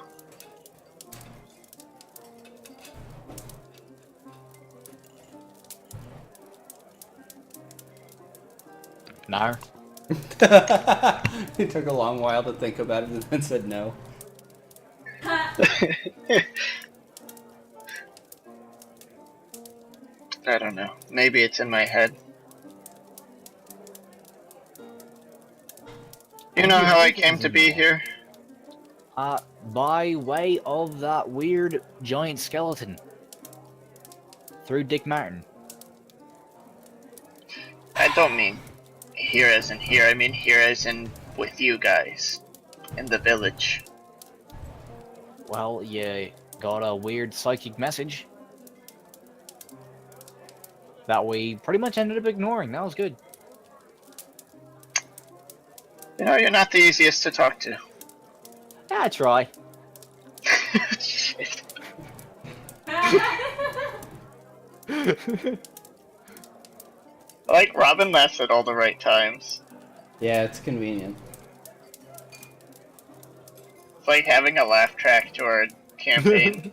No. He took a long while to think about it and then said no. I don't know. Maybe it's in my head. You know how I came to be here? By way of that weird giant skeleton. Through Dick Martin. I don't mean here as in here, I mean here as in with you guys. In the village. Well, you got a weird psychic message. That we pretty much ended up ignoring. That was good. You know, you're not the easiest to talk to. Yeah, I try. Shit. Like, Robin laughs at all the right times. Yeah, it's convenient. It's like having a laugh track to our campaign.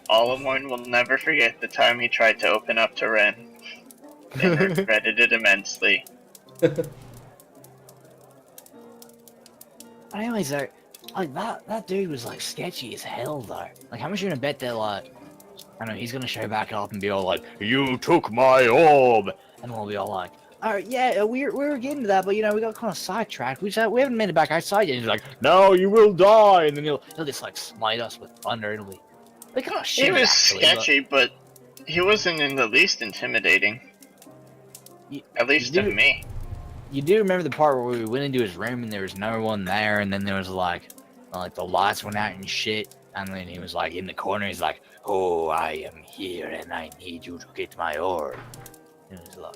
Olimorn will never forget the time he tried to open up to Ren. And regretted it immensely. Anyways, though, like that dude was like sketchy as hell, though. Like, how much you gonna bet that, like, I don't know, he's gonna show back up and be all like, "You took my orb," and we'll be all like, "Alright, yeah, we were getting to that, but you know, we got kind of sidetracked. We haven't made it back outside yet." And he's like, "No, you will die," and then he'll just like smite us with thunder, and it'll be kind of shit. He was sketchy, but he wasn't in the least intimidating. At least to me. You do remember the part where we went into his room and there was no one there, and then there was like the lights went out and shit, and then he was like in the corner. He's like, "Oh, I am here, and I need you to get my orb." And it was like,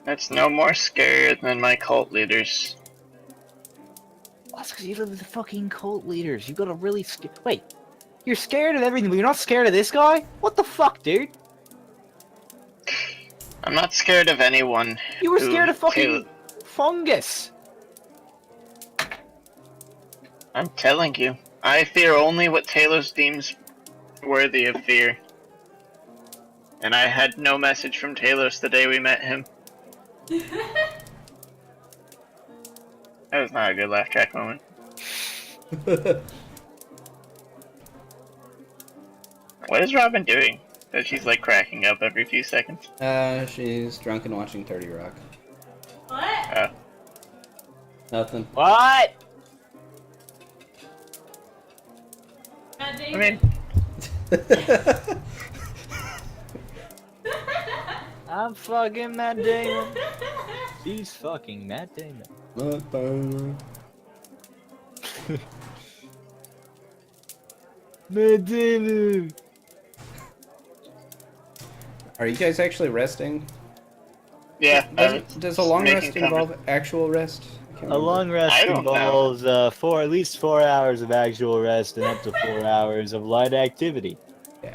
That's no more scary than my cult leaders. that's because you live with the fucking cult leaders. You got to really wait. You're scared of everything, but you're not scared of this guy? What the fuck, dude? I'm not scared of anyone. You were who scared of fucking Taylor- fungus. I'm telling you. I fear only what Talos deems worthy of fear. And I had no message from Talos the day we met him. That was not a good laugh track moment. What is Robin doing? That she's like cracking up every few seconds. She's drunk and watching 30 Rock. What? Nothing. What? Matt I Damon. mean, I'm fucking Matt Damon. She's fucking Matt Damon. Matt Damon. Are you guys actually resting? yeah. Does a long making rest involve actual rest? I can't A remember. long rest I don't involves at least 4 hours of actual rest and up to 4 hours of light activity. Yeah.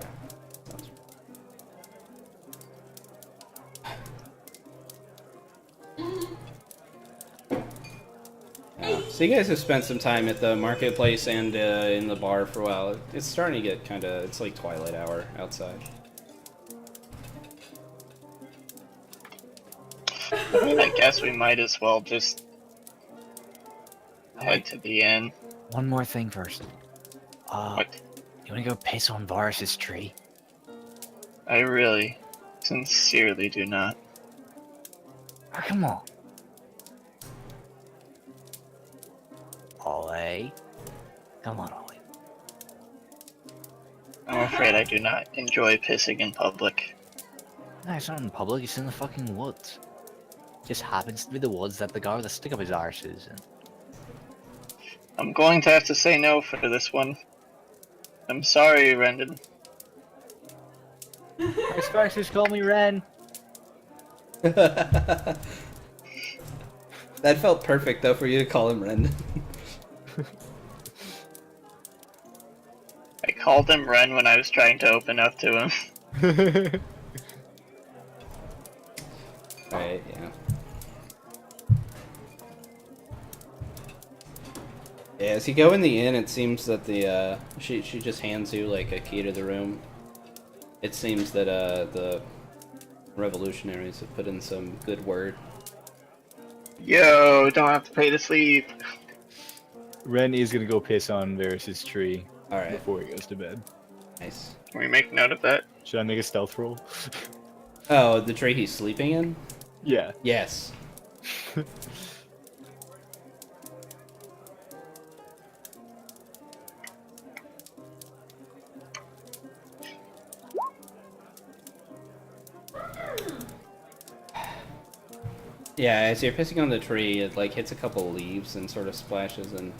So you guys have spent some time at the marketplace and in the bar for a while. It's starting to get kind of, it's like twilight hour outside. I mean, I guess we might as well just head to the inn. One more thing first. What? You wanna go piss on Varus's tree? I really, sincerely do not. Oh, come on. Ollie. Come on, Ollie. I'm afraid I do not enjoy pissing in public. No, it's not in public, it's in the fucking woods. Just happens to be the woods that the guy with the stick up his arse is in. I'm going to have to say no for this one. I'm sorry, Rendon. My Sparks call me Ren. That felt perfect though for you to call him Ren. I called him Ren when I was trying to open up to him. Right, yeah. Yeah, as you go in the inn, it seems that the she just hands you like a key to the room. It seems that the revolutionaries have put in some good word. Yo, don't have to pay to sleep. Ren is gonna go piss on Varus's tree All right, before he goes to bed. nice. Can we make note of that? Should I make a stealth roll? Oh, the tree he's sleeping in? Yeah. Yes. Yeah, as you're pissing on the tree, it like hits a couple leaves and sort of splashes, and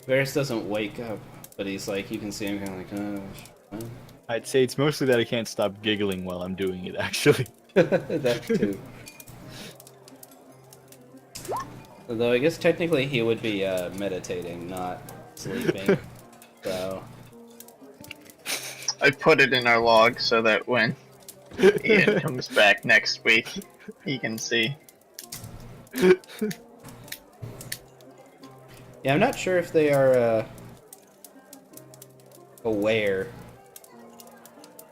Varus doesn't wake up, but he's like, you can see him kind of like, oh, I'd say it's mostly that I can't stop giggling while I'm doing it, actually. that too. Although I guess technically he would be meditating, not sleeping. So I put it in our log so that when Ian comes back next week, he can see. yeah, I'm not sure if they are aware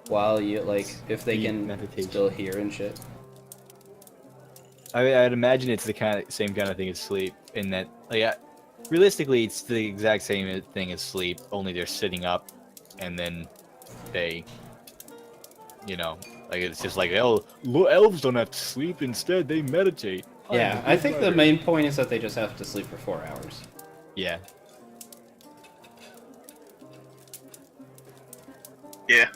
while you like if they The can meditation. still hear and shit. I'd imagine it's the same kind of thing as sleep, in that, like, realistically, it's the exact same thing as sleep, only they're sitting up, and then they, you know, like, it's just like, oh, elves don't have to sleep, instead they meditate. Yeah, I think the main point is that they just have to sleep for 4 hours. Yeah. Yeah.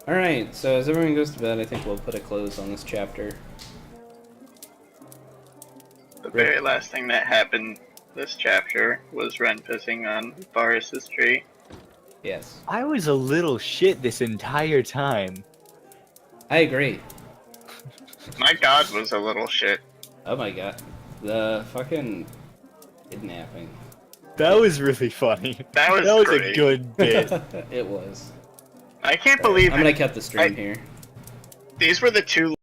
Alright, so as everyone goes to bed, I think we'll put a close on this chapter. The very last thing that happened this chapter was Ren pissing on Varus's tree. Yes. I was a little shit this entire time. I agree. My god was a little shit. Oh my god. The fucking kidnapping. That was really funny. That was a great. good bit. It was. I can't believe I'm gonna cut the stream here. these were the two